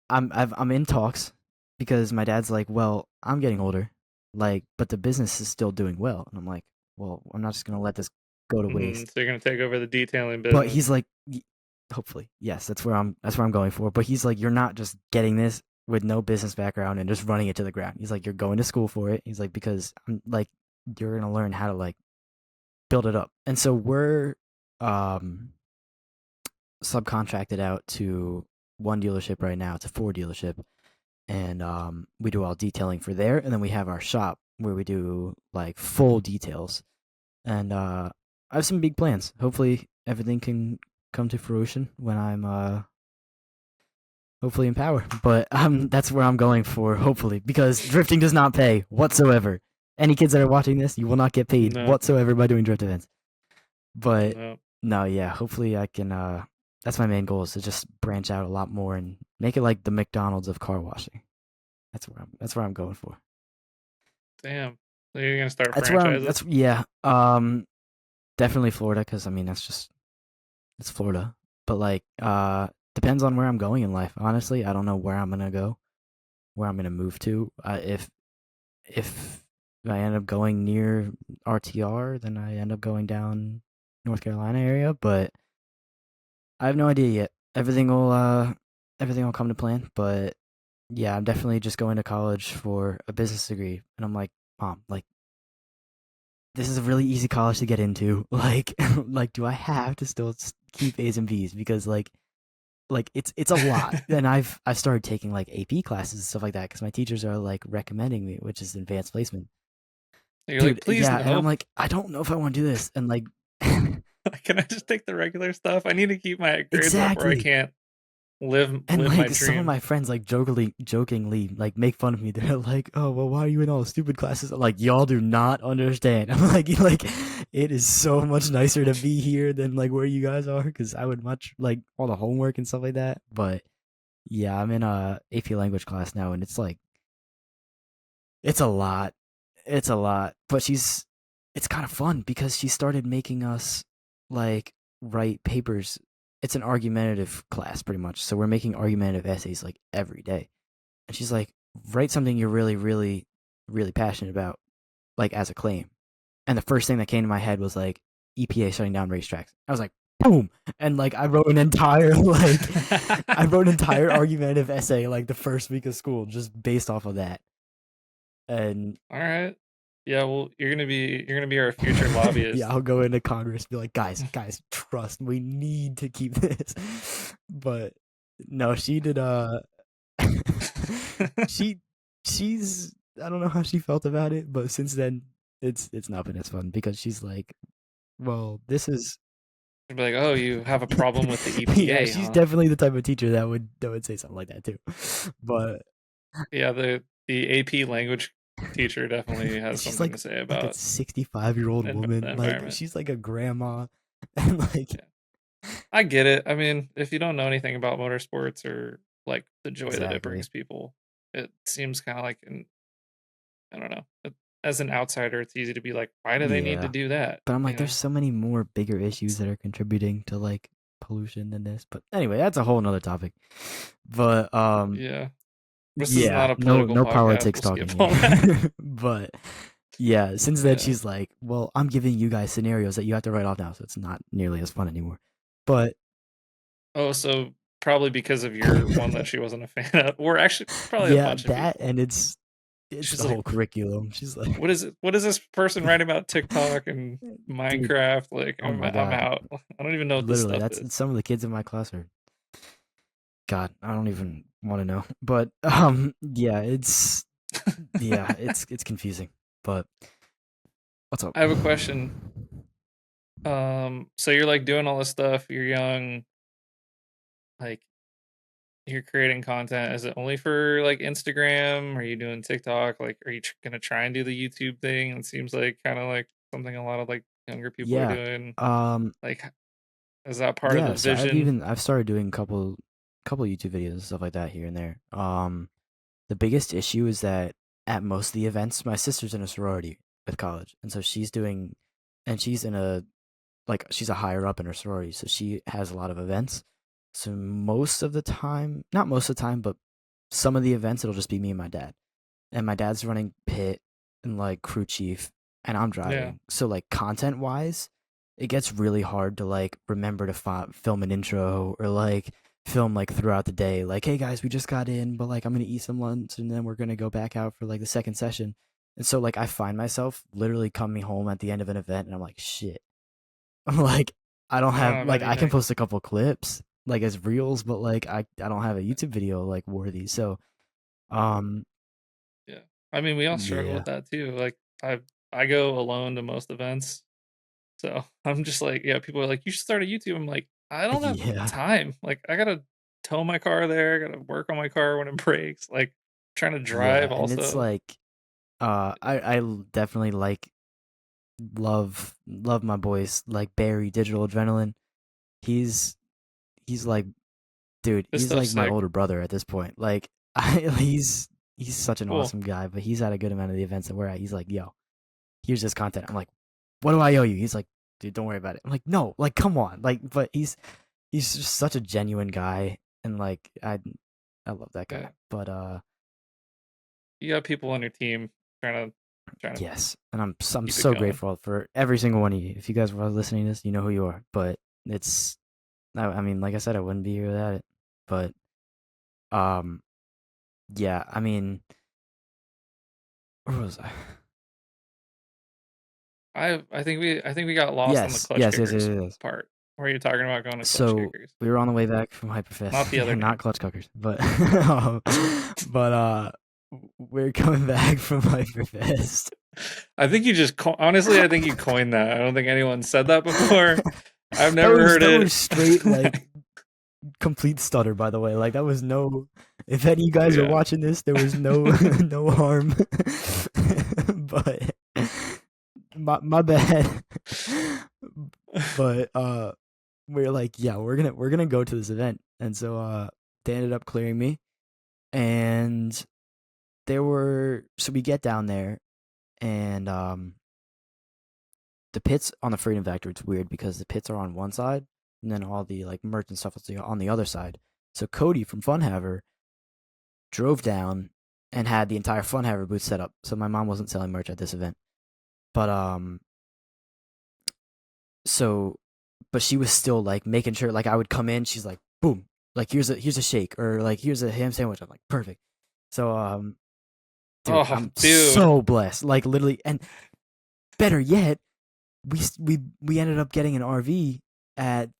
I'm in talks because my dad's like, well, I'm getting older, like, but the business is still doing well, and I'm like, well, I'm not just gonna let this go to waste. So you're gonna take over the detailing But business. he's like, hopefully, yes, that's where I'm going for. But he's like, you're not just getting this with no business background and just running it to the ground. He's like, you're going to school for it. He's like, because I'm like, you're gonna learn how to like build it up. And so we're um subcontracted out to one dealership right now. It's a Ford dealership, and we do all detailing for there, and then we have our shop where we do like full details. And I have some big plans. Hopefully, everything can come to fruition when I'm hopefully in power. But that's where I'm going for. Hopefully, because drifting does not pay whatsoever. Any kids that are watching this, you will not get paid No, whatsoever by doing drift events. But no. no, yeah, hopefully I can. That's my main goal is to just branch out a lot more and make it like the McDonald's of car washing. That's where I'm going for. Damn. So you're gonna start That's where I'm. franchises? That's yeah. Definitely Florida because I mean that's just it's Florida. But like depends on where I'm going in life. Honestly, I don't know where I'm gonna go, where I'm gonna move to. If I end up going near RTR, then I end up going down North Carolina area. But I have no idea yet. Everything will come to plan. But yeah, I'm definitely just going to college for a business degree. And I'm like, Mom, like this is a really easy college to get into. Like, like, do I have to still keep A's and B's because it's a lot. And I've started taking like AP classes and stuff like that because my teachers are like recommending me, which is advanced placement, You're like, dude. please Yeah, and I'm no. like, I don't know if I want to do this, and like, Can I just take the regular stuff? I need to keep my grades up, or I exactly. can't live And live my like some of dream. my friends like jokingly like make fun of me. They're like, "Oh, well, why are you in all the stupid classes?" I'm like, y'all do not understand. I'm like it is so much nicer to be here than like where you guys are because I would much like all the homework and stuff like that. But yeah, I'm in a AP language class now, and it's like it's a lot. It's a lot. But it's kind of fun because she started making us like write papers. It's an argumentative class pretty much. So we're making argumentative essays like every day. And she's like, write something you're really, really, really passionate about, like as a claim. And the first thing that came to my head was like EPA shutting down racetracks. I was like, boom, and like I wrote an entire I wrote an entire argumentative essay like the first week of school just based off of that. And All right. Yeah, well, you're gonna be our future yeah, lobbyist. I'll go into Congress and be like, guys, trust, we need to keep this. But no, she did. She she's I don't know how she felt about it, but since then it's not been as fun because she's like, well, this is They'd be like, "Oh, you have a problem with the yeah, EPA, she's huh?" definitely the type of teacher that would say something like that too. But Yeah, the AP language teacher definitely has she's something to say like a about 65-year-old the woman. Like environment. she's like a grandma, and like Yeah, I get it. I mean, if you don't know anything about motorsports or like the joy that it exactly. brings people, it seems kind of like I don't know. As an outsider, it's easy to be like, "Why do they need to Yeah. do that?" But I'm You like, there's know? so many more bigger issues that are contributing to like pollution than this. But anyway, that's a whole nother topic. But Yeah. This is yeah, not a political no podcast. politics We'll skip talking all that. here. But yeah, since then Yeah. she's like, well, I'm giving you guys scenarios that you have to write off now, so it's not nearly as fun anymore. But Oh, so probably because of your one that she wasn't a fan of, or actually probably a yeah, bunch of that people. and it's She's the like, whole curriculum. She's like, "What is it? What is this person writing about TikTok and dude, Minecraft? Like, oh my I'm god, out. I don't even know what this literally, stuff that's is." some of the kids in my class are. God, I don't even want to know. But yeah, it's confusing. But what's up? I have a question. So you're like doing all this stuff. You're young. Like, you're creating content. Is it only for like Instagram? Are you doing TikTok? Like, are you gonna try and do the YouTube thing? It seems like kind of like something a lot of like younger people are Yeah. doing. Um Like, is that part of the yeah, so vision? I've started doing a couple YouTube videos and stuff like that here and there. The biggest issue is that at most of the events, my sister's in a sorority at college, and so she's in a she's a higher up in her sorority, so she has a lot of events. So most of the time, not most of the time, but some of the events, it'll just be me and my dad. And my dad's running pit and like crew chief, and I'm Yeah. driving. So like content wise, it gets really hard to like remember to film an intro or like film like throughout the day. Like, hey guys, we just got in, but like I'm gonna eat some lunch and then we're gonna go back out for like the second session. And so like I find myself literally coming home at the end of an event and I'm like, shit. I'm like, I don't I don't have have like I can anything. post a couple clips like as reels, but like I don't have a YouTube video like worthy. So um Yeah. I mean, we all struggle yeah. with that too. Like, I go alone to most events. So I'm just like, yeah, people are like, you should start a YouTube. I'm like, I don't have Yeah. time. Like, I gotta tow my car there. I gotta work on my car when it breaks. Like, trying to Yeah, drive and it's also. like definitely like love my boys like Barry Digital Adrenaline. He's he's like dude, This he's stuff's like my sick. older brother at this point. Like he's such an Cool. awesome guy, but he's at a good amount of the events that we're at. He's like, "Yo, here's this content." I'm like, "What do I owe you?" He's like, "Dude, don't worry about it." I'm like, "No, like come on." Like but he's just such a genuine guy and like I love that Yeah. guy. But You got people on your team trying to yes, and I'm keep it so going. grateful for every single one of you. If you guys were listening to this, you know who you are. But it's, I mean, like I said, I wouldn't be here without it. But um, yeah, I mean, where was I? I think we got lost on the Yes, clutch yes, yes, yes, kickers yes. part. Where you're talking about going to clutch So kickers, we were on the way back from not Hyperfest. the Yeah, other not name. clutch cookers, but but we're coming back from Hyperfest. I think you just honestly, I think you coined that. I don't think anyone said that before. I've that never was heard that was it. straight like complete stutter, by the way. Like that was no. If any of you guys are Yeah. watching this, there was no no harm. But my bad. But we're like, yeah, we're gonna go to this event, and so they ended up clearing me, and so we get down there, and the pits on the Freedom Factory. It's weird because the pits are on one side, and then all the like merch and stuff is on the other side. So Cody from Funhaver drove down and had the entire Funhaver booth set up. So my mom wasn't selling merch at this event. But so but she was still like making sure, like I would come in, she's like, boom, like here's a shake, or like here's a ham sandwich. I'm like, perfect. So dude, Oh, I'm dude. so blessed. Like literally, and better yet, we ended up getting an RV at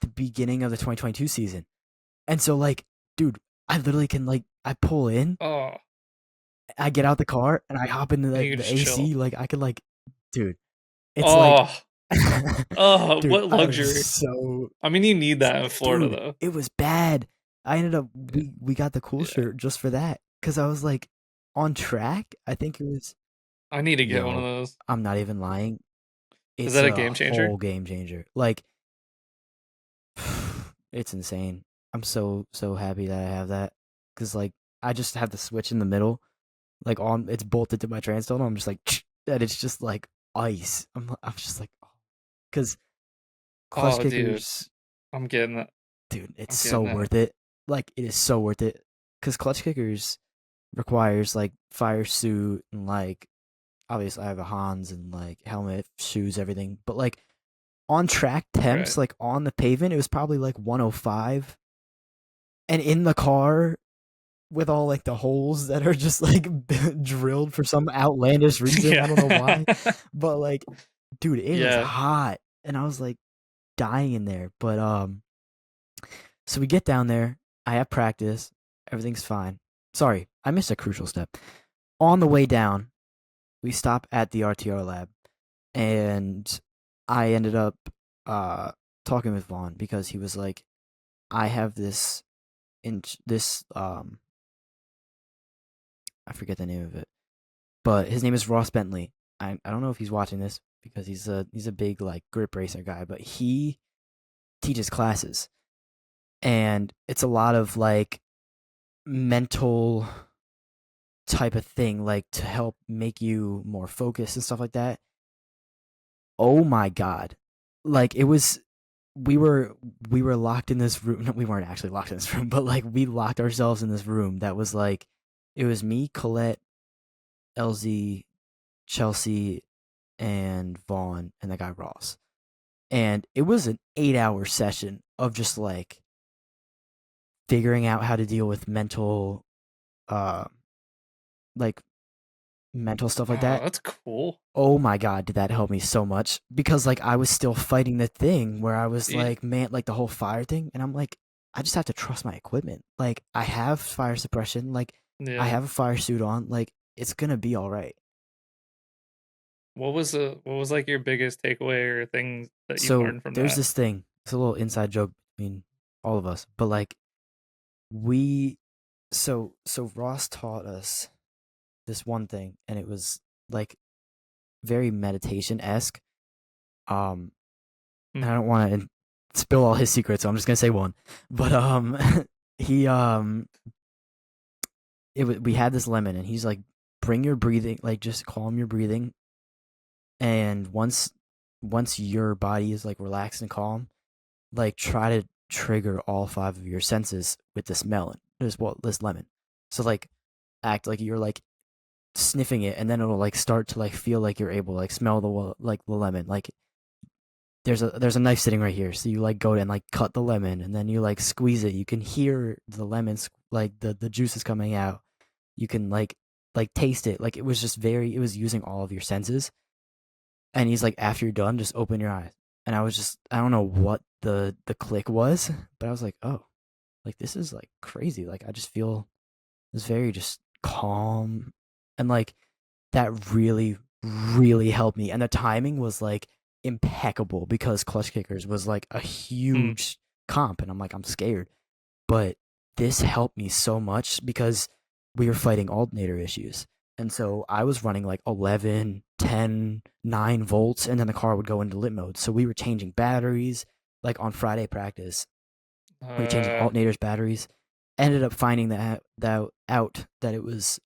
the beginning of the 2022 season. And so like, dude, I literally can like I pull in, Oh, I get out the car and I hop into and like you can the just chill. AC, like I could like dude, it's like Oh, oh, dude, what I was luxury. so I mean, you need that in Florida, dude, though. it was bad. I ended up Yeah. we got the cool Yeah. shirt just for that cuz I was like on track. I think it was I need to get one of yo, those. I'm not even lying. Is It's that a a game changer? whole game changer. Like it's insane. I'm so happy that I have that cuz like I just have the switch in the middle like on it's bolted to my transdome. I'm just like and it's just like ice. I'm just like because clutch Oh, dude, kickers, I'm getting that. dude, it's I'm so getting that. worth it. Like it is so worth it because clutch kickers requires like fire suit and like obviously I have a Hans and like helmet, shoes, everything. But like on track temps, Right. like on the pavement, it was probably like 105, and in the car with all like the holes that are just like drilled for some outlandish reason. I don't know Yeah. why, but like, dude, it was Yeah. hot, and I was like dying in there. But so we get down there. I have practice. Everything's fine. Sorry, I missed a crucial step. On the way down, we stop at the RTR lab, and I ended up uh talking with Vaughn because he was like, I have this in this I forget the name of it, but his name is Ross Bentley. I don't know if he's watching this because he's a big like grip racer guy, but he teaches classes, and it's a lot of like mental type of thing, like to help make you more focused and stuff like that. Oh my god, like it was. We were we were locked in this room. No, we weren't actually locked in this room, but like we locked ourselves in this room that was like it was me, Colette, LZ, Chelsea, and Vaughn, and the guy Ross. And it was an 8-hour session of just like figuring out how to deal with uh like mental stuff like Oh, that. that's cool. Oh my god, did that help me so much? Because like I was still fighting the thing where I was You, like, man, like the whole fire thing, and I'm like, I just have to trust my equipment. Like I have fire suppression, like I yeah. have a fire suit on, like it's gonna be all right. What was like your biggest takeaway or things that you've So learned from there's that? this thing. It's a little inside joke between all of us, but like we so Ross taught us this one thing, and it was like very meditation esque. Um, and I Hmm. don't want to spill all his secrets, so I'm just gonna say one. But he we had this lemon, and he's like, bring your breathing, like just calm your breathing, and once your body is like relaxed and calm, like try to trigger all five of your senses with this melon, this lemon. So like act like you're like sniffing it, and then it'll like start to like feel like you're able to like smell the lemon. Like there's a knife sitting right here, so you like go to and like cut the lemon, and then you like squeeze it. You can hear the lemons like the juices coming out. You can like taste it. Like it was just very it was using all of your senses. And he's like, after you're done, just open your eyes. And I was just I don't know what the click was, but I was like, oh, like this is like crazy. Like I just feel it's very just calm, and like that really helped me. And the timing was like impeccable because Clutch Kickers was like a Hmm. huge comp, and I'm like I'm scared, but this helped me so much because we were fighting alternator issues. And so I was running like 11, 10, 9 volts, and then the car would go into lit mode. So we were changing batteries. Like on Friday practice, we were changing Uh, alternators, batteries. Ended up finding that it was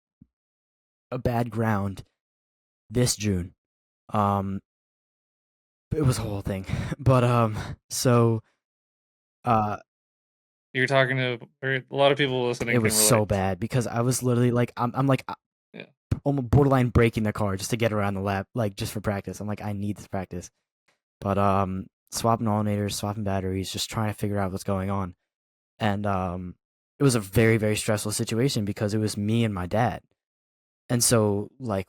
a bad ground this June. Um, it was a whole thing, but so uh, you're talking to or a lot of people it listening was can so relate. bad because I was literally like, I'm like Yeah. almost borderline breaking the car just to get around the lap, like just for practice. I'm like, I need this practice. But swapping alternators, swapping batteries, just trying to figure out what's going on. And it was a very, very stressful situation because it was me and my dad. And so, like,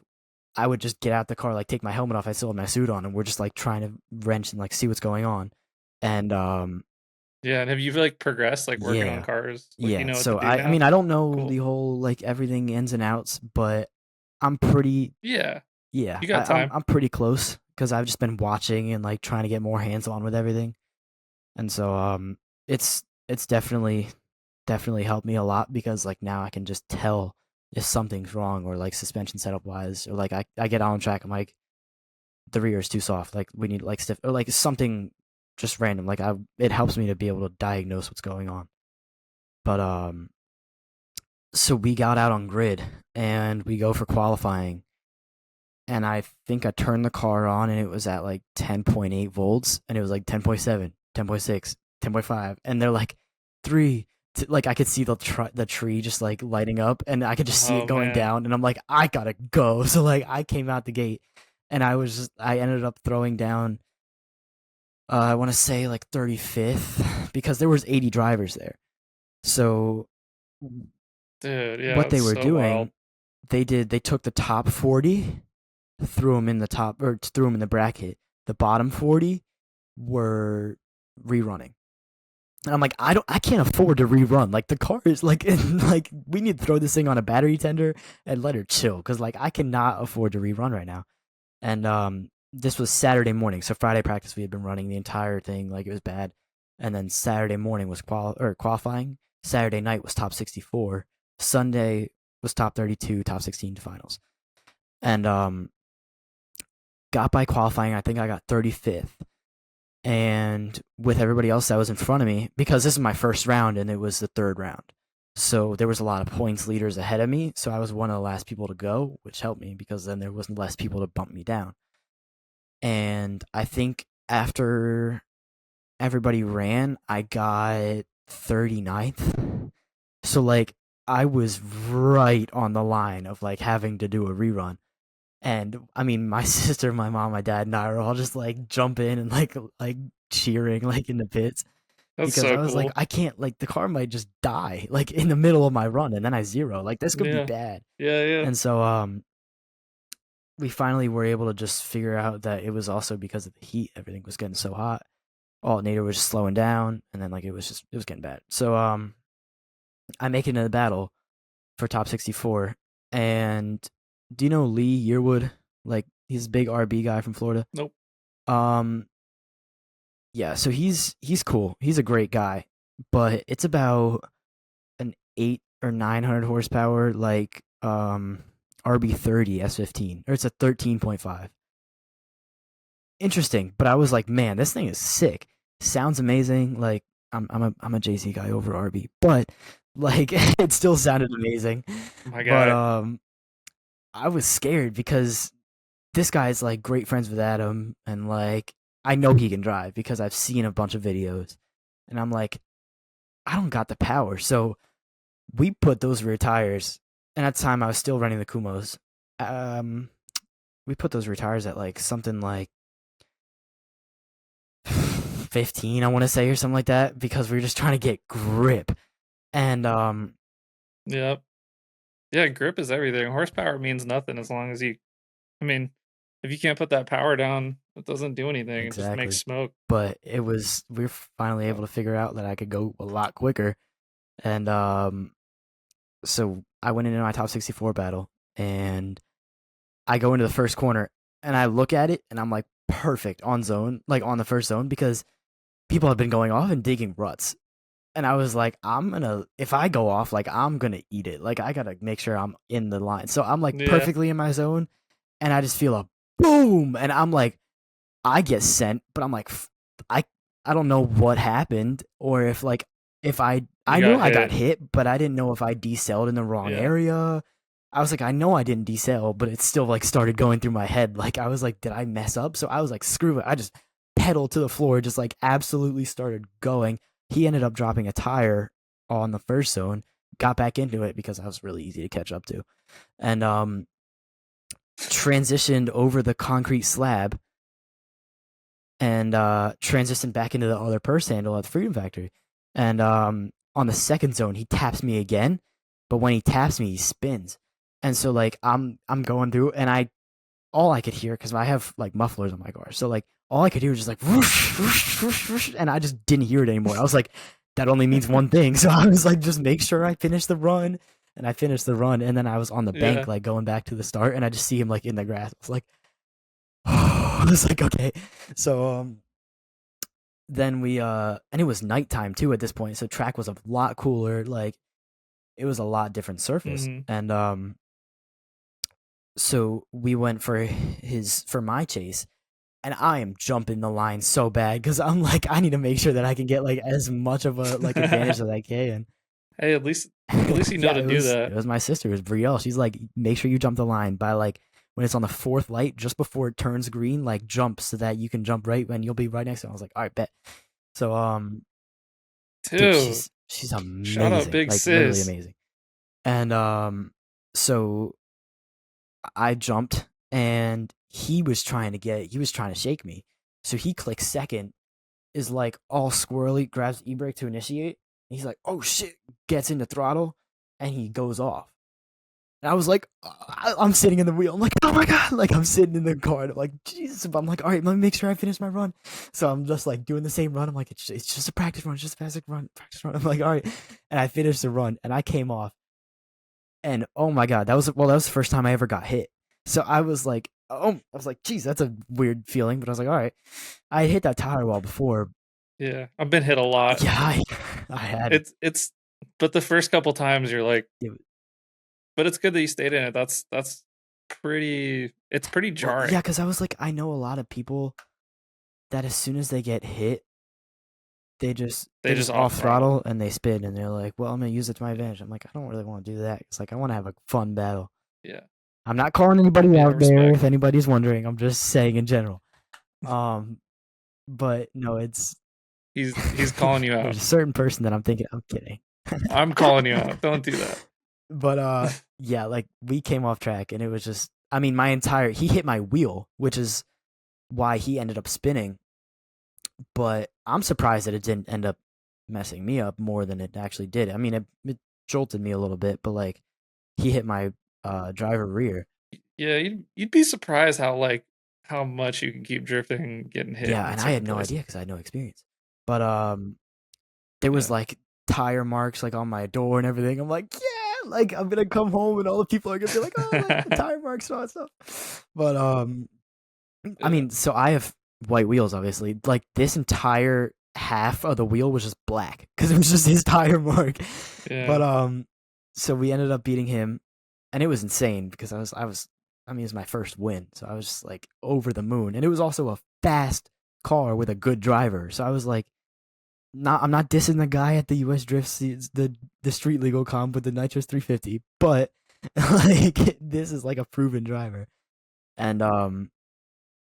I would just get out the car, like, take my helmet off. I still had my suit on, and we're just like trying to wrench and like see what's going on. And Yeah, and have you like progressed like working on yeah, cars? Like you yeah. know what to So do I now? mean, I don't know the Cool. whole like everything ins and outs, but I'm pretty Yeah, yeah. you got time. I'm pretty close because I've just been watching and like trying to get more hands on with everything. And so it's definitely helped me a lot because like now I can just tell if something's wrong or like suspension setup wise or like I get on track. I'm like the rear is too soft. Like we need like stiff or like something just random. Like I it helps me to be able to diagnose what's going on. But so we got out on grid and we go for qualifying and I think I turned the car on and it was at like 10.8 volts and it was like 10.7, 10.6, 10.5 and they're like 3 like I could see the tree just like lighting up and I could just see it Oh going man. down and I'm like I got to go. So like I came out the gate and I ended up throwing down I want to say like 35th because there was 80 drivers there. So Dude, yeah, what they it's were so wild. doing, they took the top 40, threw them in the top or threw them in the bracket. The bottom 40 were rerunning. And I'm like, I can't afford to rerun. Like the car is like, like we need to throw this thing on a battery tender and let her chill because like I cannot afford to rerun right now. And this was Saturday morning, so Friday practice we had been running the entire thing like it was bad, and then Saturday morning was qualifying. Saturday night was top 64. Sunday was top 32, top 16 to finals, and got by qualifying. I think I got 35th, and with everybody else that was in front of me, because this is my first round and it was the third round. So there was a lot of points leaders ahead of me. So I was one of the last people to go, which helped me because then there wasn't less people to bump me down. And I think after everybody ran, I got 39th. So like I was right on the line of like having to do a rerun. And I mean, my sister, my mom, my dad, and I were all just like jumping and like cheering like in the pits That's because so I was like, cool. I can't like the car might just die like in the middle of my run and then I zero. Like this could be Yeah. bad. Yeah, yeah. And so we finally were able to just figure out that it was also because of the heat. Everything was getting so hot. Alternator was just slowing down, and then like it was getting bad. So I make it into the battle for top 64, and do you know Lee Yearwood? Like he's a big RB guy from Florida. Nope. Um, yeah, so he's cool. He's a great guy, but it's about an 8 or 900 horsepower like RB30 S15, or it's a 13.5. Interesting, but I was like, man, this thing is sick. Sounds amazing. Like I'm a JC guy over RB, but like it still sounded amazing. My But guy. I was scared because this guy's like great friends with Adam, and like I know he can drive because I've seen a bunch of videos, and I'm like, I don't got the power. So we put those rear tires, and at the time I was still running the Kumos. Um, we put those rear tires at like something like 15, I want to say, or something like that, because we were just trying to get grip. And Yep. Yeah, grip is everything. Horsepower means nothing as long as you I mean, if you can't put that power down, it doesn't do anything. It just makes exactly. smoke. But we were finally able So to figure out that I could go a lot quicker. And so I went into my top 64 battle, and I go into the first corner, and I look at it, and I'm like, perfect on zone, like on the first zone, because people have been going off and digging ruts. And I was like, if I go off, like, I'm gonna eat it. Like, I gotta make sure I'm in the line. So I'm like yeah. perfectly in my zone, and I just feel a boom, and I'm like, I get sent, but I'm like, I I don't know what happened, or if like if I You knew got I got hit. hit, but I didn't know if I decelled in the wrong Yeah. area. I was like, I know I didn't decel, but it still like started going through my head. Like I was like, did I mess up? So I was like, screw it. I just pedaled to the floor, just like absolutely started going. He ended up dropping a tire on the first zone, got back into it because I was really easy to catch up to, and transitioned over the concrete slab and transitioned back into the other purse handle at the Freedom Factory. And on the second zone, he taps me again, but when he taps me, he spins. And so like I'm going through, and all I could hear, because I have like mufflers on my car, so like all I could hear was just like whoosh, whoosh, whoosh, whoosh, and I just didn't hear it anymore. I was like, that only means one thing. So I was like, just make sure I finish the run. And I finished the run, and then I was on the bank, Yeah. like going back to the start, and I just see him like in the grass. I was like, I was like, okay. So then we and it was nighttime too at this point, so track was a lot cooler. Like it was a lot different surface, Hmm. and so we went for my chase, and I am jumping the line so bad because I'm like, I need to make sure that I can get like as much of a like advantage as I can. Hey, at least you know Yeah, to it do was it that. was my sister, it was Brielle. She's like, make sure you jump the line by like when it's on the fourth light, just before it turns green, like jump so that you can jump right when you'll be right next to him. I was like, all right, bet. So dude, Dude, she's shout out amazing, big like literally sis. amazing. And so I jumped, and he was trying to shake me. So he clicks second, is like all squirrely, grabs e-brake to initiate. And he's like, oh shit, gets into throttle, and he goes off. And I was like, I'm sitting in the wheel. I'm like, oh my God. Like, I'm sitting in the car. And I'm like, Jesus. I'm like, all right, let me make sure I finish my run. So I'm just like doing the same run. I'm like, it's just a practice run. It's just a basic run, practice run. I'm like, all right. And I finished the run, and I came off. And oh my God, that was the first time I ever got hit. So I was like, oh, I was like, geez, that's a weird feeling. But I was like, all right. I had hit that tire wall before. Yeah, I've been hit a lot. Yeah, I had it. It's but the first couple times you're like, It but it's good that you stayed in it. That's pretty Well, yeah, jarring. because I was like, I know a lot of people that as soon as they get hit, They they just just off off throttle. throttle and they spin, and they're like, well, I'm gonna use it to my advantage. I'm like, I don't really want to do that. It's like I want to have a fun battle. Yeah. I'm not calling anybody Yeah, out there if respect. anybody's wondering. I'm just saying in general. Um, but no, it's He's calling you there's out. a certain person that I'm thinking. I'm kidding. I'm calling you out. Don't do that. But yeah, like we came off track, and it was just, I mean, he hit my wheel, which is why he ended up spinning. But I'm surprised that it didn't end up messing me up more than it actually did. I mean, it jolted me a little bit, but like he hit my driver rear. Yeah, you'd be surprised how much you can keep drifting and getting hit Yeah, in and I had certain no places. idea because I had no experience. But there was Yeah. like tire marks like on my door and everything. I'm like, yeah, like I'm gonna come home and all the people are gonna be like, oh, like the tire marks and all that stuff. But I Yeah. mean, so I have white wheels, obviously. Like this entire half of the wheel was just black because it was just his tire mark. Yeah. But so we ended up beating him, and it was insane because I mean, it was my first win, so I was just like over the moon, and it was also a fast car with a good driver. So I was like, I'm not dissing the guy at the U.S. Drifts, the street legal comp with the Nitrous 350, but like this is like a proven driver, and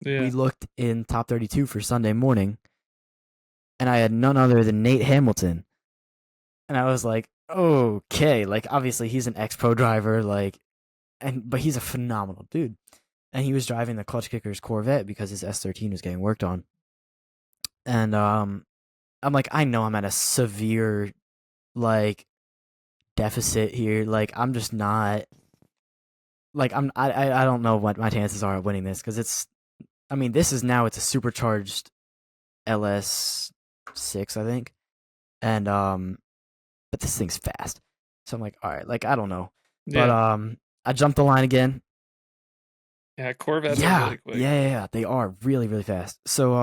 we Yeah. looked in top 32 for Sunday morning, and I had none other than Nate Hamilton. And I was like, okay, like obviously he's an ex-pro driver, like, but he's a phenomenal dude. And he was driving the Clutch Kickers Corvette because his S13 was getting worked on. And I'm like, I know I'm at a severe like deficit here. Like I'm just not like I don't know what my chances are of winning this because I mean it's a supercharged LS6, I think. And but this thing's fast. So I'm like, all right, like I don't know. But Yeah. I jumped the line again. Yeah, Corvettes are Yeah, really quick. yeah, yeah, yeah. They are really, really fast. So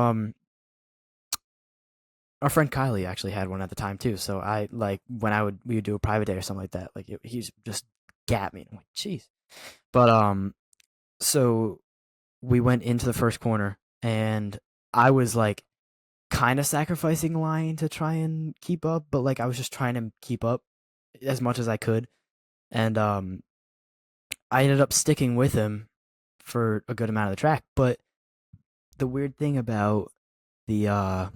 our friend Kylie actually had one at the time too. So I like when we would do a private day or something like that, like he's just gat me. I'm like, jeez. But so we went into the first corner, and I was like kind of sacrificing line to try and keep up, but like I was just trying to keep up as much as I could. And I ended up sticking with him for a good amount of the track. But the weird thing about the sorry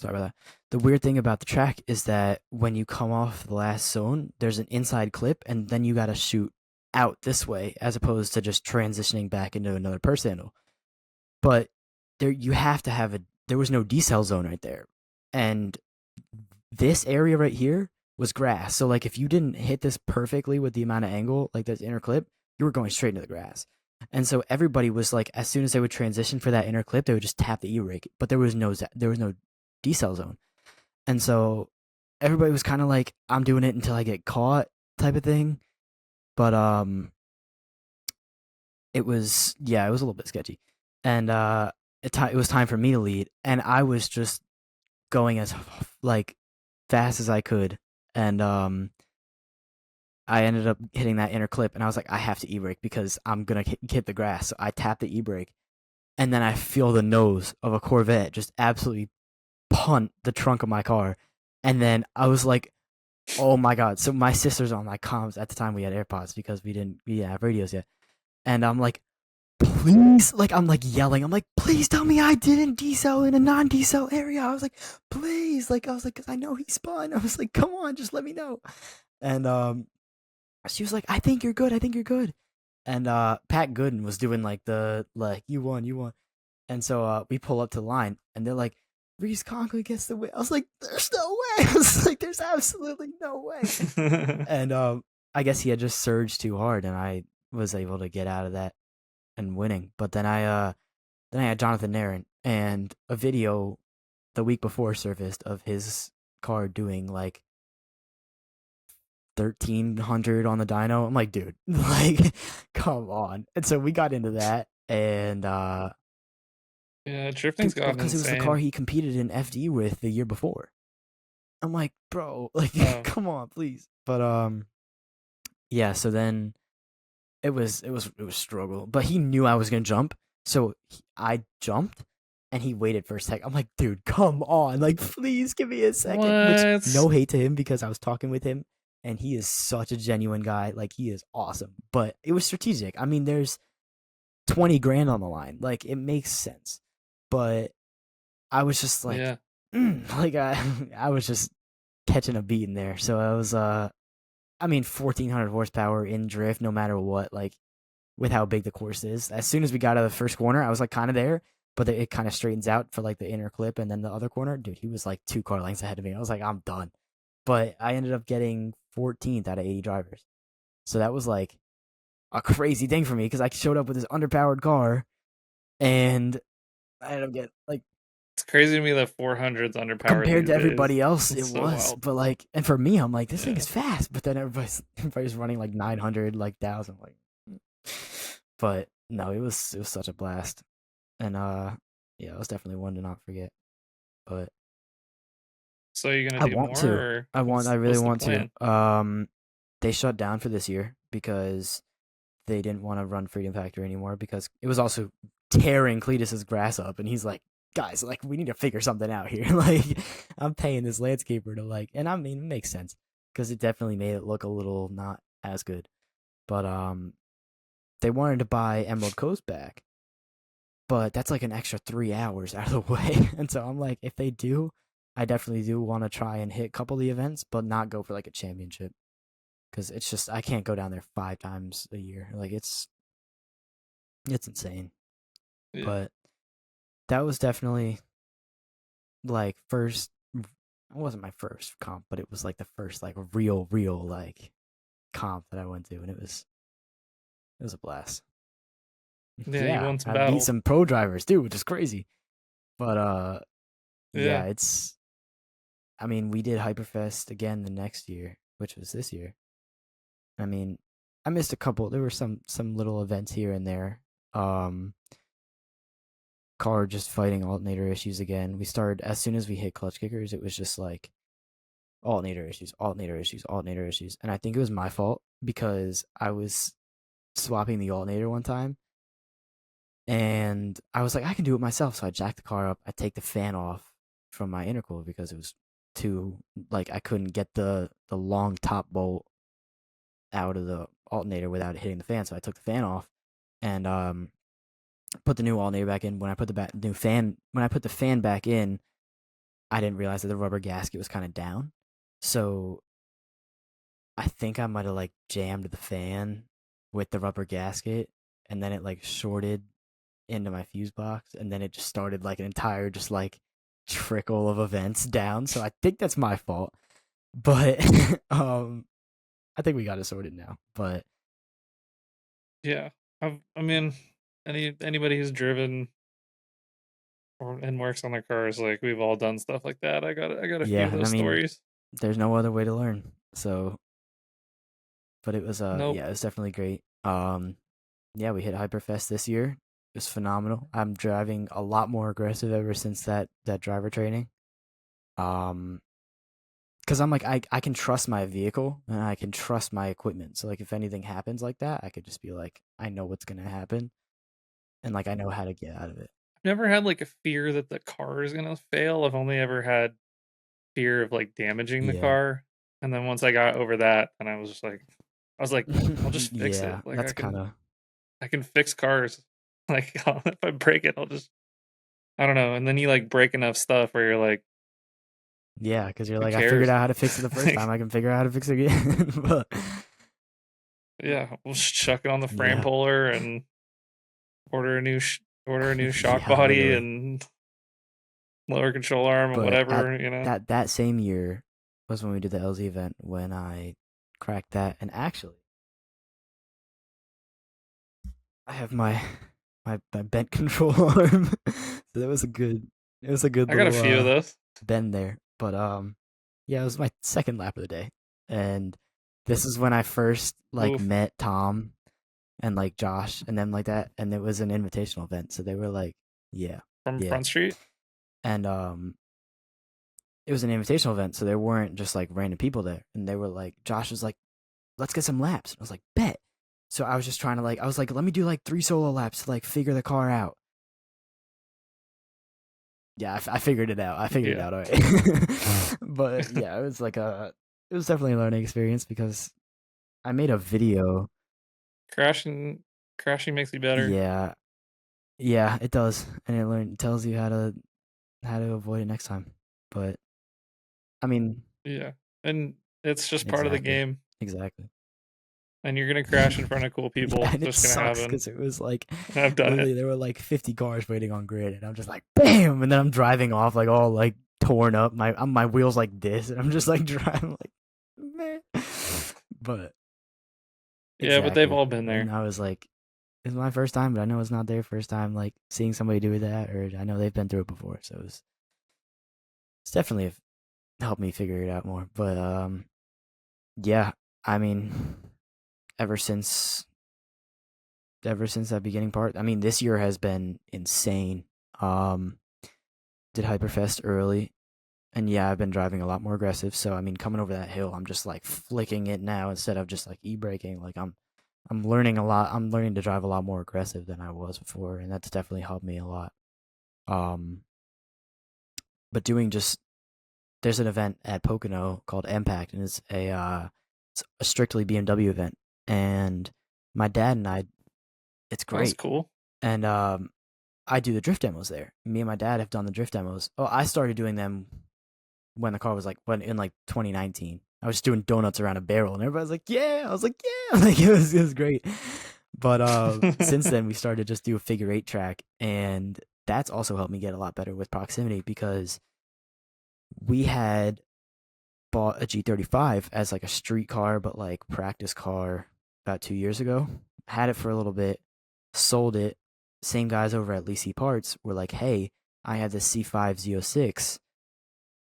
about that. The weird thing about the track is that when you come off the last zone, there's an inside clip, and then you got to shoot out this way as opposed to just transitioning back into another purse handle. but there you have to have a there was no decel zone right there, and this area right here was grass. So like if you didn't hit this perfectly with the amount of angle, like this inner clip, you were going straight into the grass. And so everybody was like, as soon as they would transition for that inner clip, they would just tap the e-brake, but there was no decel zone, and so everybody was kind of like, I'm doing it until I get caught type of thing. But it was a little bit sketchy, and it was time for me to lead, and I was just going as like fast as I could, and I ended up hitting that inner clip, and I was like, I have to e-brake because I'm gonna hit the grass. So I tapped the e-brake, and then I feel the nose of a Corvette just absolutely punt the trunk of my car, and then I was like, oh my god! So my sister's on my comms at the time. We had AirPods because we didn't have radios yet, and I'm like, please, like I'm like yelling, I'm like, please tell me I didn't decel in a non-decel area. I was like, please, like I was like, cause I know he spun. I was like, come on, just let me know. And she was like, I think you're good. I think you're good. And Pat Gooden was doing like the like you won, you won. And so we pull up to the line, and they're like, Rhys Conklin gets the win. I was like, there's no way. I was like, there's absolutely no way. And I guess he had just surged too hard, and I was able to get out of that and winning. But then I had Jonathan Nairn, and a video the week before surfaced of his car doing like 1300 on the dyno. I'm like, dude, like, come on. And so we got into that, and Yeah, drifting's dude, well, gotten because it was the car insane. he competed in FD with the year before. I'm like, bro, like, Oh, come on, please. But yeah. So then it was struggle, but he knew I was gonna jump, so I jumped, and he waited for a sec. I'm like, dude, come on, like please give me a second. Which what? no hate to him because I was talking with him, and he is such a genuine guy. Like he is awesome, but it was strategic. I mean, there's 20 grand on the line, like it makes sense, but I was just like, Yeah. like I was just catching a beat in there. So I was I mean 1400 horsepower in drift, no matter what, like with how big the course is. As soon as we got out of the first corner, I was like kind of there, but it kind of straightens out for like the inner clip, and then the other corner, dude, he was like 2 car lengths ahead of me. I was like, I'm done. But I ended up getting 14th out of 80 drivers, so that was like a crazy thing for me because I showed up with this underpowered car, and I ended up getting like It's crazy to me that 400's underpowered compared these to days. everybody else, It's it so was. wild. But like, and for me, I'm like, this thing Yeah. is fast. But then everybody's running like 900, like 1,000, like. But no, it was such a blast. And yeah, it was definitely one to not forget. But So you're gonna I do want more, to. or I really what's the want to. plan? They shut down for this year because they didn't want to run Freedom Factory anymore because it was also tearing Cletus's grass up, and he's like, guys, like we need to figure something out here. Like I'm paying this landscaper to like, and I mean it makes sense because it definitely made it look a little not as good. But they wanted to buy Emerald Coast back, but that's like an extra 3 hours out of the way. And so I'm like, if they do, I definitely do want to try and hit a couple of the events, but not go for like a championship because it's just I can't go down there 5 times a year. Like it's insane. Yeah. But that was definitely like first. It wasn't my first comp, but it was like the first like real like comp that I went to, and it was a blast. Yeah, you Yeah, won some I beat battles. some pro drivers too, which is crazy. But yeah, Yeah. it's I mean, we did Hyperfest again the next year, which was this year. I mean, I missed a couple. There were some little events here and there. Um, car just fighting alternator issues again. We started as soon as we hit clutch kickers. It was just like alternator issues, alternator issues, alternator issues, and I think it was my fault because I was swapping the alternator one time, and I was like, I can do it myself. So I jacked the car up. I take the fan off from my intercooler because it was too like I couldn't get the long top bolt out of the alternator without hitting the fan. So I took the fan off and put the new alternator back in. When I put the fan back in, I didn't realize that the rubber gasket was kind of down. So I think I might have like jammed the fan with the rubber gasket, and then it like shorted into my fuse box, and then it just started like an entire just like trickle of events down. So I think that's my fault, but I think we got it sorted now. But Yeah. I mean, anybody who's driven and works on their cars, like we've all done stuff like that. I got a few yeah, of and I those mean, stories. there's no other way to learn. So, but it was Nope. yeah, it was definitely great. Yeah, we hit Hyperfest this year. It was phenomenal. I'm driving a lot more aggressive ever since that driver training. Um, because I'm like I can trust my vehicle and I can trust my equipment. So like if anything happens like that, I could just be like I know what's gonna happen and like I know how to get out of it. I've never had like a fear that the car is gonna fail. I've only ever had fear of like damaging the Yeah. ap. And then once I got over that, then I was like, I'll just fix it. Yeah, Like that's kind of I can fix cars. Like if I break it, I'll just I don't know. And then you like break enough stuff where you're like, yeah, because you're who like I figured cares? out how to fix it the first Like, time. I can figure out how to fix it again. But yeah, we'll just chuck it on the frame yeah, puller and order a new shock yeah, body literally. and lower control arm and But at whatever. that same year was when we did the LZ event when I cracked that. And actually, I have my bent control arm. So that was a good I got a little few of those. bend there. But yeah, it was my second lap of the day. And this is when I first like Oof. met Tom and like Josh and them like that. And it was an invitational event. So they were like, yeah, From yeah. Front Street? And it was an invitational event, so there weren't just like random people there. And they were like, Josh was like, let's get some laps. I was like, bet. So I was just trying to like, I was like, let me do like 3 solo laps to like figure the car out. Yeah, I figured it out. I figured it Yeah. out all right. But yeah, it was definitely a learning experience because I made a video. Crashing makes you better. Yeah, yeah, it does, and it tells you how to avoid it next time. But I mean, Yeah. And it's just part of the exactly, game. exactly. And you're gonna crash in front of cool Yeah, people. and It's it just gonna sucks happen. because it was like I've done it. literally there were like 50 cars waiting on grid, and I'm just like bam, and then I'm driving off like all like torn up. My wheels like this, and I'm just like driving like man. But Yeah, but they've exactly, all been and there. I was like, it's my first time, but I know it's not their first time like seeing somebody do that, or I know they've been through it before, so it's definitely helped me figure it out more. But yeah, I mean, ever since that beginning part. I mean, this year has been insane. Um, did Hyperfest early, and yeah, I've been driving a lot more aggressive. So I mean, coming over that hill, I'm just like flicking it now instead of just like e-braking. Like I'm learning a lot. I'm learning to drive a lot more aggressive than I was before, and that's definitely helped me a lot. Um, but doing just there's an event at Pocono called Impact, and it's a strictly BMW event, and my dad and I, it's Oh, that's great. cool. And I do the drift demos there. Me and my dad have done the drift demos. Oh, I started doing them when the car was like when in like 2019. I was just doing donuts around a barrel, and everybody was like, "Yeah!" I was like, "Yeah!" Like it was great. But since then, we started to just do a figure eight track, and that's also helped me get a lot better with proximity because we had bought a G35 as like a street car, but like practice car about 2 years ago. Had it for a little bit, sold it. Same guys over at Lisi Parts were like, "Hey, I have this C5 Z06.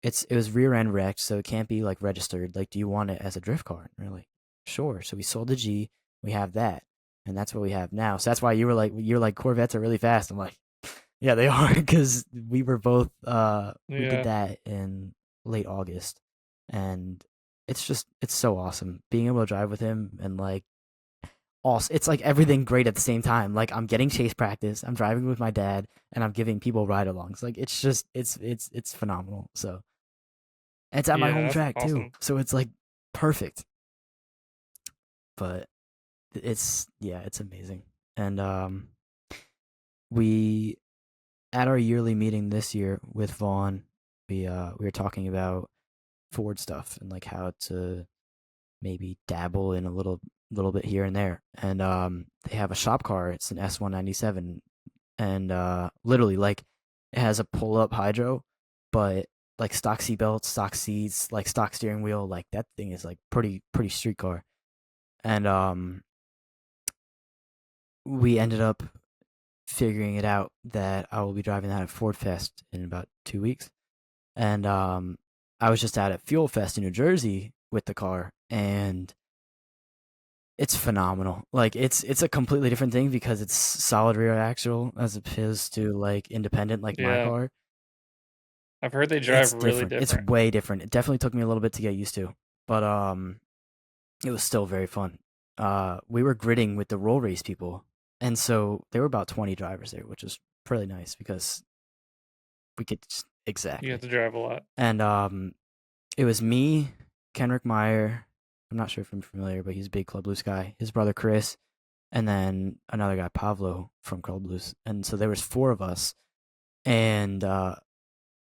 It was rear end wrecked, so it can't be like registered. Like, do you want it as a drift car?" And we're like, "Sure." So we sold the G. We have that, and that's what we have now. So that's why you're like Corvettes are really fast. I'm like, yeah, they are because we were both we did Yeah. that in late August, and it's so awesome being able to drive with him and like also it's like everything great at the same time. Like I'm getting chase practice, I'm driving with my dad, and I'm giving people ride alongs. Like it's just it's phenomenal. So it's at my Yeah, home that's track too, awesome. so it's like perfect. But it's yeah, it's amazing. And we at our yearly meeting this year with Vaughn, we were talking about Ford stuff and like how to maybe dabble in a little bit here and there. And they have a shop car. It's an S197, and literally like it has a pull up hydro, but like stock seat belts, stock seats, like stock steering wheel, like that thing is like pretty street car. And we ended up figuring it out that I will be driving that at Ford Fest in about 2 weeks. And I was just out at Fuel Fest in New Jersey with the car, and it's phenomenal. Like it's a completely different thing because it's solid rear axle as opposed to like independent like my Yeah. car. I've heard they drive It's really different. It's different. way different. It definitely took me a little bit to get used to, but it was still very fun. We were gridding with the roll race people, and so there were about 20 drivers there, which was pretty nice because we could You have exactly. to drive a lot. And it was me, Kenrick Meyer. I'm not sure if I'm familiar, but he's a big Club Loose guy. His brother Chris, and then another guy Pablo from Club Loose. And so there was four of us, and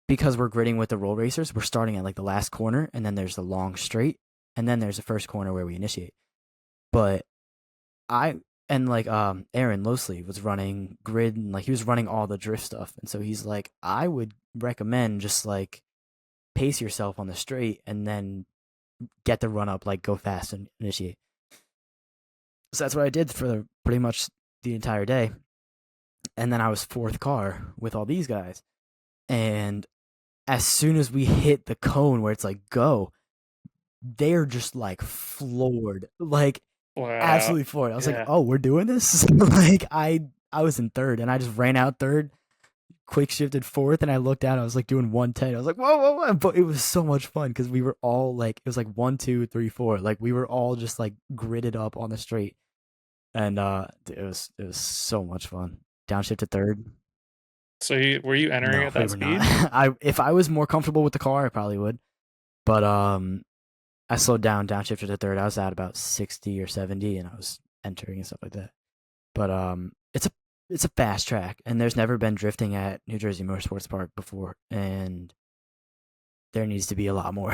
because we're gridding with the roll racers, we're starting at like the last corner, and then there's the long straight, and then there's the first corner where we initiate. But I and like Aaron Losley was running grid, and like he was running all the drift stuff, and so he's like, I would recommend just like pace yourself on the straight and then get the run up, like go fast and initiate. So that's what I did for pretty much the entire day. And then I was fourth car with all these guys. And as soon as we hit the cone where it's like go, they're just like floored. Like Flat out. absolutely floored. I was like, Yeah. "Oh, we're doing this?" Like I was in third and I just ran out third, quick shifted fourth, and I looked down. I was like doing 110. I was like, whoa, whoa, whoa! But it was so much fun because we were all like, it was like 1, 2, 3, 4. Like we were all just like gridded up on the straight, and it was so much fun. Downshift third. So were you entering No, at we that were not. speed? I if I was more comfortable with the car, I probably would. But I slowed down, downshifted to third. I was at about 60 or 70, and I was entering and stuff like that. But it's a fast track, and there's never been drifting at New Jersey Motorsports Park before, and there needs to be a lot more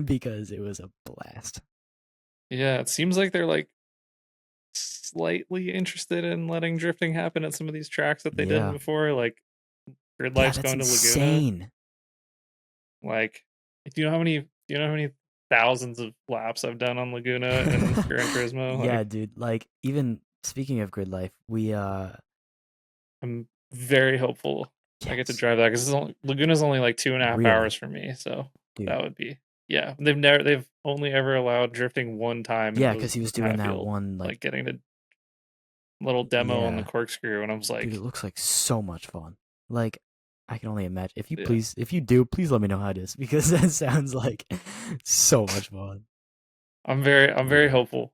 because it was a blast. Yeah, it seems like they're like slightly interested in letting drifting happen at some of these tracks that they didn't Yeah, before, like Grid yeah, Life's that's going to Laguna. insane. Like, do you know how many thousands of laps I've done on Laguna and Gran Turismo? Yeah, Like, dude. Like even speaking of grid life, we I'm very hopeful I get to yes, drive that because Laguna's only like 2.5 hours really, for me, so dude. that would be yeah. They've only ever allowed drifting one time, and Yeah, it because was he was doing that Hatfield, one like like getting a little demo on the yeah, corkscrew, and I was dude. It like, looks like so much fun. Like I can only imagine. yeah, If you do, please let me know how it is because that sounds like so much fun. I'm very Yeah. hopeful.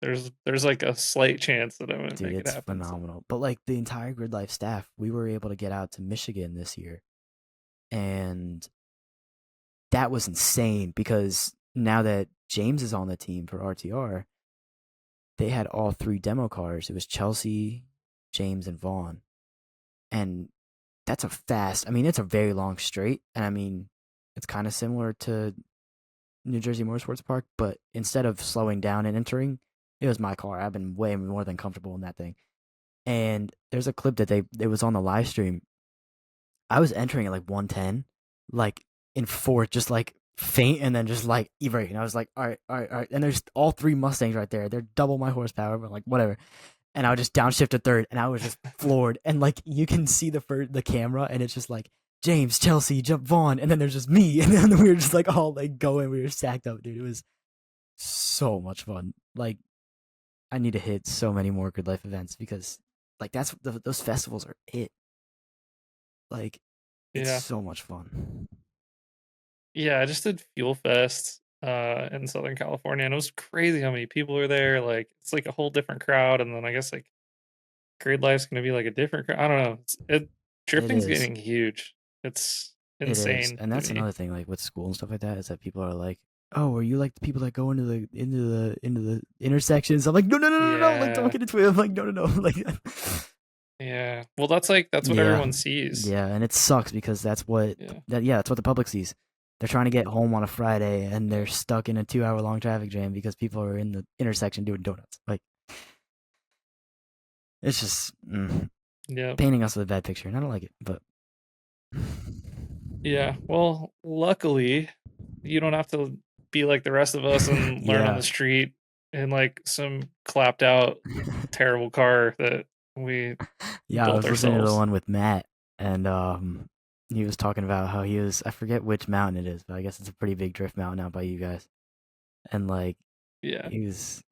There's like a slight chance that I'm gonna Dude, make it it's happen. So phenomenal. But like the entire Grid Life staff, we were able to get out to Michigan this year. And that was insane because now that James is on the team for RTR, they had all three demo cars. It was Chelsea, James, and Vaughn. And that's a fast, I mean, it's a very long straight. And I mean, it's kind of similar to New Jersey Motorsports Park, but instead of slowing down and entering, it was my car. I've been way more than comfortable in that thing. And there's a clip that it was on the live stream. I was entering at like 110, like in fourth, just like faint and then just like E-brake. And I was like, all right, all right, all right. And there's all three Mustangs right there. They're double my horsepower, but like whatever. And I would just downshift to third, and I was just floored. And like you can see the camera, and it's just like James, Chelsea, jump Vaughn, and then there's just me, and then we were just like all like going. We were stacked up, dude. It was so much fun. Like I need to hit so many more good life events because like those festivals are it. Like it's yeah, so much fun. yeah, I just did Fuel Fest in Southern California, and it was crazy how many people are there. Like it's like a whole different crowd, and then I guess like Grid Life's gonna be like a different crowd. I don't know. It Drifting's is. getting huge. It's It is. insane And to that's me. another thing, like with school and stuff like that, is that people are like, "Oh, are you like the people that go into the intersections?" I'm like, "No, no, no, no, no! Like, don't Yeah, get into it." I'm like, "No, no, no!" Like, yeah. Well, that's what yeah, everyone sees. yeah, and it sucks because Yeah, that's what the public sees. They're trying to get home on a Friday and they're stuck in a 2 hour long traffic jam because people are in the intersection doing donuts. Like, it's just Yep. painting us with a bad picture, and I don't like it. But Yeah. Well, luckily, you don't have to be like the rest of us and learn on yeah, the street in like some clapped out terrible car that we yeah. I built was listening to the ourselves. one with Matt, and he was talking about how he was. I forget which mountain it is, but I guess it's a pretty big drift mountain out by you guys. And like Yeah. he was,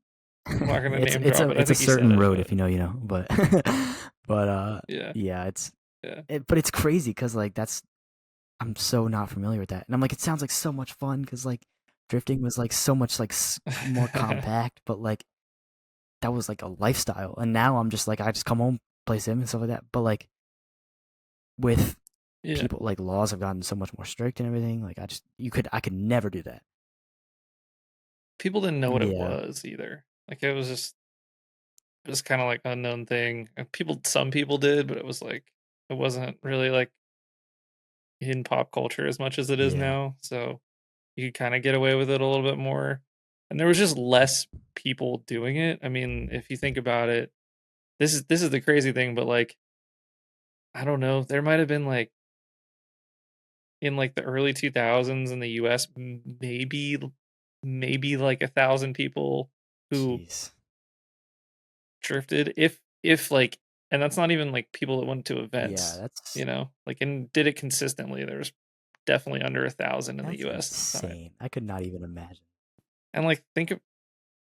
I'm not gonna it's name it's drop a it. I it's a think he said certain it, road but if you know, you know. But but yeah. yeah, Yeah. but it's crazy because like that's I'm so not familiar with that, and I'm like it sounds like so much fun because like drifting was like so much like more compact, but like that was like a lifestyle, and now I'm just like I just come home, play sim and stuff like that. But like with Yeah. people, like laws have gotten so much more strict and everything. Like I could never do that. People didn't know what it Yeah, was either. Like it was kind of like unknown thing. And some people did, but it was like it wasn't really like in pop culture as much as it is yeah, now. So you could kind of get away with it a little bit more. And there was just less people doing it. I mean, if you think about it, this is the crazy thing, but like I don't know, there might have been like in like the early 2000s in the US maybe like 1,000 people who jeez, drifted if like, and that's not even like people that went to yeah, events, like and did it consistently. There was definitely under 1,000 in the that's US at the time. insane. I could not even imagine. And like think of,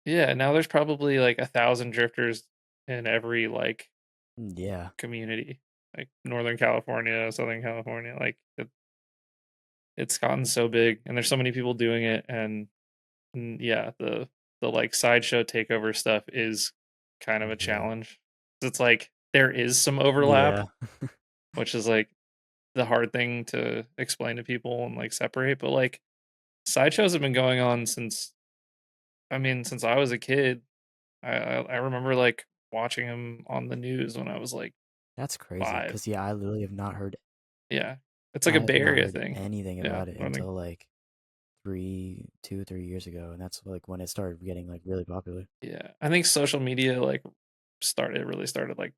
yeah, now there's probably like 1,000 drifters in every like Yeah, community, like Northern California, Southern California. Like it's gotten so big, and there's so many people doing it, and yeah, the like sideshow takeover stuff is kind of a yeah, challenge. It's like there is some overlap, yeah, which is like the hard thing to explain to people and like separate. But like sideshows have been going on since, I mean, since I was a kid. I remember like watching them on the news when I was like that's crazy. 5. Cause yeah, I literally have not heard. Yeah, it's like I a have Bay not Area heard thing. anything Yeah, about it I think until like 3 years ago, and that's like when it started getting like really popular. yeah, I think social media like really started like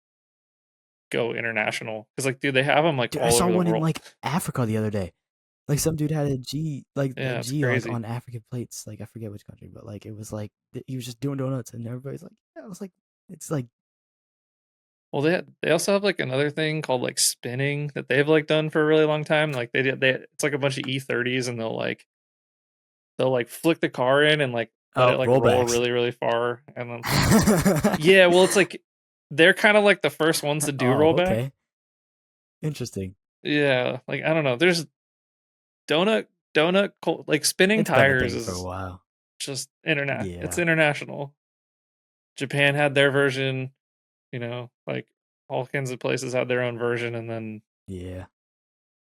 go international because like dude, they have them like Dude, I all saw over the one in world. like Africa the other day. Like some dude had a Yeah, it's G like crazy. on African plates. Like I forget which country, but like it was like he was just doing donuts, and everybody's like, yeah. I was like, it's like Well, they also have like another thing called like spinning that they've like done for a really long time. Like they it's like a bunch of E30s, and they'll like flick the car in and like let it like roll rollbacks. really really far, and then yeah, well it's like they're kind of like the first ones to do Oh, rollback. okay, interesting. Yeah, like I don't know. There's like spinning It's been a tires thing for a is while. just it's Yeah, international. Japan had their version, like all kinds of places had their own version, and then yeah,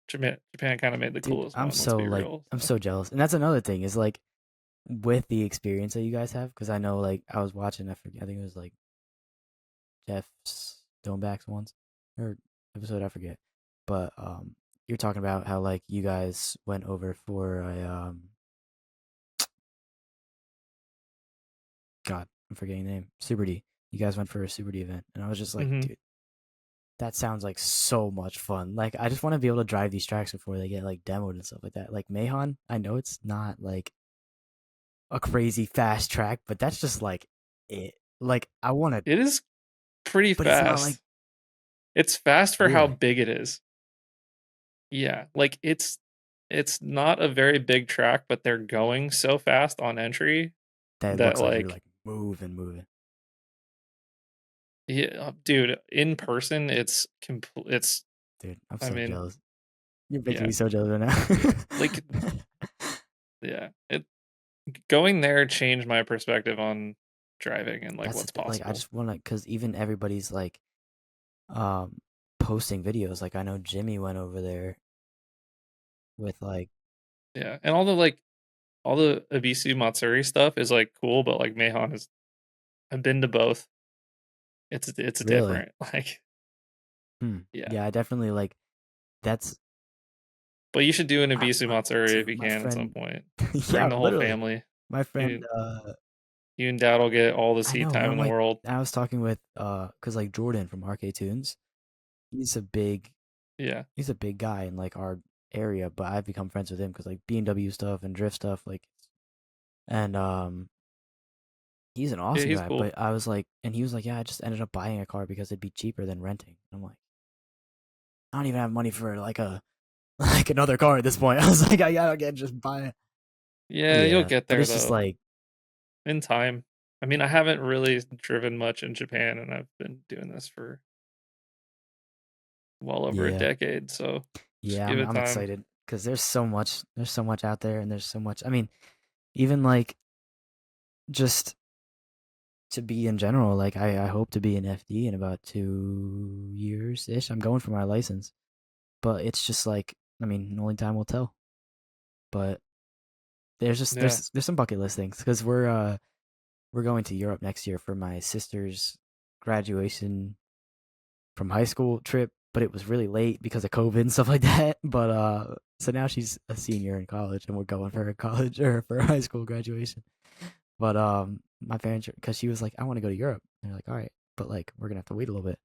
Japan kind of made the dude. coolest one. Let's be real. I'm So so jealous, and that's another thing is like with the experience that you guys have, because I know like I was watching. I forget. I think it was like Jeff Stoneback's ones or episode. I forget, but you're talking about how like you guys went over for a God, I'm forgetting the name. Super D. You guys went for a Super D event, and I was just like, hmm dude, that sounds like so much fun. Like, I just want to be able to drive these tracks before they get like demoed and stuff like that. Like Mahon, I know it's not like a crazy fast track, but that's just like it. Like, I want to, it is pretty but it's not like fast. It's fast for how really big it is. Yeah, like it's not a very big track, but they're going so fast on entry that it that looks like you're like like moving. yeah, dude, in person it's Dude, I'm I so mean, jealous. You're making yeah. me so jealous Yeah. right Like now. yeah, it going there changed my perspective on driving and like That's the what's thing. Like, I possible. just want to, because even everybody's like, um, posting videos. Like, I know Jimmy went over there with like, Yeah. And all the Ibisu Matsuri stuff is like cool, but like Mahon is I've been to both. It's really? different. Like yeah. Yeah, I definitely like. That's But you should do an Ibisu Matsuri if dude, you my can at some friend. point. Bring Yeah, the whole literally, family. my friend. You you and Dad will get all the I seat know, and time I'm in the like, world. I was talking with cause like Jordan from RK Tunes. he's a big Yeah. he's a big guy in like our area, but I've become friends with him because like BMW stuff and drift stuff, like, and he's an Yeah, awesome he's guy. cool. But I was like, and he was like, yeah, I just ended up buying a car because it'd be cheaper than renting. I'm like, I don't even have money for like a like another car at this point. I was like, I gotta get just buy it. Yeah, you'll Yeah, get but there it's just though. like, In time. I mean, I haven't really driven much in Japan, and I've been doing this for well over a yeah, decade, so just yeah, give it I'm time. excited because there's so much out there, and there's so much. I mean, even like just to be in general, like I hope to be an FD in about 2 years ish. I'm going for my license, but it's just like, I mean, only time will tell. But there's just Yeah. there's some bucket list things because we're going to Europe next year for my sister's graduation from high school trip, but it was really late because of COVID and stuff like that. But so now she's a senior in college, and we're going for her college or for her high school graduation. But my parents, because she was like, I want to go to Europe. And they're like, all right, but like we're gonna have to wait a little bit.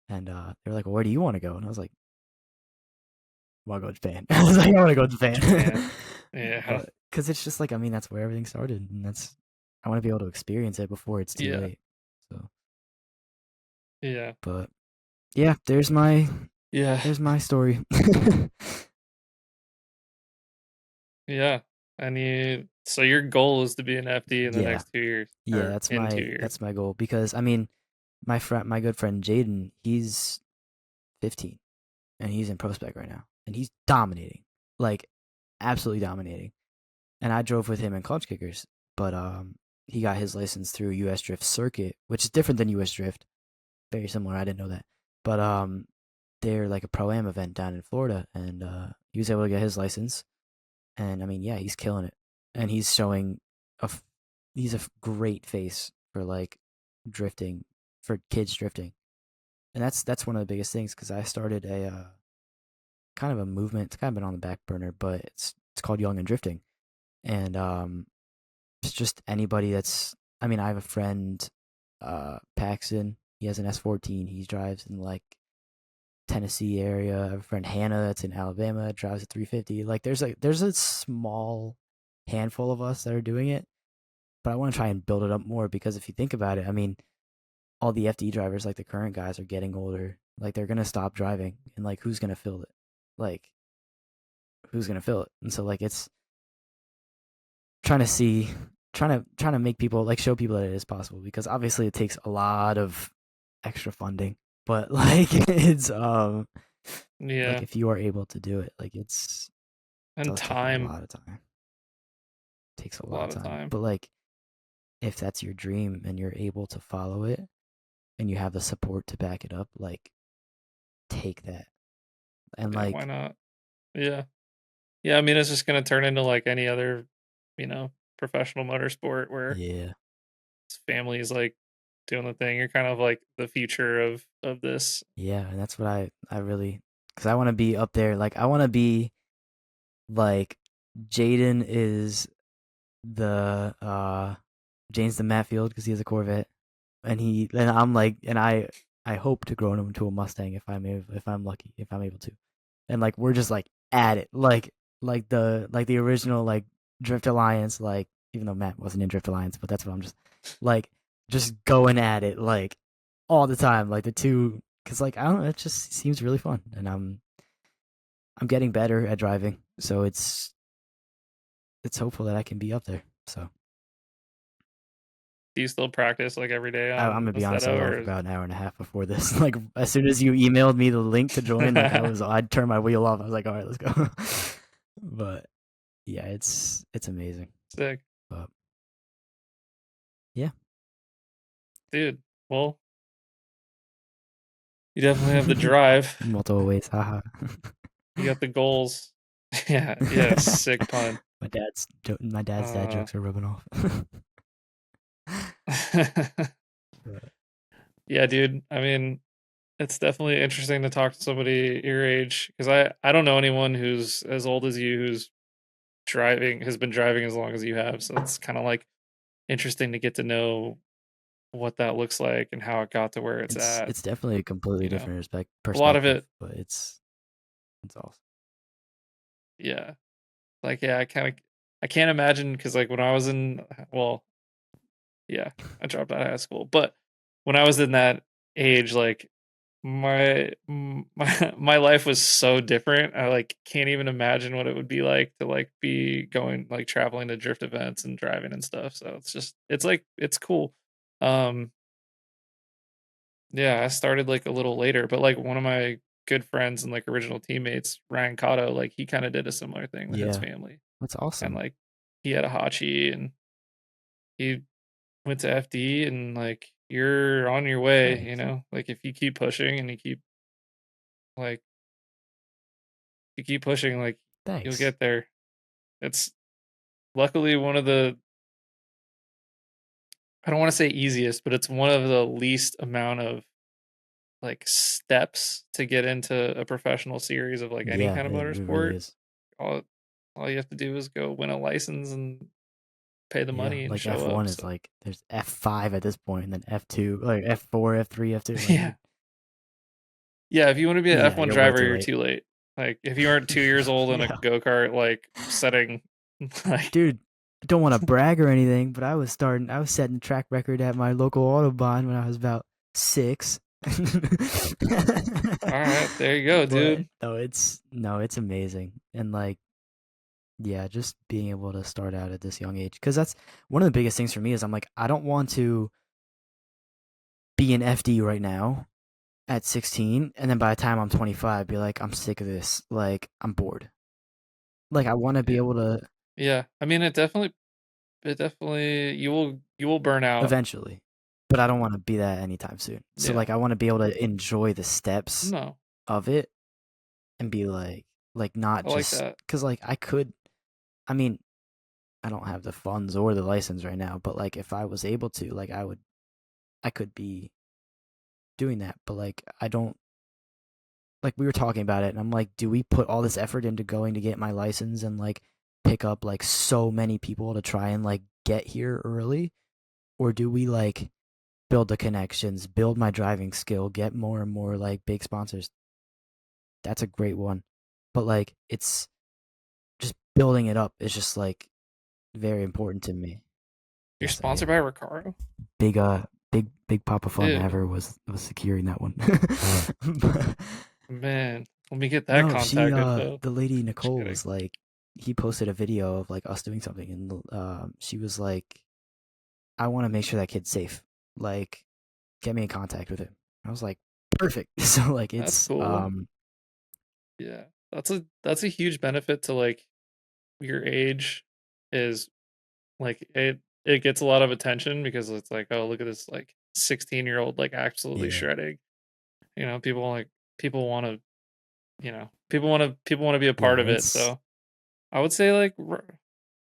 And they're like, well, where do you want to go? And I was like, I want to go to Japan. I was like, I want to go to Japan. Japan. Yeah. But because it's just like, I mean, that's where everything started, and that's, I want to be able to experience it before it's too Yeah. late. So, Yeah. but yeah, Yeah. there's my story. Yeah. So your goal is to be an FD in the Yeah, next 2 years, yeah, or in 2 years. that's my goal because I mean, my good friend Jaden, he's 15 and he's in Prospect right now, and he's dominating, like absolutely dominating. And I drove with him in clutch kickers, but he got his license through US Drift Circuit, which is different than US Drift. Very similar. I didn't know that, but they're like a pro am event down in Florida, and he was able to get his license. And I mean, yeah, he's killing it, and he's showing a he's a great face for like drifting, for kids drifting, and that's one of the biggest things because I started a kind of a movement. It's kind of been on the back burner, but it's called Young and Drifting, and it's just anybody that's. I mean, I have a friend, Paxton. He has an S14. He drives in like Tennessee area. I have a friend Hannah that's in Alabama, drives a 350. Like there's a small handful of us that are doing it, but I want to try and build it up more because if you think about it, I mean, all the FD drivers, like the current guys, are getting older. Like they're gonna stop driving, and like who's gonna fill it? Like who's gonna fill it? And so like it's trying to see, trying to make people like show people that it is possible because obviously it takes a lot of extra funding, but like it's like Yeah. if you are able to do it, like it And does take a time. lot of time. It takes a A lot of lot of time. time. But like if that's your dream and you're able to follow it and you have the support to back it up, like take that. And Yeah, why like not? Yeah. Yeah, I mean, it's just gonna turn into like any other, professional motorsport where yeah. family is like doing the thing. You're kind of like the future of this. Yeah, and that's what I really, cuz I want to be up there, like I want to be like Jaden is the James the Matfield because he has a Corvette, and I'm like, and I hope to grow him into a Mustang if I'm lucky, if I'm able to, and like we're just like at it, like the original like Drift Alliance, like even though Matt wasn't in Drift Alliance, but that's what I'm like just going at it like all the time, like the two, because like I don't know, it just seems really fun, and I'm getting better at driving, so it's hopeful that I can be up there. So Do you still practice like every day I'm on gonna be honest. I Mastedo, rode for or about an hour and a half before this. Like as soon as you emailed me the link to join, like I'd turn my wheel off. I was like, all right, let's go. But yeah, it's amazing. sick, But yeah, dude? Well, you definitely have the drive. multiple ways. Haha. You got the goals. Yeah, yeah, sick pun. My dad's dad Uh, jokes are rubbing off. But yeah, dude. I mean, it's definitely interesting to talk to somebody your age because I don't know anyone who's as old as you who's has been driving as long as you have. So it's kind of like interesting to get to know what that looks like and how it got to where it's at. It's definitely a completely You know, different a lot of perspective, it, but it's awesome. yeah. Like, yeah, I can't imagine because like when I was in, well, yeah, I dropped out of high school, but when I was in that age, like my life was so different. I like can't even imagine what it would be like to like be going like traveling to drift events and driving and stuff. So it's just it's like it's cool. Um yeah, I started like a little later, but like one of my good friends and like original teammates, Ryan Cotto, like he kind of did a similar thing with his Yeah, family. that's And awesome. like he had a Hachi and he went to FD and like you're on your way, you Nice, know? Like if you keep pushing and like you keep pushing, like you'll thanks. get there. It's luckily one of the I don't want to say easiest, but it's one of the least amount of like steps to get into a professional series of like any Yeah, kind of it really motorsport. is. All all you have to do is go win a license and pay the Yeah, money and like show F1 up. is So like there's F5 at this point, and then F2, like F4, F3, F2. Like, yeah. Yeah, if you want to be an yeah, F1 you're way driver, too you're late. too late. Like if you aren't 2 years old in a Yeah, go-kart like setting like dude, I don't want to brag or anything, but I was setting the track record at my local Autobahn when I was about 6. all right, there you go, But dude. no, it's amazing. And like, yeah, just being able to start out at this young age, because that's one of the biggest things for me is I'm like, I don't want to be an FD right now at 16, and then by the time I'm 25, be like, I'm sick of this. Like, I'm bored. Like, I want to be Yeah. able to Yeah. I mean it definitely you will burn out. eventually, but I don't want to be that anytime soon. So, Yeah. like, I want to be able to enjoy the steps No. of it and be like, not I like just that. because, like, I mean, I don't have the funds or the license right now, but like, if I was able to, like, I could be doing that. But like, I don't, like, we were talking about it, and I'm like, do we put all this effort into going to get my license and like pick up like so many people to try and like get here early? Or do we like build the connections, build my driving skill, get more and more like big sponsors? That's a great one. But like, it's just building it up is just like very important to me. You're Yes, I sponsored am. by Recaro? Big big Papa Fun Dude, ever was securing that one. man, let me get that No, she contact info. the lady Just Nicole kidding. was like, he posted a video of like us doing something, and she was like, I want to make sure that kid's safe. Like, get me in contact with him. I was like, perfect. So like, That's it's cool. Yeah. That's a huge benefit to like your age is like it gets a lot of attention because it's like, oh, look at this like 16-year-old like absolutely yeah, shredding. You know, people want to, people want to be a yeah, part of it. it's So, I would say like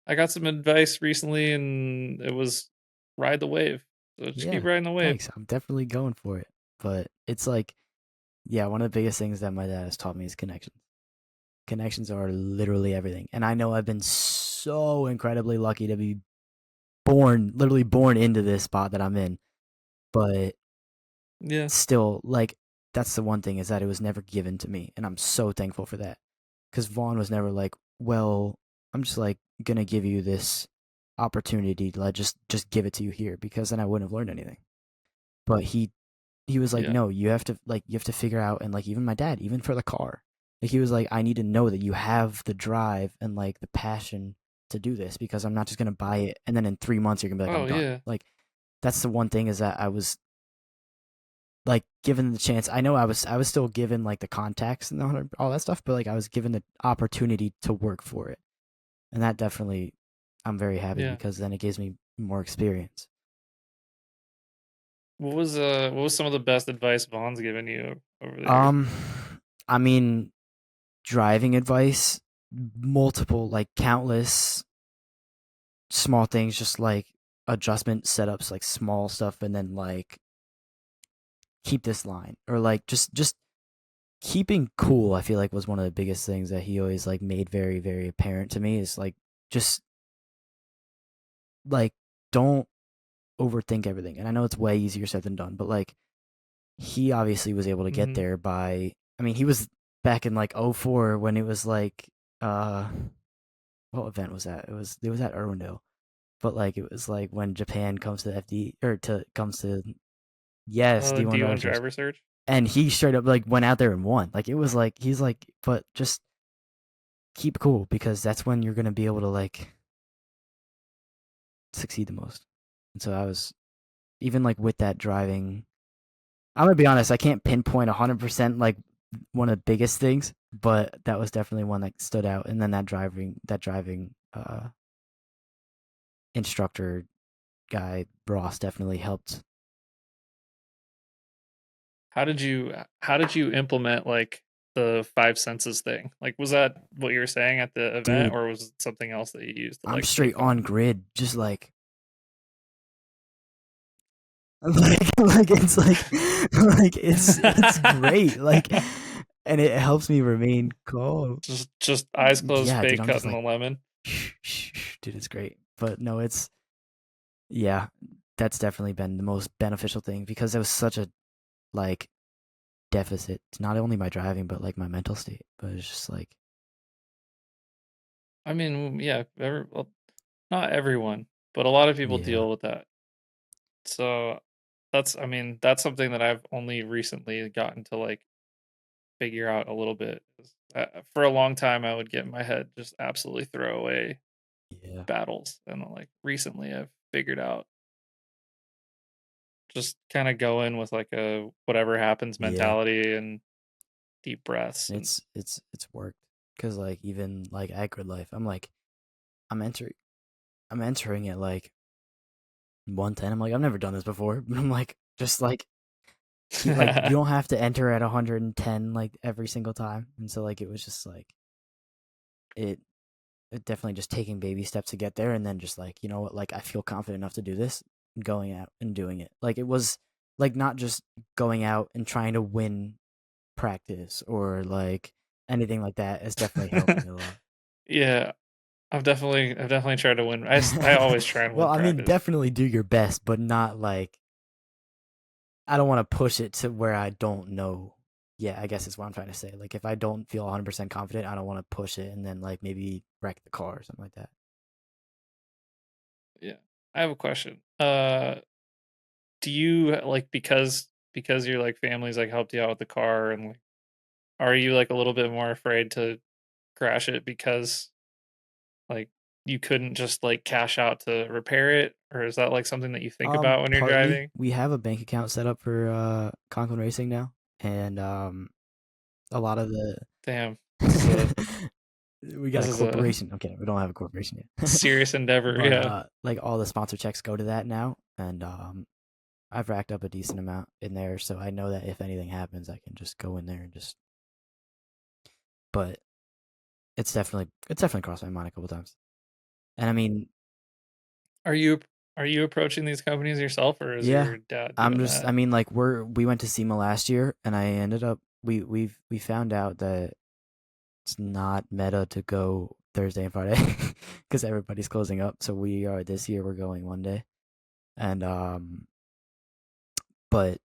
I got some advice recently and it was ride the wave. So just keep yeah. riding the wave. Thanks. I'm definitely going for it. But it's like, yeah, one of the biggest things that my dad has taught me is connections. Connections are literally everything. And I know I've been so incredibly lucky to be literally born into this spot that I'm in. But Yeah. still, like, that's the one thing is that it was never given to me. And I'm so thankful for that. Because Vaughn was never like, well, I'm just like going to give you this opportunity to like, just give it to you here because then I wouldn't have learned anything. But he was like, Yeah. no, you have to figure out, and like even my dad, even for the car, like he was like, I need to know that you have the drive and like the passion to do this because I'm not just gonna buy it and then in 3 months you're gonna be like, I'm Oh done. yeah. Like that's the one thing is that I was like given the chance. I know I was still given like the contacts and all that stuff, but like I was given the opportunity to work for it, and that definitely I'm very happy Yeah. because then it gives me more experience. What was some of the best advice Vaughn's given you over the years? Um, I mean, driving advice, multiple, like countless small things, just like adjustment setups, like small stuff, and then like keep this line or like just keeping cool. I feel like was one of the biggest things that he always like made very very apparent to me is like just like don't. overthink everything. And I know it's way easier said than done, but like he obviously was able to get Hmm. there by, I mean, he was back in like '04 when it was like what event was that? It was at Irwindale. But like it was like when Japan comes to FD or to comes to yes, D1 D1 driver search. driver search. And he straight up like went out there and won. Like it was like he's like, but just keep cool because that's when you're gonna be able to like succeed the most. And so I was even like with that driving. I'm gonna be honest, I can't pinpoint 100% like one of the biggest things, but that was definitely one that stood out. And then that driving instructor guy Ross definitely helped. How did you implement like the five senses thing? Like, was that what you were saying at the event, Dude, or was it something else that you used to I'm like straight take on on? grid, just like like it's like it's great. Like and it helps me remain calm. Just eyes closed, Yeah, dude, fake I'm just cutting the like lemon. shh, shh, shh, dude, it's great. But no, it's yeah, that's definitely been the most beneficial thing because there was such a like deficit to not only my driving but like my mental state. But it's just like I mean, yeah, well, not everyone, but a lot of people yeah, deal with that. So I mean, that's something that I've only recently gotten to like figure out a little bit. For a long time, I would get in my head just absolutely throw away yeah, battles, and like recently, I've figured out just kind of go in with like a whatever happens yeah. mentality and deep breaths And and it's worked because like even like at grid life, I'm like I'm entering I'm entering at like 110. I'm like I've never done this before, but I'm like just like like you don't have to enter at 110 like every single time. And so like it was just like it it definitely just taking baby steps to get there and then just like, you know what, like I feel confident enough to do this, going out and doing it. Like it was like not just going out and trying to win practice or like anything like that. It's definitely helped me a lot. yeah, I've definitely tried to win. I always try and Well, win I mean, practice. definitely do your best, but not like I don't want to push it to where I don't know. Yeah, I guess is what I'm trying to say. Like if I don't feel 100% confident, I don't want to push it and then like maybe wreck the car or something like that. Yeah, I have a question. Do you like because your like family's like helped you out with the car and like are you like a little bit more afraid to crash it because like you couldn't just like cash out to repair it, or is that like something that you think about when you're Partly driving? we have a bank account set up for Conklin Racing now, and a lot of the Damn, this is a we got this a is a corporation. Okay, we don't have a corporation yet, serious endeavor. but Yeah. like all the sponsor checks go to that now, and I've racked up a decent amount in there, so I know that if anything happens, I can just go in there and just. But it's definitely crossed my mind a couple times, and I mean, Are you approaching these companies yourself, or is yeah, your dad I'm doing just. that? I mean, like we went to SEMA last year, and I ended up we found out that it's not meta to go Thursday and Friday because everybody's closing up. So we are this year we're going one day, and but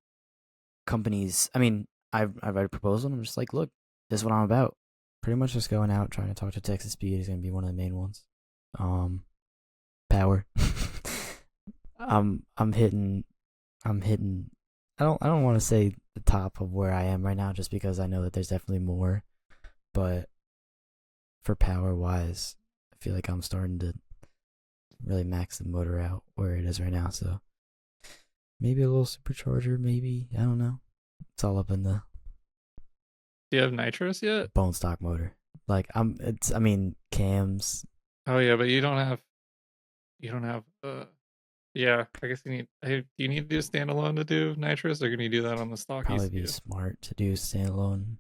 companies. I mean, I've read a proposal. And I'm just like, look, this is what I'm about. Pretty much just going out trying to talk to Texas Speed is gonna be one of the main ones. Um, Power. I'm hitting. I'm hitting. I don't want to say the top of where I am right now, just because I know that there's definitely more. But for power wise, I feel like I'm starting to really max the motor out where it is right now. So maybe a little supercharger, maybe I don't know. It's all up in the Do you have nitrous yet? bone stock motor. Like I mean cams Oh yeah, but you don't have yeah, I guess you need hey, do you need to do standalone to do nitrous, or can you do that on the stock probably be ECU? smart to do standalone.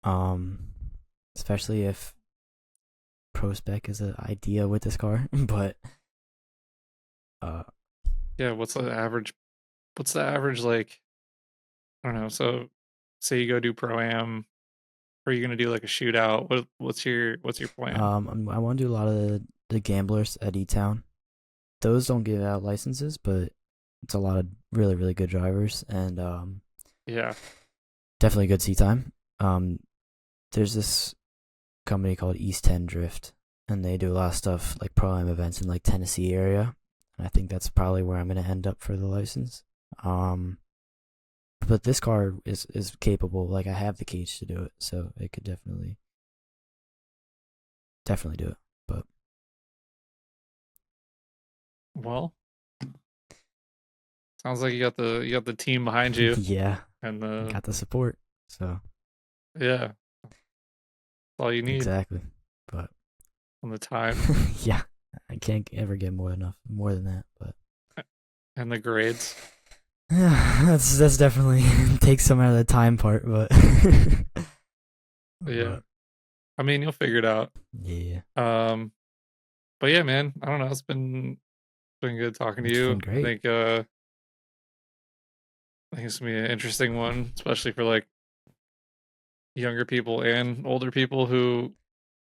Um, especially if pro spec is an idea with this car, but uh, Yeah, what's the average like I don't know, so say you go do pro am, or are you gonna do like a shootout? What's your plan? I want to do a lot of the gamblers at E Town. Those don't give out licenses, but It's a lot of really, really good drivers, and Yeah. definitely good seat time. There's this company called East 10 Drift, and they do a lot of stuff like pro-am events in like Tennessee area, and I think that's probably where I'm gonna end up for the license. But this car is capable. Like I have the cage to do it, so it could definitely do it. But Well, sounds like you got the team behind you, yeah, and got the support. So yeah, that's all you need exactly. But on the time yeah, I can't ever get more than that. But and the grades. that's definitely takes some out of the time part, but Yeah, I mean you'll figure it out. Yeah. But yeah, man, I don't know. It's been good talking to you. Been great. I think it's gonna be an interesting one, especially for like younger people and older people who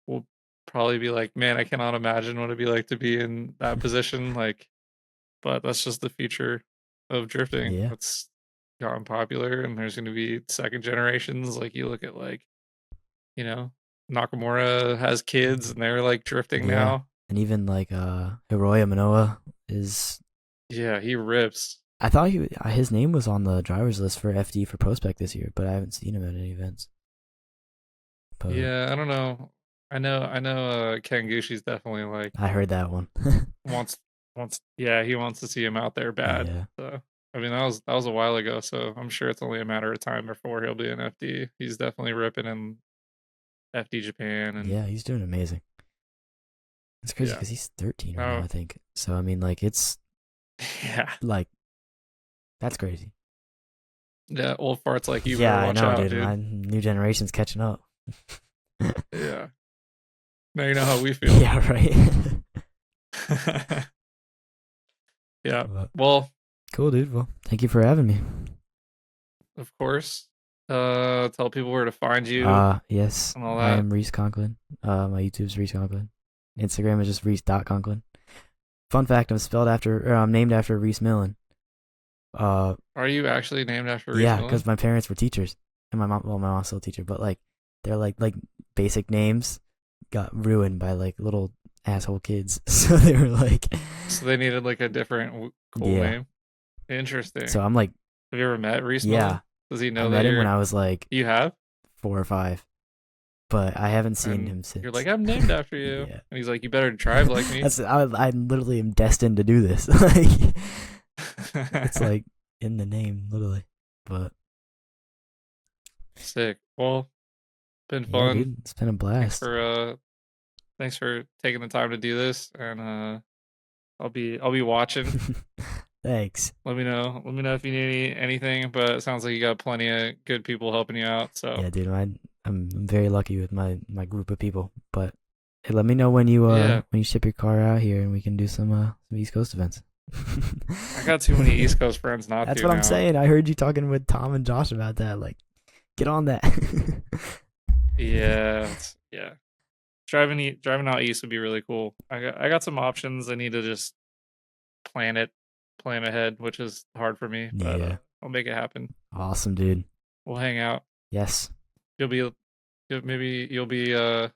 will probably be like, man, I cannot imagine what it'd be like to be in that position. Like, but that's just the future of drifting. Yeah. It's gotten popular, and there's going to be second generations. Like you look at Nakamura has kids, and they're like drifting now. And even like Hiroya Manoa is. Yeah, he rips. I thought his name was on the drivers list for FD for Prospect this year, but I haven't seen him at any events. But yeah, I don't know. I know. Kangushi's definitely like. I heard that one. He wants to see him out there bad. Yeah. So I mean, that was a while ago. So I'm sure it's only a matter of time before he'll be in FD. He's definitely ripping in FD Japan, and yeah, he's doing amazing. It's crazy because he's 13 right now, I think. So I mean, like it's like that's crazy. Yeah, old farts like you. Yeah, watch I know, out, dude. My new generation's catching up. Yeah. Now you know how we feel. Yeah, right. Yeah. Well, cool, dude. Well, thank you for having me. Of course. Tell people where to find you. Yes. And all that. I am Rhys Conklin. My YouTube's Rhys Conklin. Instagram is just Rhys.Conklin. Fun fact, I'm named after Rhys Millen. Are you actually named after Rhys Millen? Yeah, because my parents were teachers. And my mom's still a teacher, but like they're like basic names got ruined by like little asshole kids. So they were like so they needed like a different cool name. Interesting. So I'm like, have you ever met Rhys Millen? Yeah. Does he know I that met him when I was like You have? 4 or 5. But I haven't seen him since. You're like, I'm named after you. And he's like, you better drive like me. I literally am destined to do this. Like, it's like in the name, literally. But sick. Well, been fun. Dude, it's been a blast. Thanks for taking the time to do this, and I'll be watching. Thanks. Let me know if you need anything. But it sounds like you got plenty of good people helping you out. So yeah, dude, I'm very lucky with my group of people. But hey, let me know when you ship your car out here and we can do some East Coast events. I got too many East Coast friends not That's to. what now. I'm saying. I heard you talking with Tom and Josh about that. Like, get on that. Yeah. Driving out east would be really cool. I got some options. I need to just plan ahead, which is hard for me. But I'll make it happen. Awesome, dude. We'll hang out. Yes. Maybe you'll be I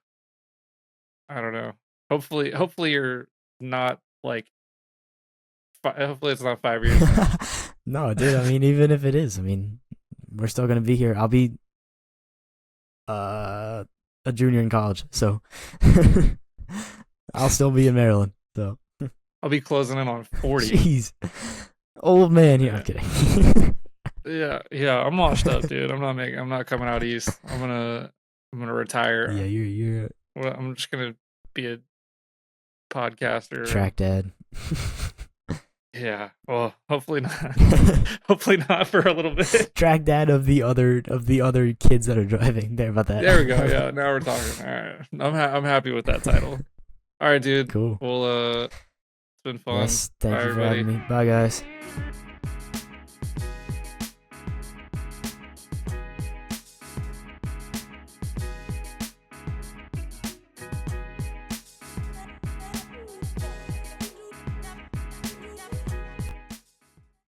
don't know. Hopefully you're not like. Hopefully it's not 5 years. No, dude. I mean, even if it is, I mean, we're still gonna be here. I'll be a junior in college, so I'll still be in Maryland. So I'll be closing in on 40. Jeez, old man here. I'm kidding. Yeah. I'm washed up, dude. I'm not coming out east. I'm gonna retire. Yeah, you're. I'm just gonna be a podcaster. Track dad. Yeah. Well, hopefully not. Hopefully not for a little bit. Track dad of the other kids that are driving. There about that. There we go. Yeah. Now we're talking. All right. I'm happy with that title. All right, dude. Cool. Well, it's been fun. Yes. Thank you for having me. Bye, guys.